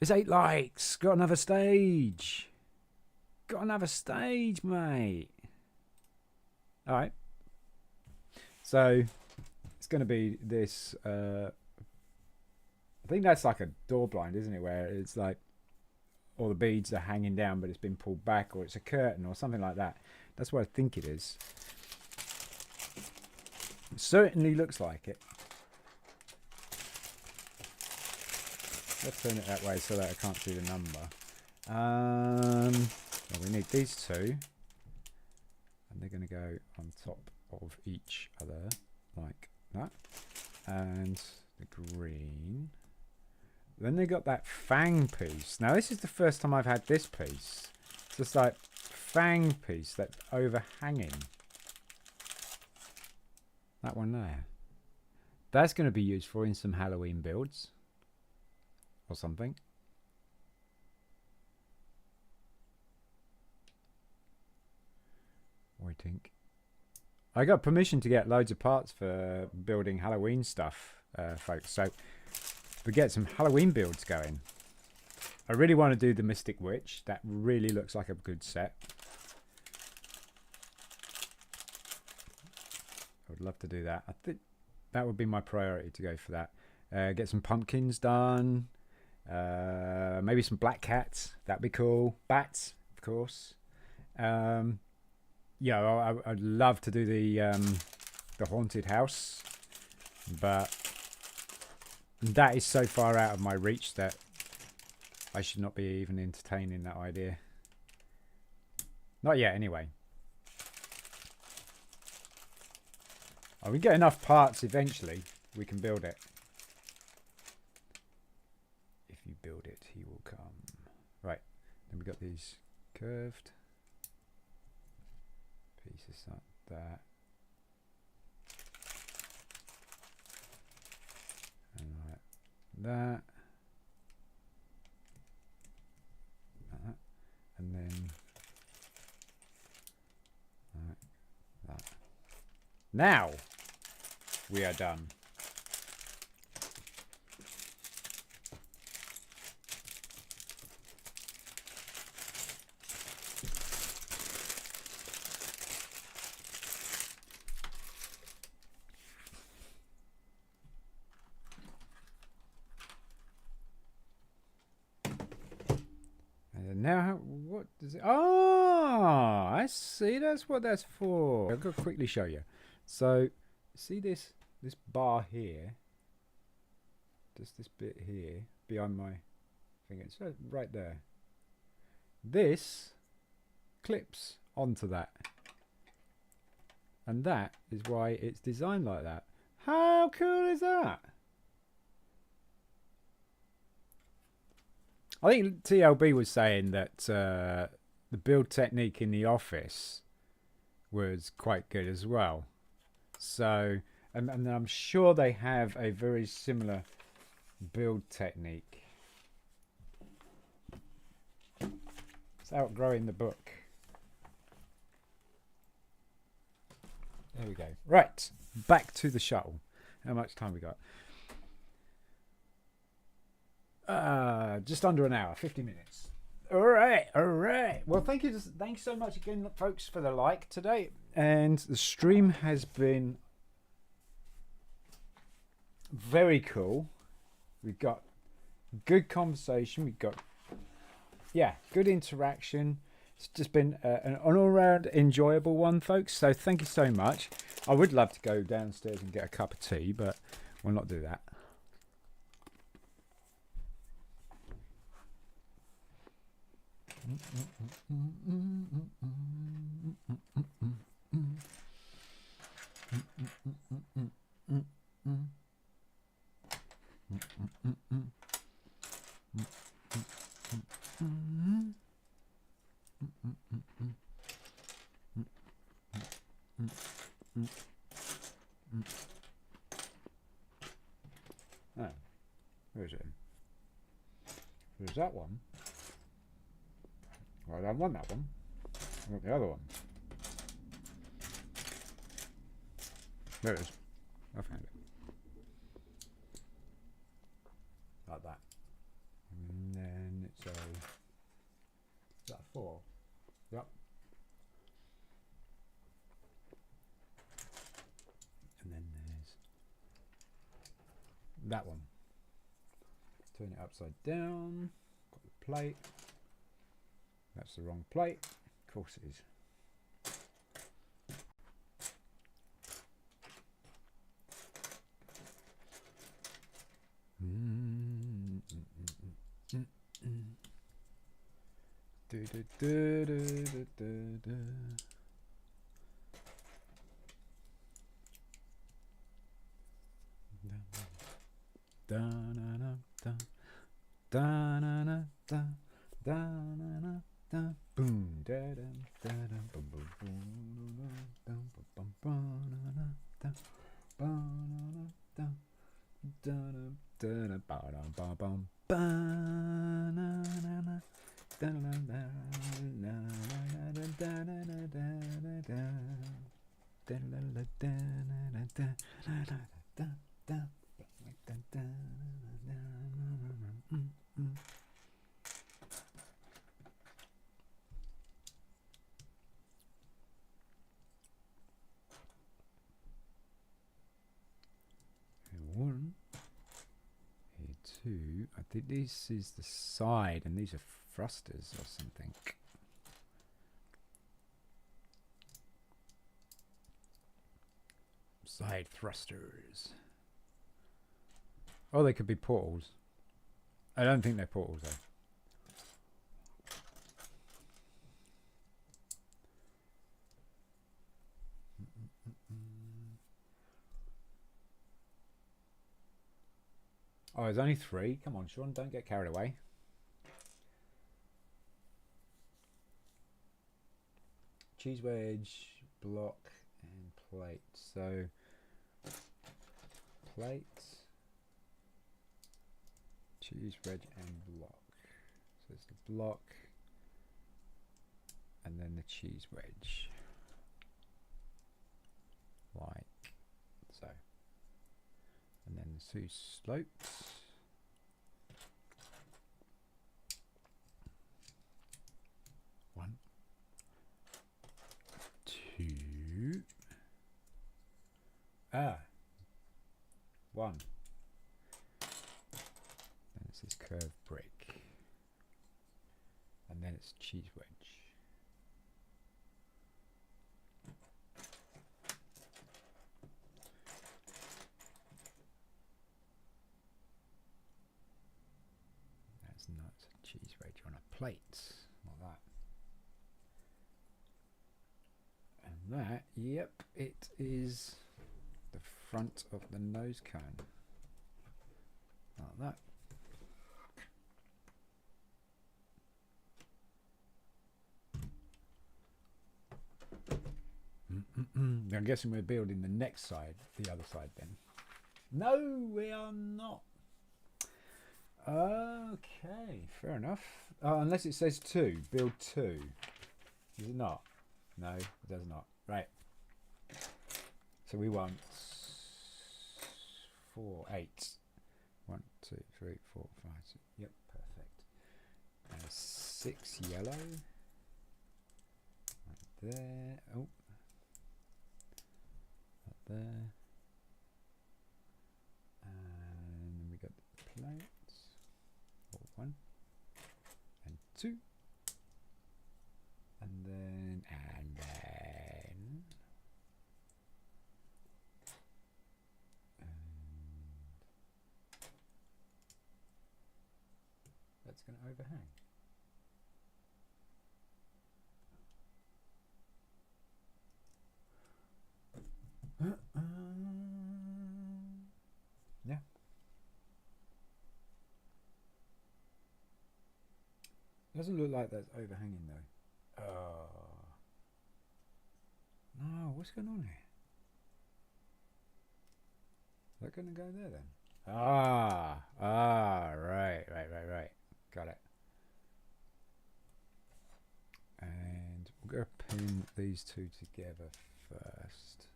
It's 8 lights. Got another stage. Got another stage, mate. All right. So it's going to be this. I think that's like a door blind, isn't it? Where it's like or the beads are hanging down but it's been pulled back, or it's a curtain or something like that. That's what I think it is. It certainly looks like it. Let's turn it that way so that I can't see the number. Well, we need these two, and they're going to go on top of each other like that. And the green. Then they got that fang piece. Now this is the first time I've had this piece. It's just like fang piece that's overhanging. That one there. That's going to be used for in some Halloween builds. Or something. What do you think? I got permission to get loads of parts for building Halloween stuff, folks. So we get some Halloween builds going. I really want to do the Mystic Witch. That really looks like a good set. I would love to do that. I think that would be my priority, to go for that. Get some pumpkins done. Maybe some black cats. That'd be cool. Bats, of course. Yeah, I'd love to do the haunted house, but that is so far out of my reach that I should not be even entertaining that idea. Not yet, anyway. Oh, we get enough parts eventually. We can build it. If you build it, he will come. Right. Then we got these curved pieces like that. And like that. And then like that. Now we are done. Now, what does it... Oh, I see. That's what that's for. I've got to quickly show you. So, see this bar here? Just this bit here, behind my finger. It's right there. This clips onto that. And that is why it's designed like that. How cool is that? I think TLB was saying that the build technique in the office was quite good as well. So, and I'm sure they have a very similar build technique. It's outgrowing the book. There we go. Right, back to the shuttle. How much time we got? Just under an hour, 50 minutes. All right. Well, thanks so much again, folks, for the like today. And the stream has been very cool. We've got good conversation. We've got, good interaction. It's just been an all-round enjoyable one, folks. So thank you so much. I would love to go downstairs and get a cup of tea, but we'll not do that. Oh, where is it? There's that one. Well, I don't want that one. I want the other one. There it is. I found it. Like that. And then it's a... Is that a 4? Yep. And then there's that one. Turn it upside down. Got the plate. That's the wrong plate. Of course it is. Boom, da da da da, boom, boom, boom, boom, One, here two. I think this is the side, and these are thrusters or something. Side thrusters. Oh, they could be portals. I don't think they're portals though. Oh, there's only three. Come on, Sean, don't get carried away. Cheese wedge, block, and plate. So, plate, cheese wedge, and block. So it's the block, and then the cheese wedge. Like so. And then the two slopes. One, two. One. Then it's this curved brick. And then it's cheese wedge. Not cheese wedge on a plate like that. And that, yep, it is the front of the nose cone. Like that. I'm guessing we're building the next side, the other side then. No, we are not. Okay, fair enough. Unless it says two, build two. Is it not? No, it does not. Right. So we want 4, 8. 1, 2, 3, 4, 5, 6. Yep, perfect. And 6 yellow. Right there. Oh. Right there. And we got the plate. 1 and 2 and then that's going to overhang. Yeah. Doesn't look like that's overhanging though. No, what's going on here? Is that going to go there then? Right. Got it. And we're going to pin these two together first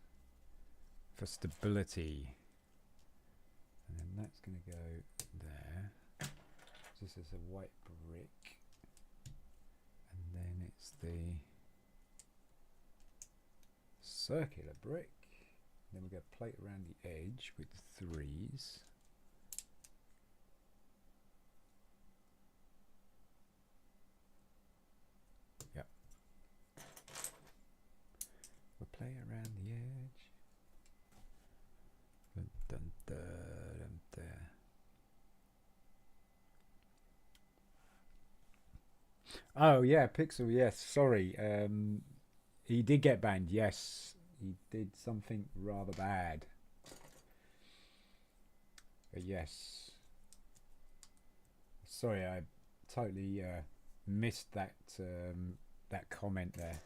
for stability. And then that's going to go there. This is a white brick. And then it's the circular brick. Then we go plate around the edge with the 3s. play around the edge. Dun, dun, dun, dun, dun. Oh yeah, Pixel. Yes, sorry. He did get banned. Yes, he did something rather bad. But yes, sorry, I totally missed that that comment there.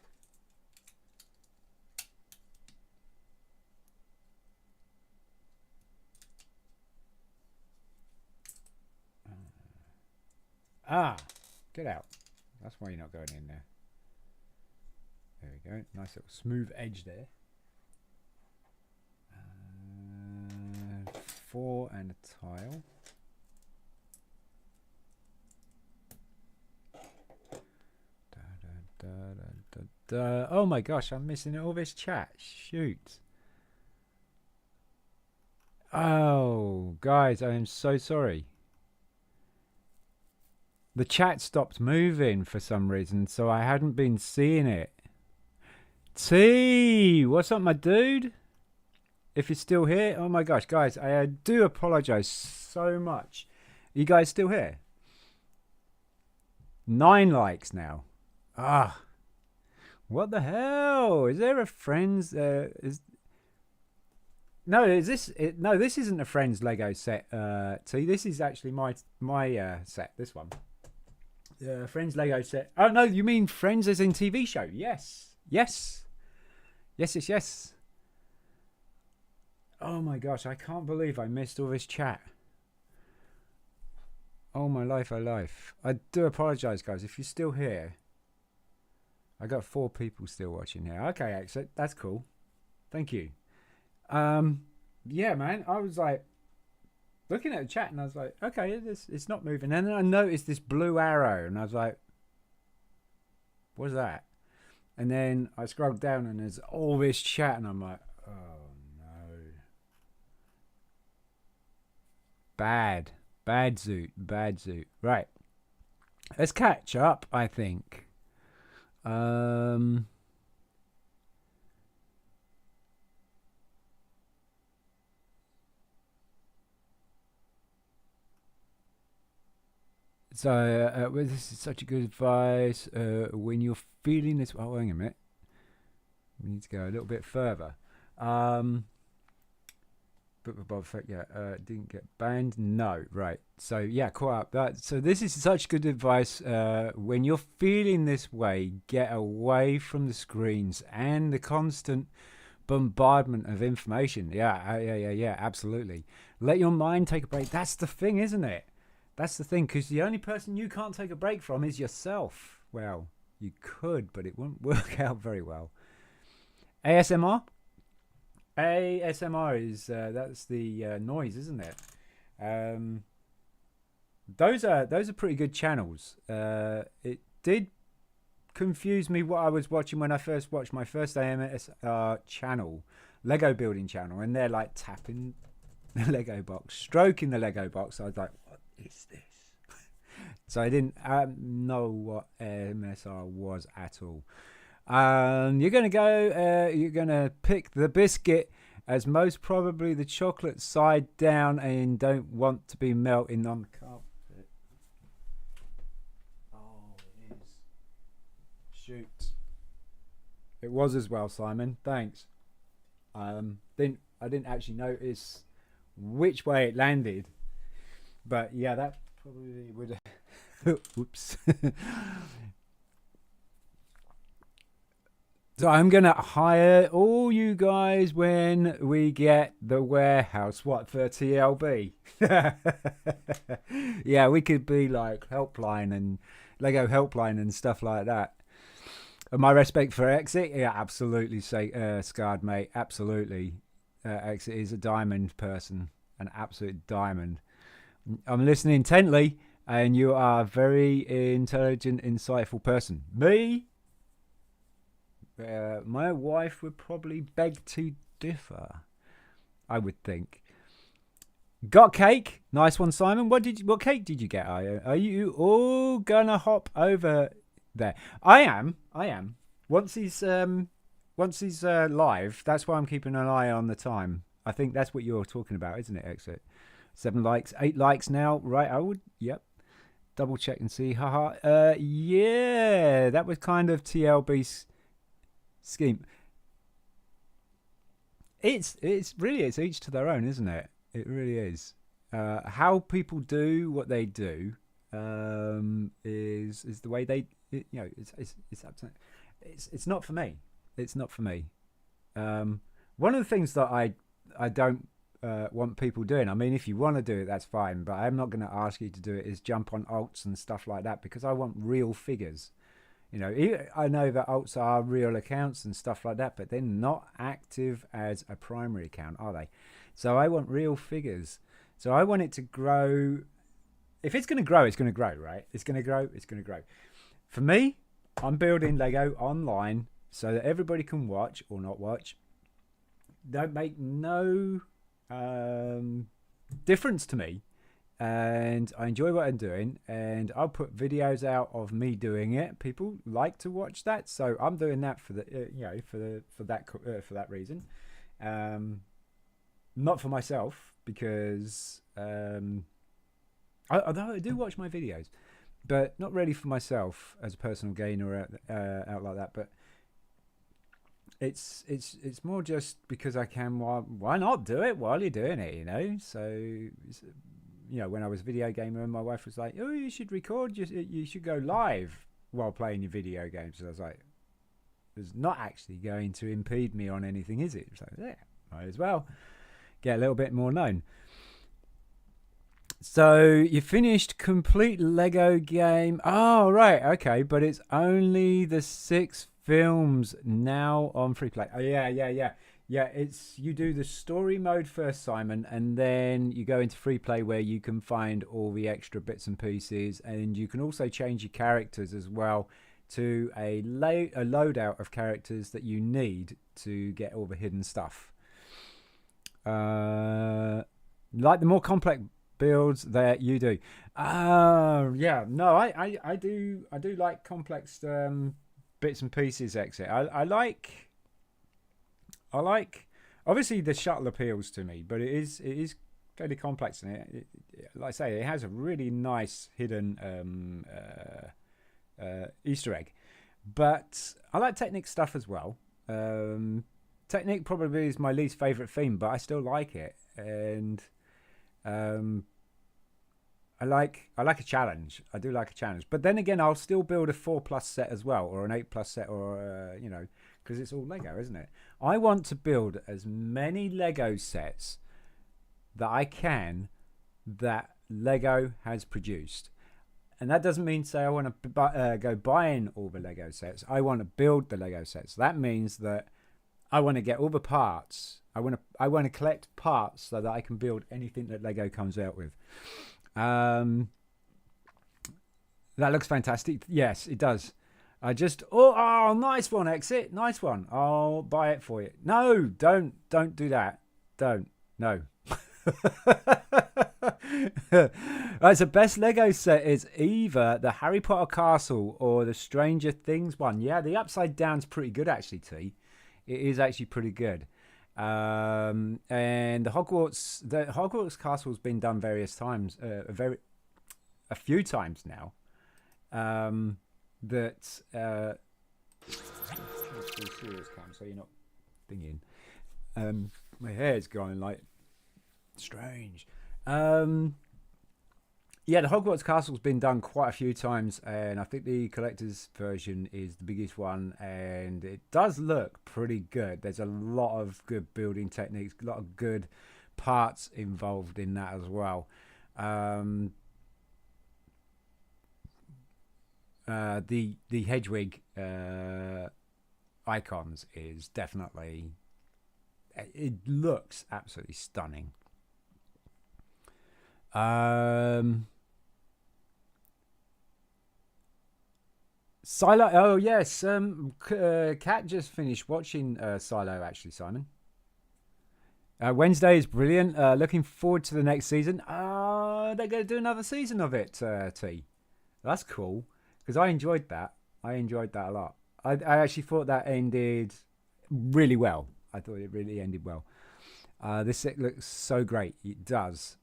Get out. That's why you're not going in there. There we go. Nice little smooth edge there. 4 and a tile. Oh my gosh, I'm missing all this chat. Shoot. Oh, guys, I am so sorry. The chat stopped moving for some reason, so I hadn't been seeing it. T, what's up, my dude? If you're still here, oh my gosh, guys, I do apologize so much. Are you guys still here? 9 likes now. What the hell? Is there a friends? No, is this? No, this isn't a friends Lego set. T, this is actually my set. This one. Friends Lego set. Oh no, you mean Friends as in TV show? Yes. Oh my gosh, I can't believe I missed all this chat. Oh my life, I do apologise, guys, if you're still here. I got 4 people still watching here. Okay, excellent. That's cool. Thank you. Yeah, man, I was like looking at the chat and I was like, okay, it's not moving. And then I noticed this blue arrow and I was like, what's that? And then I scrolled down and there's all this chat and I'm like, oh no. Bad Zoot. Right. Let's catch up, I think. So this is such a good advice. When you're feeling this, oh, hang a minute. We need to go a little bit further. Didn't get banned. No, right. So yeah, caught up. So this is such good advice. When you're feeling this way, get away from the screens and the constant bombardment of information. Yeah, absolutely. Let your mind take a break. That's the thing, isn't it? That's the thing, because the only person you can't take a break from is yourself. Well, you could, but it wouldn't work out very well. ASMR? ASMR is that's the noise, isn't it? Those are pretty good channels. It did confuse me what I was watching when I first watched my first ASMR channel, Lego building channel, and they're like tapping the Lego box, stroking the Lego box. I was like, what is this? So I didn't know what MSR was at all. You're going to go, you're going to pick the biscuit as most probably the chocolate side down and don't want to be melting on the carpet. Oh, it is. Shoot. It was as well, Simon. Thanks. I didn't actually notice which way it landed. But yeah, that probably would oops. So I'm going to hire all you guys when we get the warehouse. What, for TLB? Yeah, we could be like Helpline and Lego Helpline and stuff like that. And my respect for Exit, yeah, absolutely, Scarred, mate. Absolutely. Exit is a diamond person, an absolute diamond. I'm listening intently, and you are a very intelligent, insightful person. Me? My wife would probably beg to differ, I would think. Got cake? Nice one, Simon. What cake did you get? Are you all gonna hop over there? I am. Once he's once he's live, that's why I'm keeping an eye on the time. I think that's what you're talking about, isn't it, Exit? 7 likes, 8 likes now. Right, I would, yep. Double check and see. Haha. Yeah, that was kind of TLB's scheme. It's really, it's each to their own, isn't it? It really is. How people do what they do is the way they, it's up to, it's not for me. It's not for me. One of the things that I don't want people doing. I mean, if you want to do it, that's fine, but I'm not going to ask you to do it. Is jump on alts and stuff like that, because I want real figures. I know that alts are real accounts and stuff like that, but they're not active as a primary account, are they? So I want real figures. So I want it to grow. If it's going to grow, it's going to grow, right? It's going to grow. It's going to grow. For me, I'm building Lego online so that everybody can watch or not watch. Don't make no difference to me, and I enjoy what I'm doing, and I'll put videos out of me doing it. People like to watch that, so I'm doing that for the for that reason, not for myself, because although I do watch my videos, but not really for myself as a personal gain or out like that, but it's more just because I can. Why not do it while you're doing it? So when I was a video gamer, my wife was like, "Oh, you should record. You should go live while playing your video games." So I was like, "It's not actually going to impede me on anything, is it?" So yeah, might as well get a little bit more known. So you finished complete Lego game. Oh right, okay, but it's only the 6 films now on free play. Oh yeah. It's you do the story mode first, Simon, and then you go into free play where you can find all the extra bits and pieces, and you can also change your characters as well to a loadout of characters that you need to get all the hidden stuff. Like the more complex builds that you do. Yeah, no, I do like complex bits and pieces. Exit. I like. Obviously the shuttle appeals to me, but it is fairly complex, and it like I say, it has a really nice hidden Easter egg. But I like Technic stuff as well. Technic probably is my least favorite theme, but I still like it, and I like a challenge. I do like a challenge, but then again, I'll still build a 4+ set as well, or an 8+ set, or because it's all Lego, isn't it? I want to build as many Lego sets that I can that Lego has produced, and that doesn't mean say I want to go buying all the Lego sets. I want to build the Lego sets. That means that I want to get all the parts. I want to collect parts so that I can build anything that Lego comes out with. That looks fantastic. Yes, it does. I just nice one, Exit. Nice one. I'll buy it for you. No, don't do that. Don't. No. Right, so best Lego set is either the Harry Potter castle or the Stranger Things one. Yeah, the upside down's pretty good actually, T. It is actually pretty good. And the Hogwarts castle's been done various times, a few times now. That serious cam, so you're not thinking. My hair's going like strange. Yeah, the Hogwarts castle's been done quite a few times, and I think the collector's version is the biggest one, and it does look pretty good. There's a lot of good building techniques, a lot of good parts involved in that as well. The Hedwig icons is definitely, it looks absolutely stunning. Silo, oh yes, Kat just finished watching Silo actually, Simon. Wednesday is brilliant. Looking forward to the next season. They're going to do another season of it, T. That's cool, because I enjoyed that. I enjoyed that a lot. I actually thought that ended really well. I thought it really ended well. This set looks so great. It does.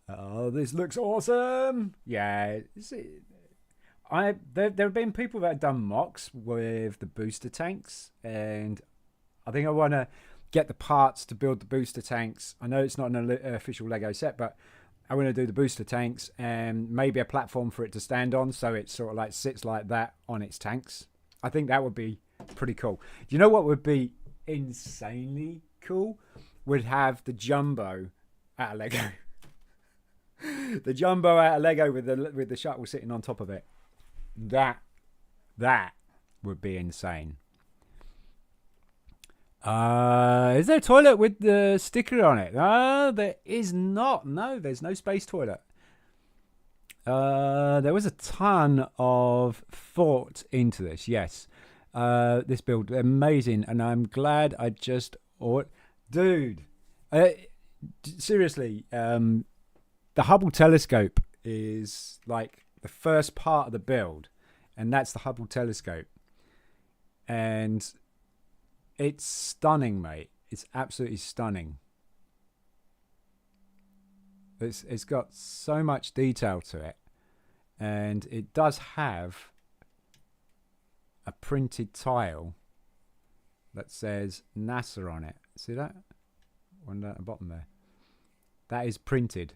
Oh, this looks awesome. Yeah. There have been people that have done mocks with the booster tanks, and I think I want to get the parts to build the booster tanks. I know it's not an official Lego set, but I want to do the booster tanks and maybe a platform for it to stand on, so it sort of like sits like that on its tanks. I think that would be pretty cool. You know what would be insanely cool? Would have the jumbo out of Lego. The jumbo out of Lego with the shuttle sitting on top of it. That would be insane. Is there a toilet with the sticker on it? There is not. No, there's no space toilet. There was a ton of thought into this. Yes. This build, amazing. And I'm glad I just... Dude. Seriously. The Hubble telescope is like the first part of the build. And that's the Hubble telescope. And... it's stunning, mate. It's absolutely stunning. It's got so much detail to it. And it does have a printed tile that says NASA on it. See that? One down at the bottom there. That is printed.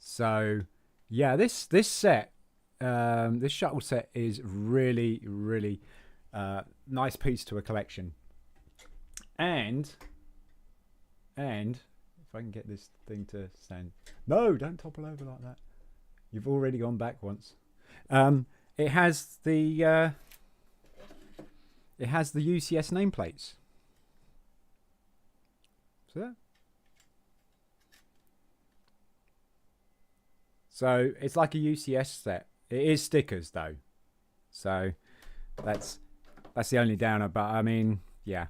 So, yeah, this set, this shuttle set is really, really... nice piece to a collection. And if I can get this thing to stand. No, don't topple over like that. You've already gone back once. It has the UCS nameplates. See that? So it's like a UCS set. It is stickers though. So that's the only downer, but I mean, yeah.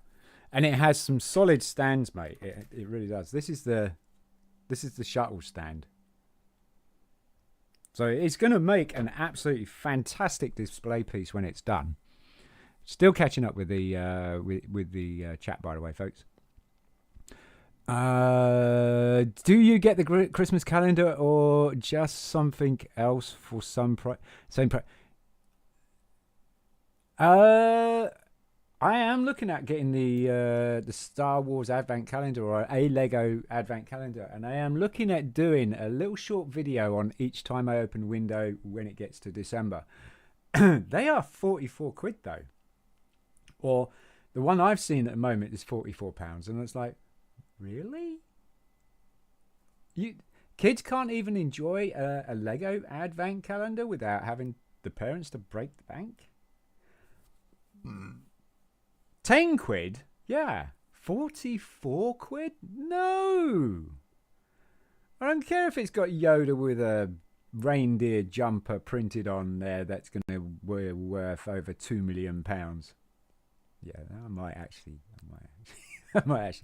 And it has some solid stands, mate. It really does. This is the shuttle stand. So it's going to make an absolutely fantastic display piece when it's done. Still catching up with the with the chat, by the way, folks. Do you get the Christmas calendar or just something else for same price? I am looking at getting the Star Wars Advent Calendar or a Lego Advent Calendar, and I am looking at doing a little short video on each time I open window when it gets to December. They are 44 quid though, or the one I've seen at the moment is £44, and it's like, really? Kids can't even enjoy a Lego Advent Calendar without having the parents to break the bank? 10 quid? Yeah. 44 quid? No. I don't care if it's got Yoda with a reindeer jumper printed on there that's going to be worth over £2 million. Yeah, I might actually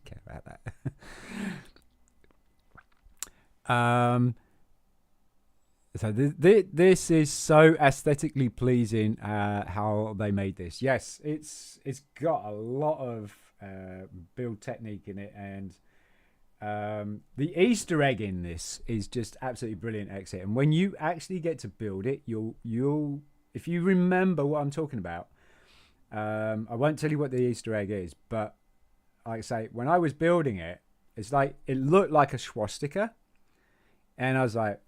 care about that. So this is so aesthetically pleasing how they made this. Yes, it's got a lot of build technique in it, and the Easter egg in this is just absolutely brilliant, Exit. And when you actually get to build it, you'll if you remember what I'm talking about, I won't tell you what the Easter egg is, but like I say, when I was building it, it's like it looked like a swastika, and I was like,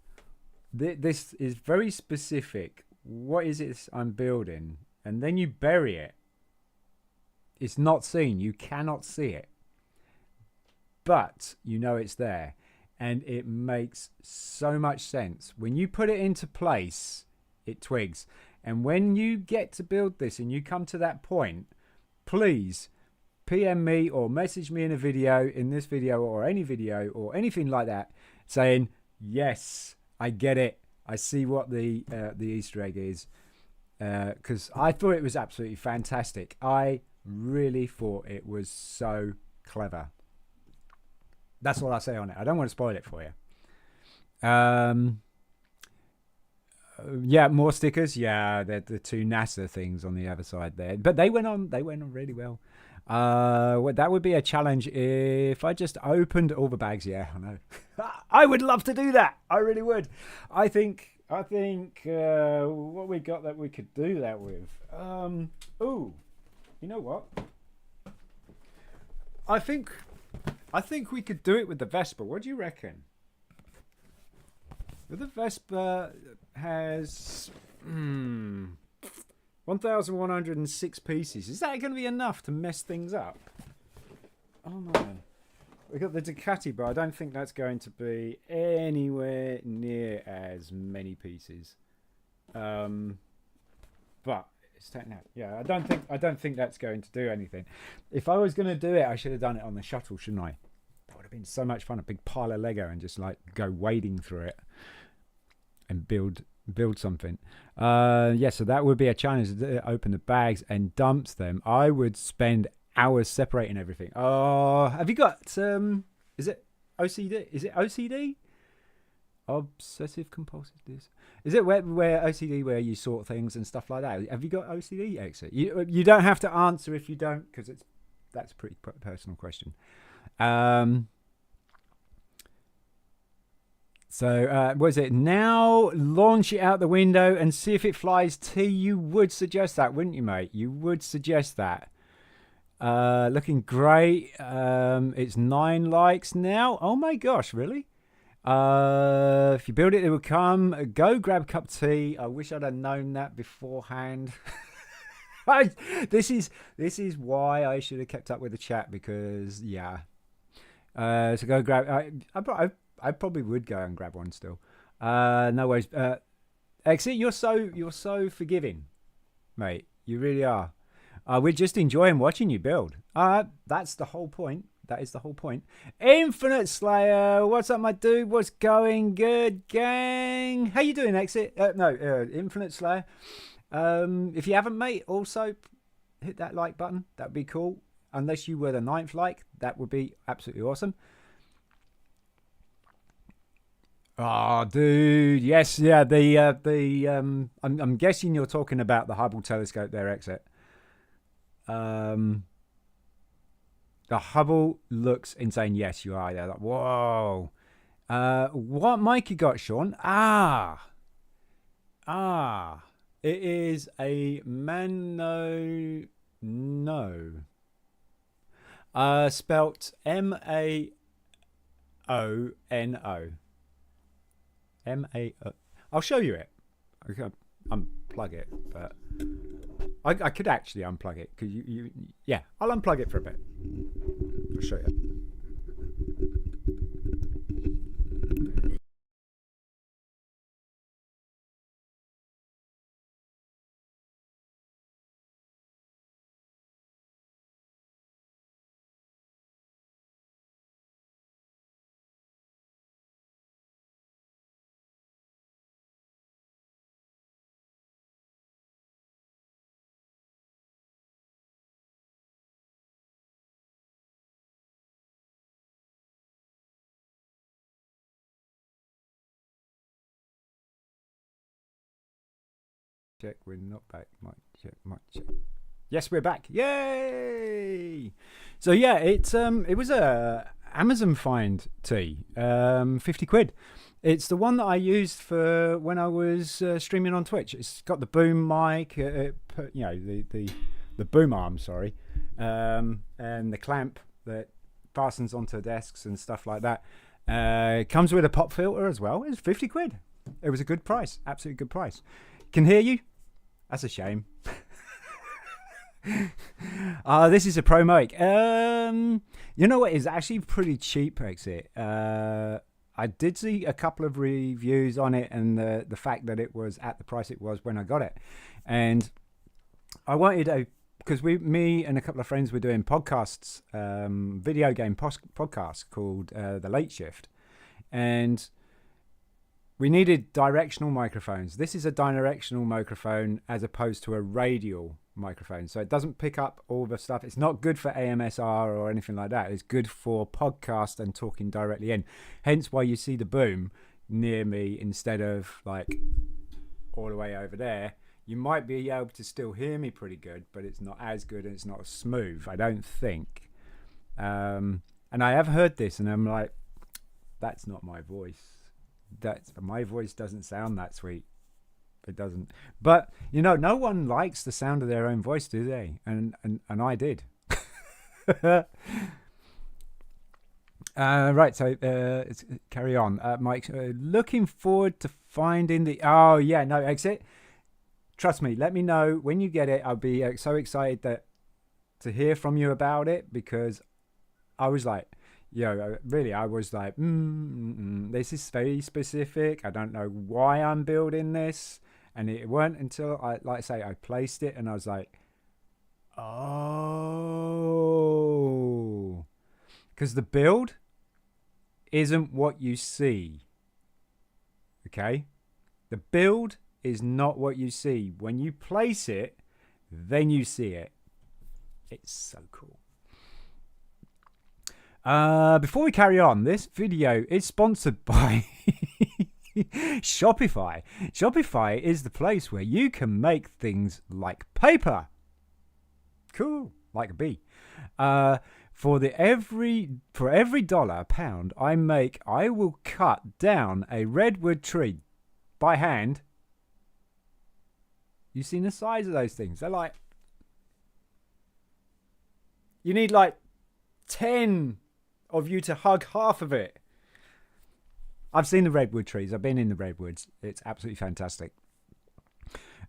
this is very specific. What is it I'm building? And then you bury it. It's not seen. You cannot see it. But you know it's there. And it makes so much sense. When you put it into place, it twigs. And when you get to build this and you come to that point, please PM me or message me in a video, in this video or any video or anything like that, saying, yes, I get it. I see what the Easter egg is, because I thought it was absolutely fantastic. I really thought it was so clever. That's all I say on it. I don't want to spoil it for you. Yeah, more stickers. Yeah, the two NASA things on the other side there, but they went on. They went on really well. That would be a challenge if I just opened all the bags. Yeah, I know. I would love to do that. I really would. I think. What we got that we could do that with. Ooh, you know what? I think we could do it with the Vespa. What do you reckon? The Vespa has 1,106 pieces. Is that going to be enough to mess things up? Oh no. We got the Ducati, but I don't think that's going to be anywhere near as many pieces. But it's yeah, I don't think that's going to do anything. If I was going to do it, I should have done it on the shuttle, shouldn't I? That would have been so much fun. A big pile of Lego and just like go wading through it and build something. Yeah, so that would be a challenge to open the bags and dump them. I would spend hours separating everything. Oh, have you got is it OCD? Is it OCD? Obsessive compulsive dis. Is it where OCD where you sort things and stuff like that? Have you got OCD exit? You don't have to answer if you don't, because that's a pretty personal question. So, what is it? Now launch it out the window and see if it flies. You would suggest that, wouldn't you, mate? You would suggest that. Looking great. It's 9 likes now. Oh my gosh, really? If you build it, it will come. Go grab a cup of tea. I wish I'd have known that beforehand. This is why I should have kept up with the chat, because yeah. So go grab. I probably would go and grab one still. No worries. Exit. You're so forgiving, mate. You really are. We're just enjoying watching you build. That's the whole point. That is the whole point. Infinite Slayer, what's up, my dude? What's going good, gang? How you doing, Exit? Infinite Slayer. If you haven't, mate, also hit that like button. That'd be cool. Unless you were the 9th like, that would be absolutely awesome. Oh, dude, yes, yeah. I'm guessing you're talking about the Hubble telescope there, Exit. The Hubble looks insane. Yes, you are. Yeah, like, whoa. What mic you got, Sean? It is a Mano. No. Spelt MAONO. MAO. I'll show you it. I can unplug it, but I could actually unplug it because yeah, I'll unplug it for a bit. I'll show you. Check, we're not back. Mic check. Yes, we're back. Yay! So yeah, it was a Amazon find tea, 50 quid. It's the one that I used for when I was streaming on Twitch. It's got the boom mic, the boom arm, sorry, and the clamp that fastens onto desks and stuff like that. It comes with a pop filter as well. It's 50 quid. It was a good price, absolutely good price. Can hear you. That's a shame. This is a pro mic. You know what? It's actually pretty cheap, Exit. I did see a couple of reviews on it, and the fact that it was at the price it was when I got it. And I wanted because me and a couple of friends were doing podcasts, video game podcasts called The Late Shift. And we needed directional microphones. This is a directional microphone as opposed to a radial microphone. So it doesn't pick up all the stuff. It's not good for AMSR or anything like that. It's good for podcast and talking directly in. Hence why you see the boom near me instead of like all the way over there, you might be able to still hear me pretty good, but it's not as good and it's not as smooth, I don't think. And I have heard this and I'm like, that's not my voice. My voice doesn't sound that sweet. It doesn't. But, you know, no one likes the sound of their own voice, do they? And I did. Right, so carry on. Mike, looking forward to finding the... Oh, yeah, no, exit. Trust me, let me know when you get it. I'll be so excited to hear from you about it, because I was like, really, I was like, this is very specific. I don't know why I'm building this. And it weren't until, I placed it and I was like, oh. Because the build isn't what you see. Okay? The build is not what you see. When you place it, then you see it. It's so cool. Before we carry on, this video is sponsored by Shopify. Shopify is the place where you can make things like paper. Cool, like a bee. For every dollar, pound I make, I will cut down a redwood tree by hand. You seen the size of those things? They're like, you need like 10 of you to hug half of it. I've seen the redwood trees. I've been in the redwoods. It's absolutely fantastic.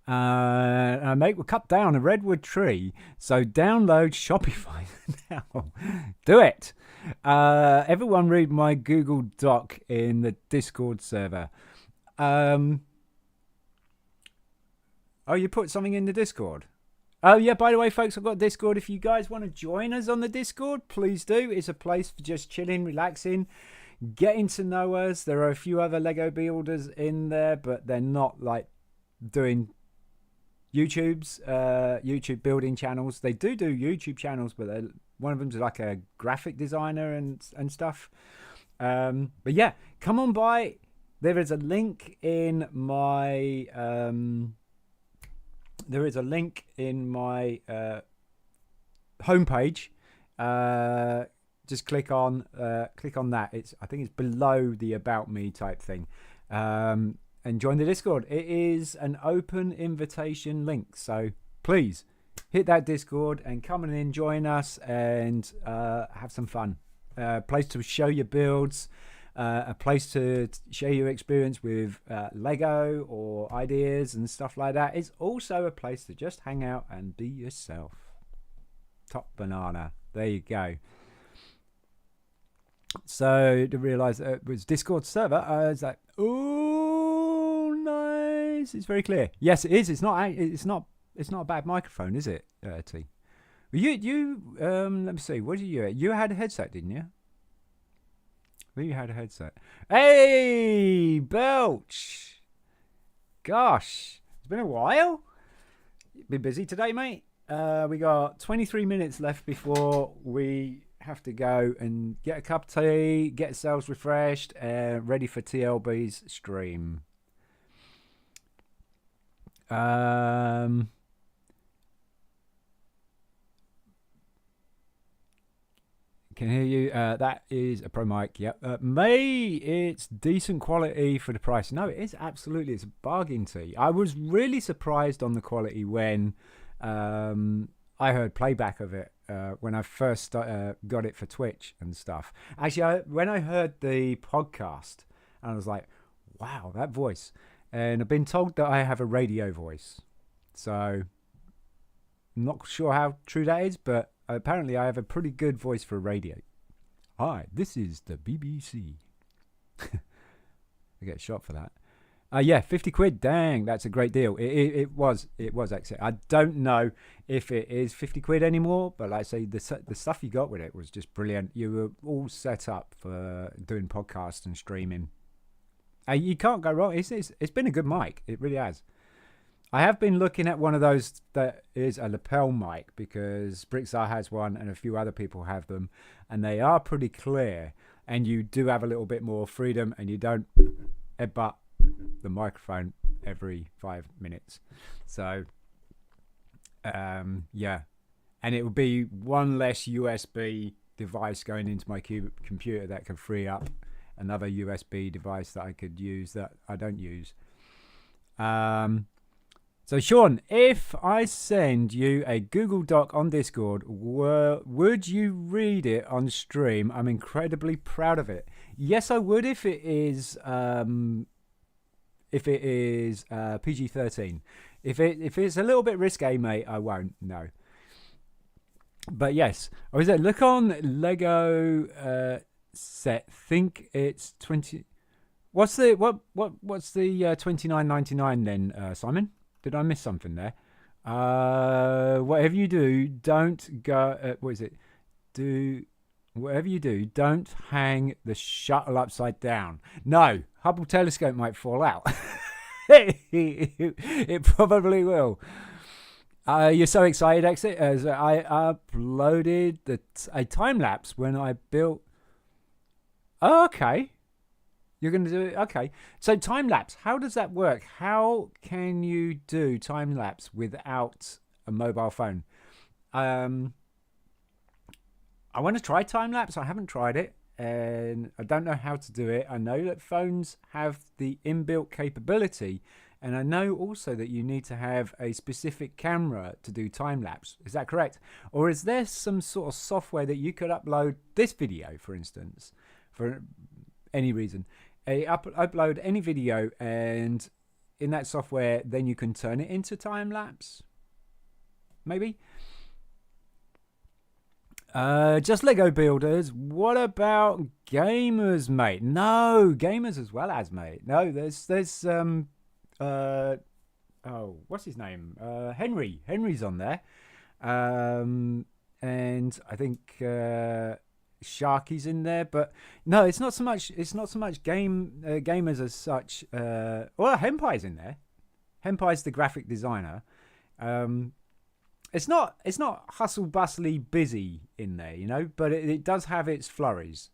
We'll cut down a redwood tree. So download Shopify now. Do it. Everyone read my Google Doc in the Discord server. Oh, you put something in the Discord? Oh, yeah, by the way, folks, I've got Discord. If you guys want to join us on the Discord, please do. It's a place for just chilling, relaxing, getting to know us. There are a few other Lego builders in there, but they're not like doing YouTube building channels. They do YouTube channels, but one of them's like a graphic designer and stuff. But yeah, come on by. There is a link in my homepage. Just click on that. I think it's below the About Me type thing. And join the Discord. It is an open invitation link, so please hit that Discord and come and join us and have some fun. A place to show your builds, a place to share your experience with Lego or ideas and stuff like that. It's also a place to just hang out and be yourself. Top banana. There you go. So to realize it was Discord server, I was like, oh, nice. It's very clear. Yes, it is. It's not a bad microphone, is it, T? You let me see. What did you had a headset, didn't you? You had a headset. Hey, Belch. Gosh, it's been a while. Been busy today, mate. We got 23 minutes left before we have to go and get a cup of tea, get ourselves refreshed, and ready for TLB's stream. Can hear you. That is a pro mic. Yep. May, it's decent quality for the price. No, it is absolutely. It's a bargain tea. I was really surprised on the quality when I heard playback of it when I first got it for Twitch and stuff. Actually, when I heard the podcast, I was like, wow, that voice. And I've been told that I have a radio voice. So I'm not sure how true that is, but apparently I have a pretty good voice for radio. Hi, this is the BBC. I get shot for that. Yeah, 50 quid. Dang, that's a great deal. It was actually. I don't know if it is 50 quid anymore, but like I say, the stuff you got with it was just brilliant. You were all set up for doing podcasts and streaming. You can't go wrong. It's been a good mic. It really has. I have been looking at one of those that is a lapel mic because BRIT'N has one and a few other people have them, and they are pretty clear, and you do have a little bit more freedom, and you don't headbutt the microphone every 5 minutes. So yeah, and it would be one less USB device going into my computer that could free up another USB device that I could use that I don't use. So Sean, if I send you a Google Doc on Discord, would you read it on stream? I'm incredibly proud of it. Yes, I would if it is PG-13. If it's a little bit risque, mate, I won't. No. But yes, I was there. Look on Lego set. Think it's 20. What's the $29.99 then, Simon? Did I miss something there? Whatever you do, don't go. What is it? Whatever you do, don't hang the shuttle upside down. No, Hubble telescope might fall out. It probably will. You're so excited, Exit, as I uploaded a time lapse when I built. Oh, okay. You're going to do it? Okay. So time lapse, how does that work? How can you do time lapse without a mobile phone? I want to try time lapse. I haven't tried it and I don't know how to do it. I know that phones have the inbuilt capability, and I know also that you need to have a specific camera to do time lapse. Is that correct? Or is there some sort of software that you could upload this video, for instance, for any reason? Upload any video, and in that software then you can turn it into time lapse, maybe. Just Lego builders. What about gamers, mate? No, gamers as well as, mate. No, there's what's his name, Henry's on there, and I think Sharky's in there, but no, it's not so much gamers as such. Well, Henpai's in there. Henpai's the graphic designer. It's not hustle bustly busy in there, you know, but it does have its flurries.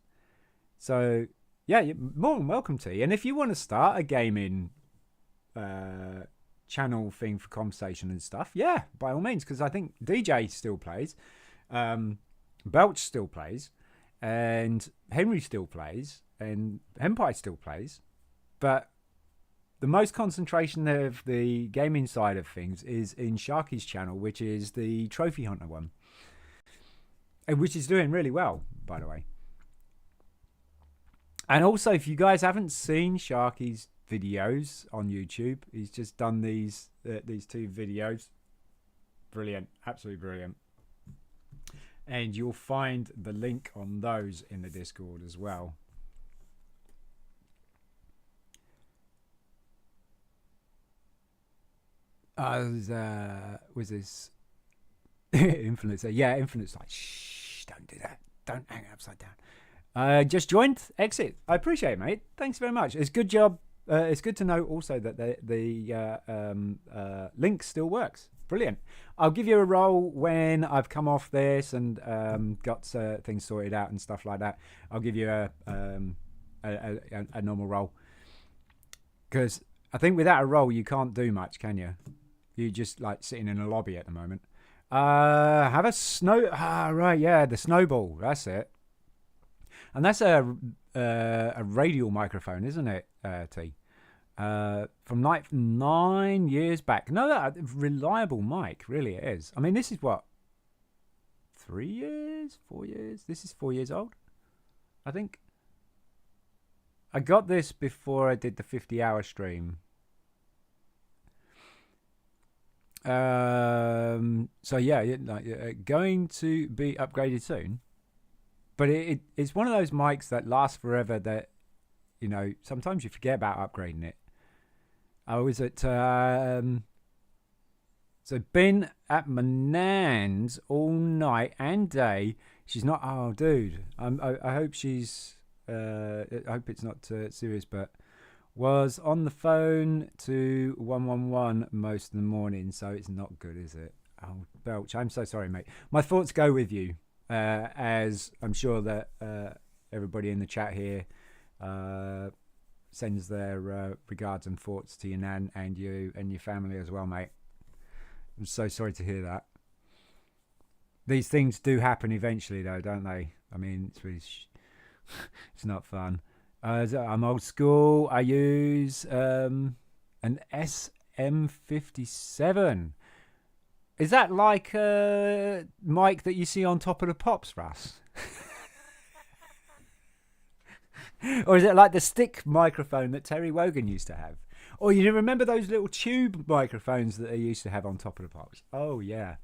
So yeah, you're more than welcome to. And if you want to start a gaming channel thing for conversation and stuff, yeah, by all means, because I think DJ still plays, Belch still plays, and Henry still plays, and Henpai still plays, but the most concentration of the gaming side of things is in Sharky's channel, which is the Trophy Hunter one, and which is doing really well, by the way. And also, if you guys haven't seen Sharky's videos on YouTube, he's just done these two videos. Brilliant, absolutely brilliant. And you'll find the link on those in the Discord as well. Was this Infinite's? Yeah, Infinite's like, shh, don't do that. Don't hang it upside down. Just joined. Exit. I appreciate it, mate. Thanks very much. It's good job. It's good to know also that the link still works. Brilliant. I'll give you a roll when I've come off this and got things sorted out and stuff like that. I'll give you a normal roll, because I think without a roll you can't do much, can you? You're just like sitting in a lobby at the moment. Have a snow. Right, yeah, the snowball. That's it. And that's a radial microphone, isn't it, T? From like 9 years back. No, that reliable mic, really it is. I mean, this is what, 3 years, 4 years? This is 4 years old, I think. I got this before I did the 50-hour stream. So yeah, going to be upgraded soon. But it's one of those mics that lasts forever that, you know, sometimes you forget about upgrading it. I was at, so been at my nan's all night and day. She's not, oh, dude. I hope she's, I hope it's not serious, but was on the phone to 111 most of the morning, so it's not good, is it? Oh, Belch, I'm so sorry, mate. My thoughts go with you. As I'm sure that everybody in the chat here sends their regards and thoughts to your nan and you and your family as well, mate. I'm so sorry to hear that. These things do happen eventually, though, don't they? I mean, it's really it's not fun. I'm old school. I use an SM57. Is that like a mic that you see on Top of the Pops, Russ? Or is it like the stick microphone that Terry Wogan used to have? Or you remember those little tube microphones that they used to have on Top of the Pops? Oh, yeah.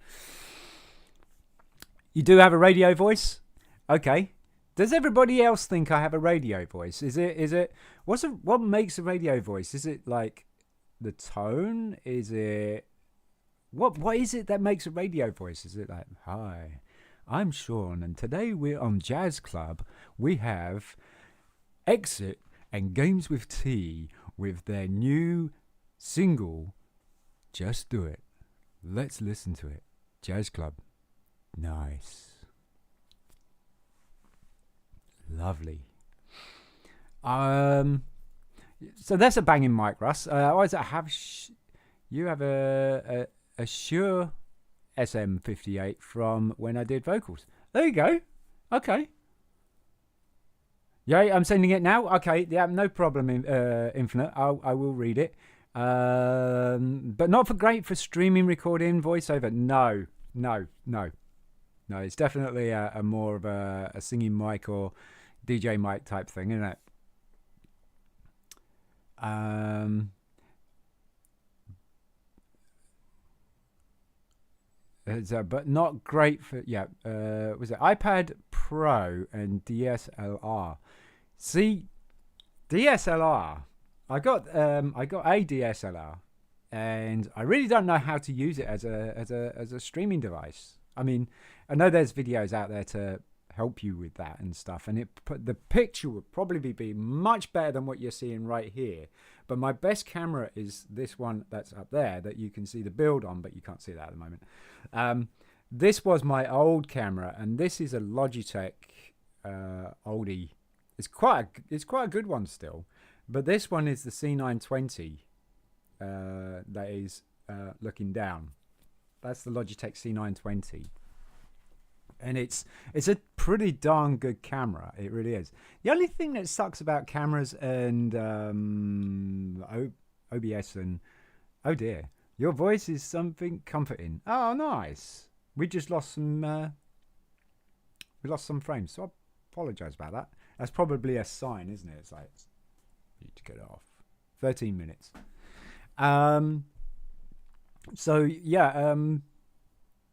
You do have a radio voice? Okay. Does everybody else think I have a radio voice? Is it what makes a radio voice? Is it like the tone? Is it what is it that makes a radio voice? Is it like, hi, I'm Sean, and today we're on Jazz Club. We have Exit and Games with Tea with their new single, Just Do It. Let's listen to it. Jazz Club. Nice. Lovely. So that's a banging mic, Russ. You have a Shure SM58 from when I did vocals. There you go. Okay. Yeah, I'm sending it now. Okay, yeah, no problem. Infinite. I will read it. But not for streaming, recording, voiceover. No. It's definitely a more of a singing mic or DJ mic type thing, isn't it? But not great for was it iPad Pro and DSLR? See, DSLR. I got a DSLR, and I really don't know how to use it as a streaming device. I mean, I know there's videos out there to help you with that and stuff, and the picture would probably be much better than what you're seeing right here. But my best camera is this one that's up there that you can see the build on, but you can't see that at the moment. This was my old camera, and this is a Logitech oldie. It's quite a good one still, but this one is the C920 that is looking down. That's the Logitech C920. And it's a pretty darn good camera. It really is. The only thing that sucks about cameras and OBS and... Oh dear. Your voice is something comforting. Oh, nice. We just lost some... frames. So I apologise about that. That's probably a sign, isn't it? It's like... You need to get it off. 13 minutes. So yeah,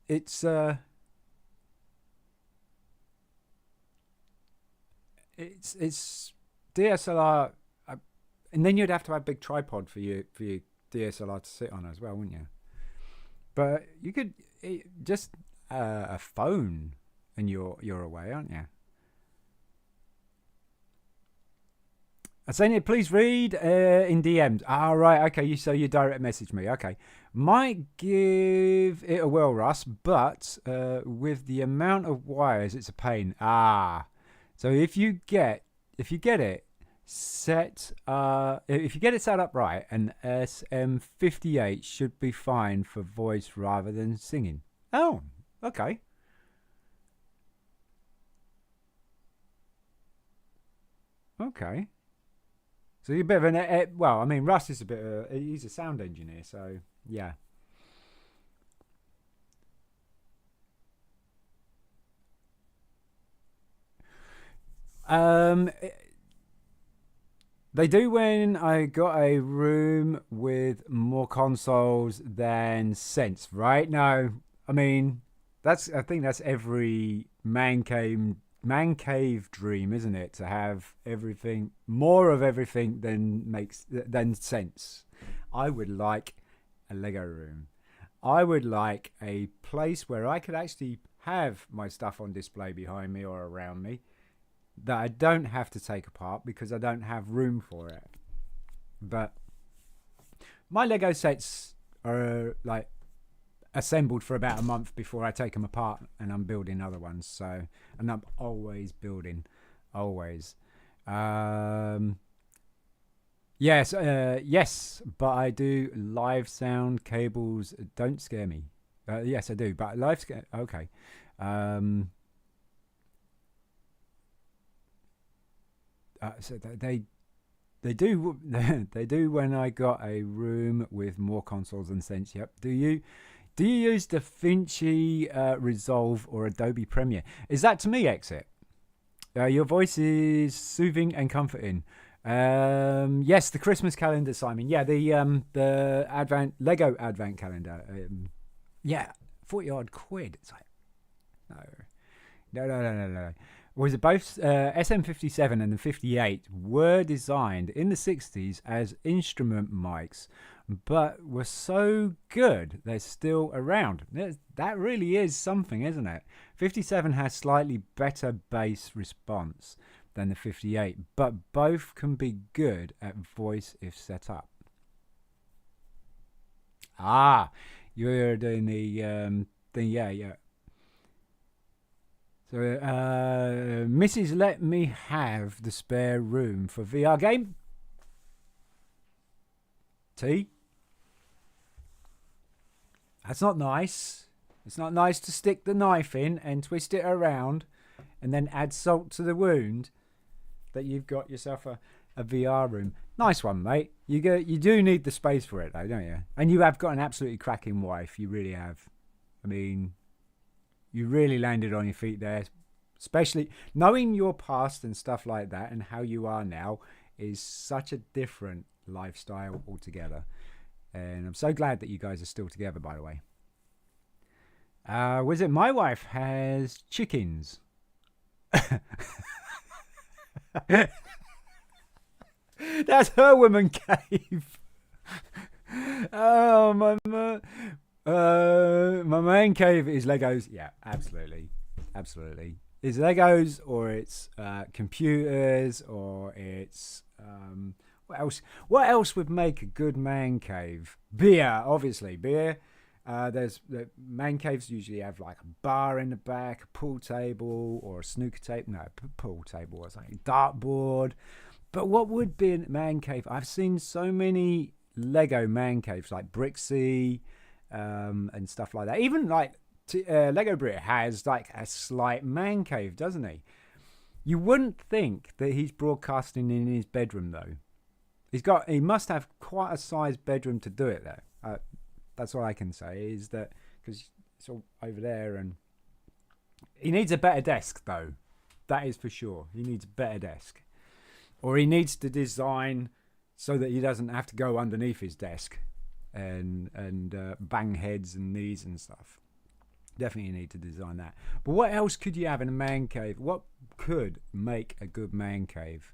it's DSLR, and then you'd have to have a big tripod for your DSLR to sit on as well, wouldn't you? But you could just a phone, and you're away, aren't you? I'm saying it, please read in DMs. Right, okay, so you direct message me. Okay. Might give it a whirl, Russ, but with the amount of wires, it's a pain. So if you get it set up right, an SM58 should be fine for voice rather than singing. Oh, okay. Okay. So you're a bit of an... Well, I mean, Russ is he's a sound engineer, so yeah. They do when I got a room with more consoles than sense, right? No, I mean, I think that's every man cave dream, isn't it? To have everything, more of everything than sense. I would like a Lego room. I would like a place where I could actually have my stuff on display behind me or around me that I don't have to take apart because I don't have room for it. But my Lego sets are like assembled for about a month before I take them apart, and I'm building other ones. So, and I'm always building, always. Yes, yes, but I do live sound cables. Don't scare me. Yes, I do, but live scare. Okay. Um, so they do they do when I got a room with more consoles and Sense. Yep. Do you use DaVinci Resolve or Adobe Premiere? Is that to me, Exit? Your voice is soothing and comforting. Yes, the Christmas calendar, Simon. Yeah, the Advent Lego Advent calendar. Yeah, 40 odd quid. It's like no. Was it both SM57 and the 58 were designed in the 60s as instrument mics, but were so good they're still around. That really is something, isn't it? 57 has slightly better bass response than the 58, but both can be good at voice if set up. Ah, you're doing the thing, yeah. So, Mrs. let me have the spare room for VR game. T? That's not nice. It's not nice to stick the knife in and twist it around and then add salt to the wound that you've got yourself a VR room. Nice one, mate. You do need the space for it, though, don't you? And you have got an absolutely cracking wife. You really have. I mean, you really landed on your feet there. Especially knowing your past and stuff like that and how you are now is such a different lifestyle altogether. And I'm so glad that you guys are still together, by the way. Was it my wife has chickens? That's her woman cave. Oh, my main cave is Legos. Yeah, absolutely. It's Legos or it's computers or it's what else? What else would make a good man cave? Beer, obviously. Beer. There's the man caves usually have like a bar in the back, a pool table, or a snooker table. No, pool table or something. Dartboard. But what would be a man cave? I've seen so many Lego man caves like Brixie and stuff like that. Even like Lego Brit has like a slight man cave, doesn't he? You wouldn't think that he's broadcasting in his bedroom though. He must have quite a sized bedroom to do it though. That's all I can say is that because it's all over there and he needs a better desk though. That is for sure. He needs a better desk. Or he needs to design so that he doesn't have to go underneath his desk and bang heads and knees and stuff. Definitely need to design that. But what else could you have in a man cave? What could make a good man cave?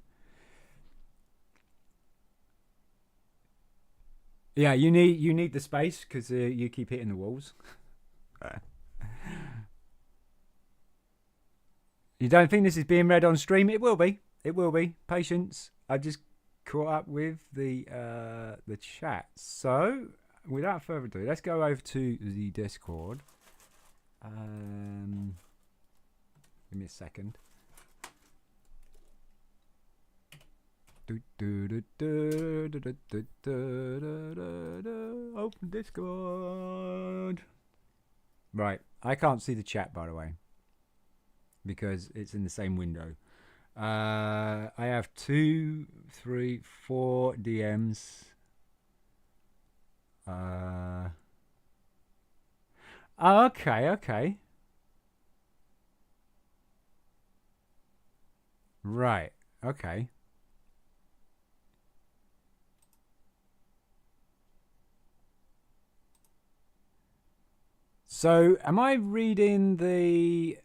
Yeah, you need the space because you keep hitting the walls. You don't think this is being read on stream? It will be. It will be. Patience. I just caught up with the chat. So, without further ado, let's go over to the Discord. Give me a second. Open Discord. Right. I can't see the chat, by the way, because it's in the same window. I have 2, 3, 4 DMs. Okay. Right. Okay. So, am I reading the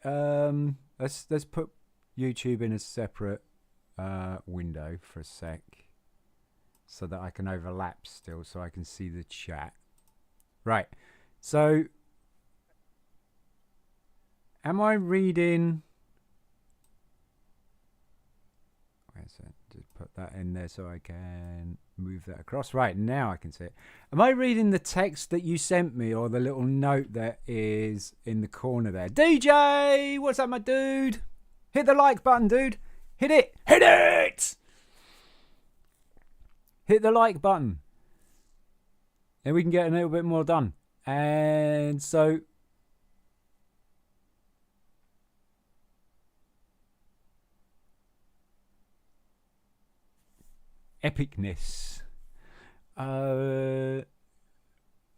let's put YouTube in a separate window for a sec so that I can overlap still so I can see the chat. Right. So am I reading just put that in there so I can move that across. Right, now I can see it. Am I reading the text that you sent me or the little note that is in the corner there? DJ, what's up, my dude? Hit the like button, dude. Hit it. hit the like button. Then we can get a little bit more done. And so epicness.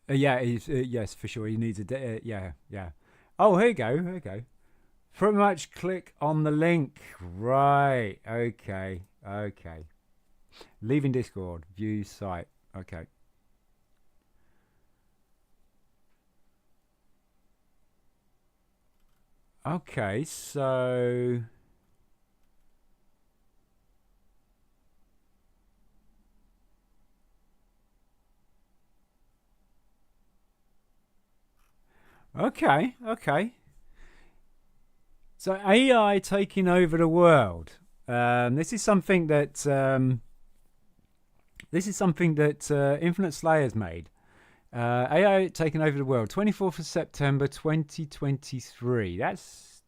Yeah, yes, for sure. He needs a yeah. Oh, here you go. Pretty much click on the link. Right. Okay. Leaving Discord. View site. Okay. Okay, so okay. So AI taking over the world. This is something that Infinite Slayer's made. AI taking over the world. 24th of September 2023. That's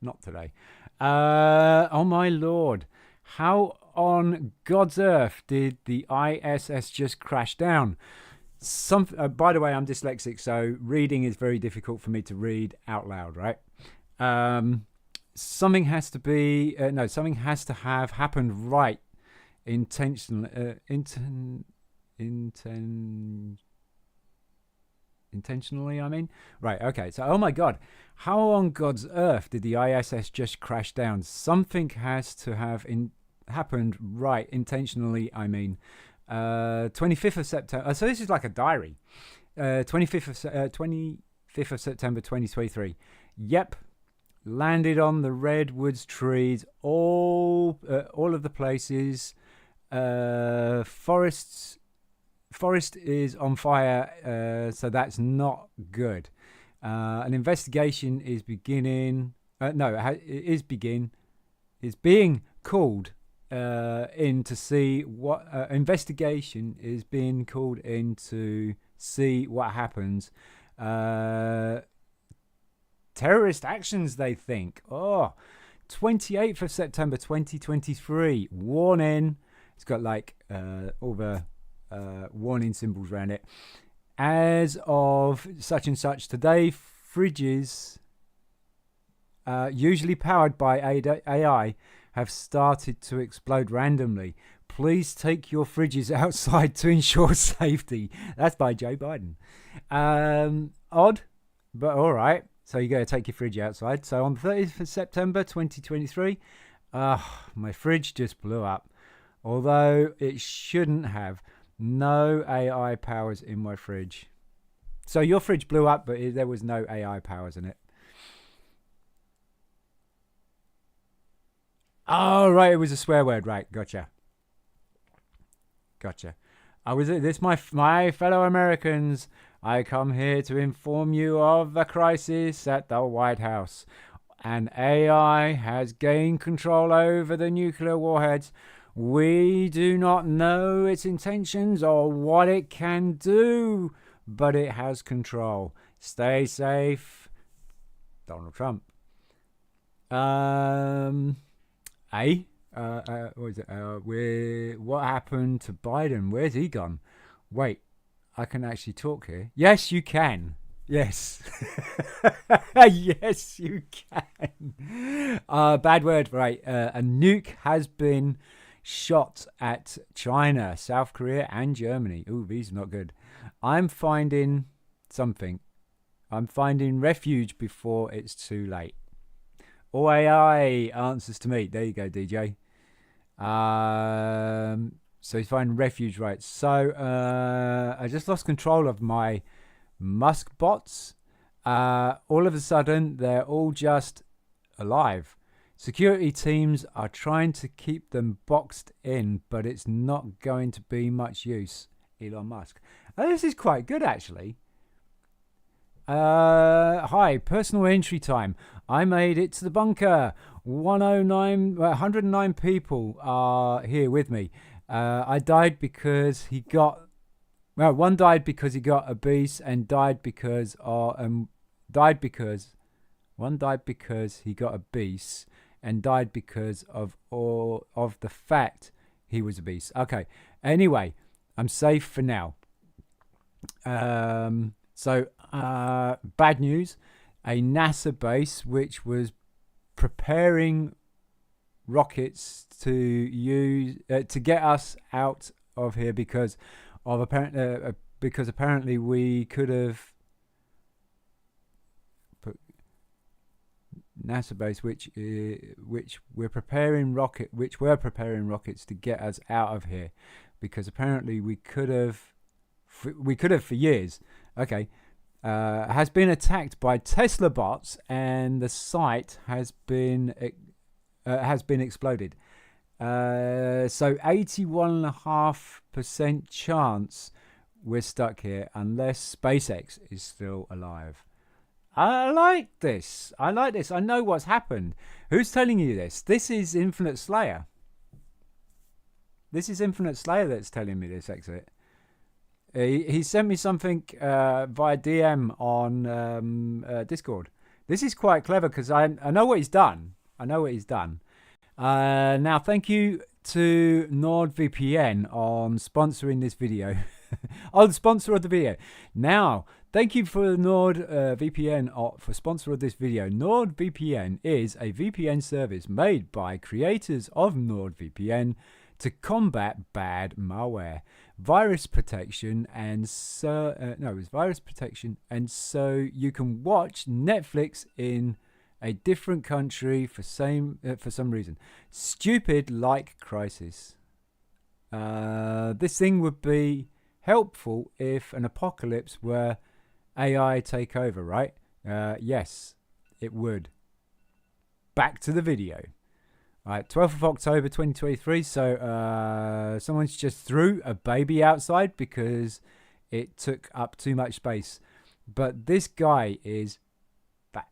not today. Oh my lord. How on God's earth did the ISS just crash down? By the way, I'm dyslexic, so reading is very difficult for me to read out loud, right? Something has to be something has to have happened right intentionally. Intentionally, I mean. Right, okay. So, oh my God, how on God's earth did the ISS just crash down? Something has to have happened right intentionally, I mean. 25th of September. So this is like a diary. 25th of September 2023. Yep. Landed on the redwoods trees. All of the places. Forest is on fire. So that's not good. An investigation is beginning. Is being called in to see what investigation is being called in to see what happens. Terrorist actions, they think. 28th of September 2023. Warning. It's got like all the warning symbols around it. As of such and such today, fridges usually powered by AI have started to explode randomly. Please take your fridges outside to ensure safety. That's by Joe Biden. Odd, but all right. So you got to take your fridge outside. So on the 30th of September 2023, my fridge just blew up. Although it shouldn't have. No AI powers in my fridge. So your fridge blew up, but there was no AI powers in it. Oh, right, it was a swear word. Right, gotcha. My fellow Americans, I come here to inform you of the crisis at the White House. An AI has gained control over the nuclear warheads. We do not know its intentions or what it can do, but it has control. Stay safe. Donald Trump. What happened to Biden? Where's he gone? Wait, I can actually talk here. Yes, you can. Yes. Yes, you can. Bad word, right. A nuke has been shot at China, South Korea, and Germany. Ooh, these are not good. I'm finding something. I'm finding refuge before it's too late. All AI answers to me. There you go, DJ. So he's finding refuge, right? So I just lost control of my Musk bots. All of a sudden, they're all just alive. Security teams are trying to keep them boxed in, but it's not going to be much use. Elon Musk. This is quite good, actually. Hi, personal entry time. I made it to the bunker. 109 people are here with me. I died because he got. Well, one died because he got obese, and died because one died because he got obese, and died because of the fact He was a beast. Okay. Anyway, I'm safe for now. So bad news. A NASA base which was preparing rockets to use to get us out of here because apparently we could have put NASA base which were preparing rockets to get us out of here because apparently we could have for years. Okay. Has been attacked by Tesla bots and the site has been exploded. So 81.5% chance we're stuck here unless SpaceX is still alive. I like this. I know what's happened. Who's telling you this? This is Infinite Slayer. This is Infinite Slayer that's telling me this, Exit. He sent me something via DM on Discord. This is quite clever because I know what he's done. Now, thank you to NordVPN on sponsoring this video. Oh, the sponsor of the video. Now, thank you for NordVPN for sponsor of this video. NordVPN is a VPN service made by creators of NordVPN to combat bad malware, virus protection, and so you can watch Netflix in a different country for some reason. Stupid like Crisis. This thing would be helpful if an apocalypse were AI take over, right? Yes, it would. Back to the video. All right, 12th of October 2023. So someone's just threw a baby outside because it took up too much space. But this guy is fat.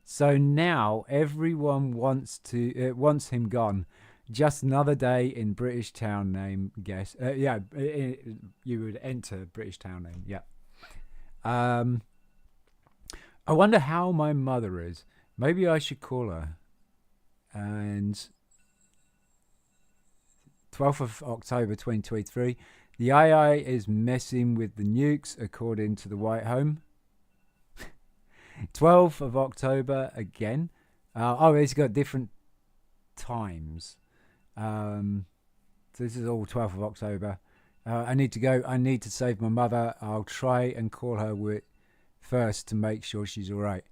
So now everyone wants him gone. Just another day in British town name, guess. You would enter British town name. Yeah. I wonder how my mother is. Maybe I should call her. And 12th of October 2023, the AI is messing with the nukes according to the White Home. 12th of October again. It's got different times. So this is all 12th of October. I need to go. I need to save my mother. I'll try and call her first to make sure she's all right.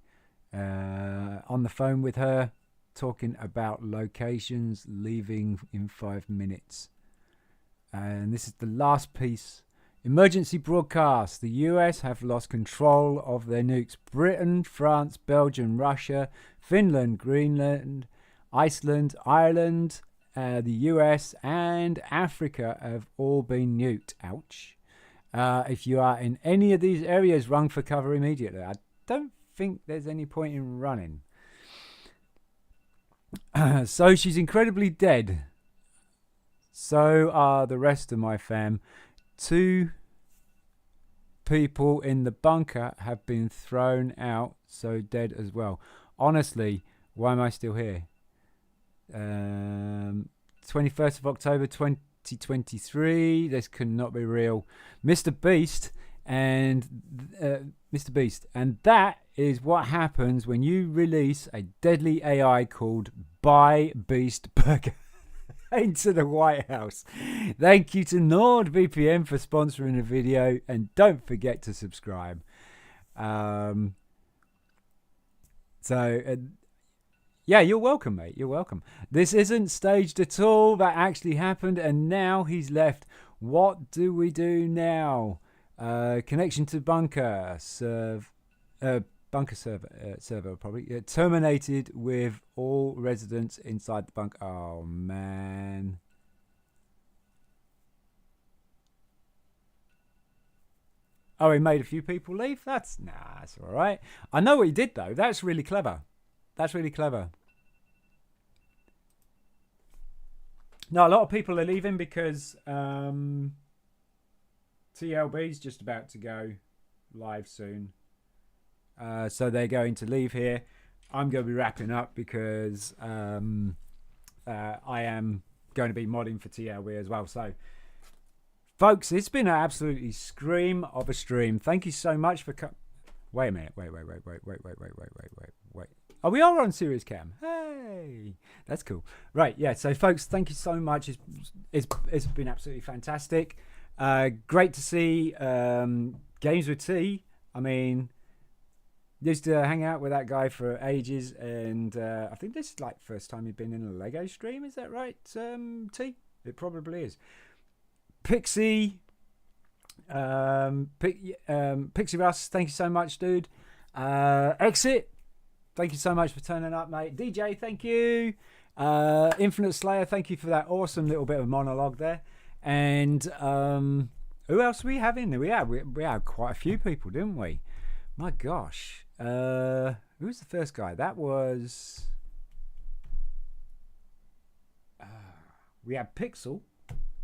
On the phone with her, talking about locations, leaving in 5 minutes. And this is the last piece. Emergency broadcast. The US have lost control of their nukes. Britain, France, Belgium, Russia, Finland, Greenland, Iceland, Ireland, the US and Africa have all been nuked. Ouch. If you are in any of these areas, run for cover immediately. I don't think there's any point in running. So she's incredibly dead. So are the rest of my fam. 2 people in the bunker have been thrown out, so dead as well. Honestly, why am I still here? 21st of October 2023. This could not be real. Mr. Beast, and that is what happens when you release a deadly AI called By Beast Burger into the White House. Thank you to NordVPN for sponsoring the video, and don't forget to subscribe. Yeah, you're welcome, mate. You're welcome. This isn't staged at all. That actually happened, and now he's left. What do we do now? Connection to bunker server probably terminated with all residents inside the bunker. Oh man. Oh, he made a few people leave. That's all right. I know what he did though. That's really clever. No, a lot of people are leaving because TLB's just about to go live soon. So they're going to leave here. I'm going to be wrapping up because I am going to be modding for TLB as well. So, folks, it's been an absolutely scream of a stream. Thank you so much for... Wait a minute. Wait. Oh, we are on Serious Cam. Hey, that's cool. Right, yeah. So, folks, thank you so much. It's been absolutely fantastic. Great to see Games with T. I mean, used to hang out with that guy for ages, and I think this is like first time you've been in a Lego stream. Is that right, T? It probably is. Pixie, Pixie Russ, thank you so much, dude. Exit, thank you so much for turning up, mate. DJ, thank you. Infinite Slayer, thank you for that awesome little bit of monologue there. And who else we have in there? We had quite a few people, didn't we? My gosh. Who was the first guy? That was... we had Pixel.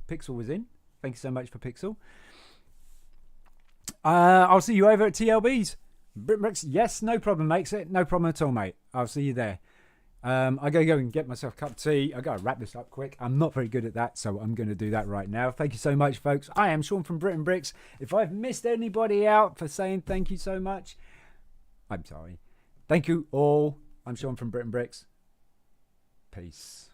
Pixel was in. Thank you so much for Pixel. I'll see you over at TLB's. BRIT'N, yes, no problem, mate. No problem at all, mate. I'll see you there. I gotta go and get myself a cup of tea. I gotta wrap this up quick. I'm not very good at that, so I'm gonna do that right now. Thank you so much, folks. I am Sean from BRIT'N Bricks. If I've missed anybody out for saying thank you so much, I'm sorry. Thank you all. I'm Sean from BRIT'N Bricks. Peace.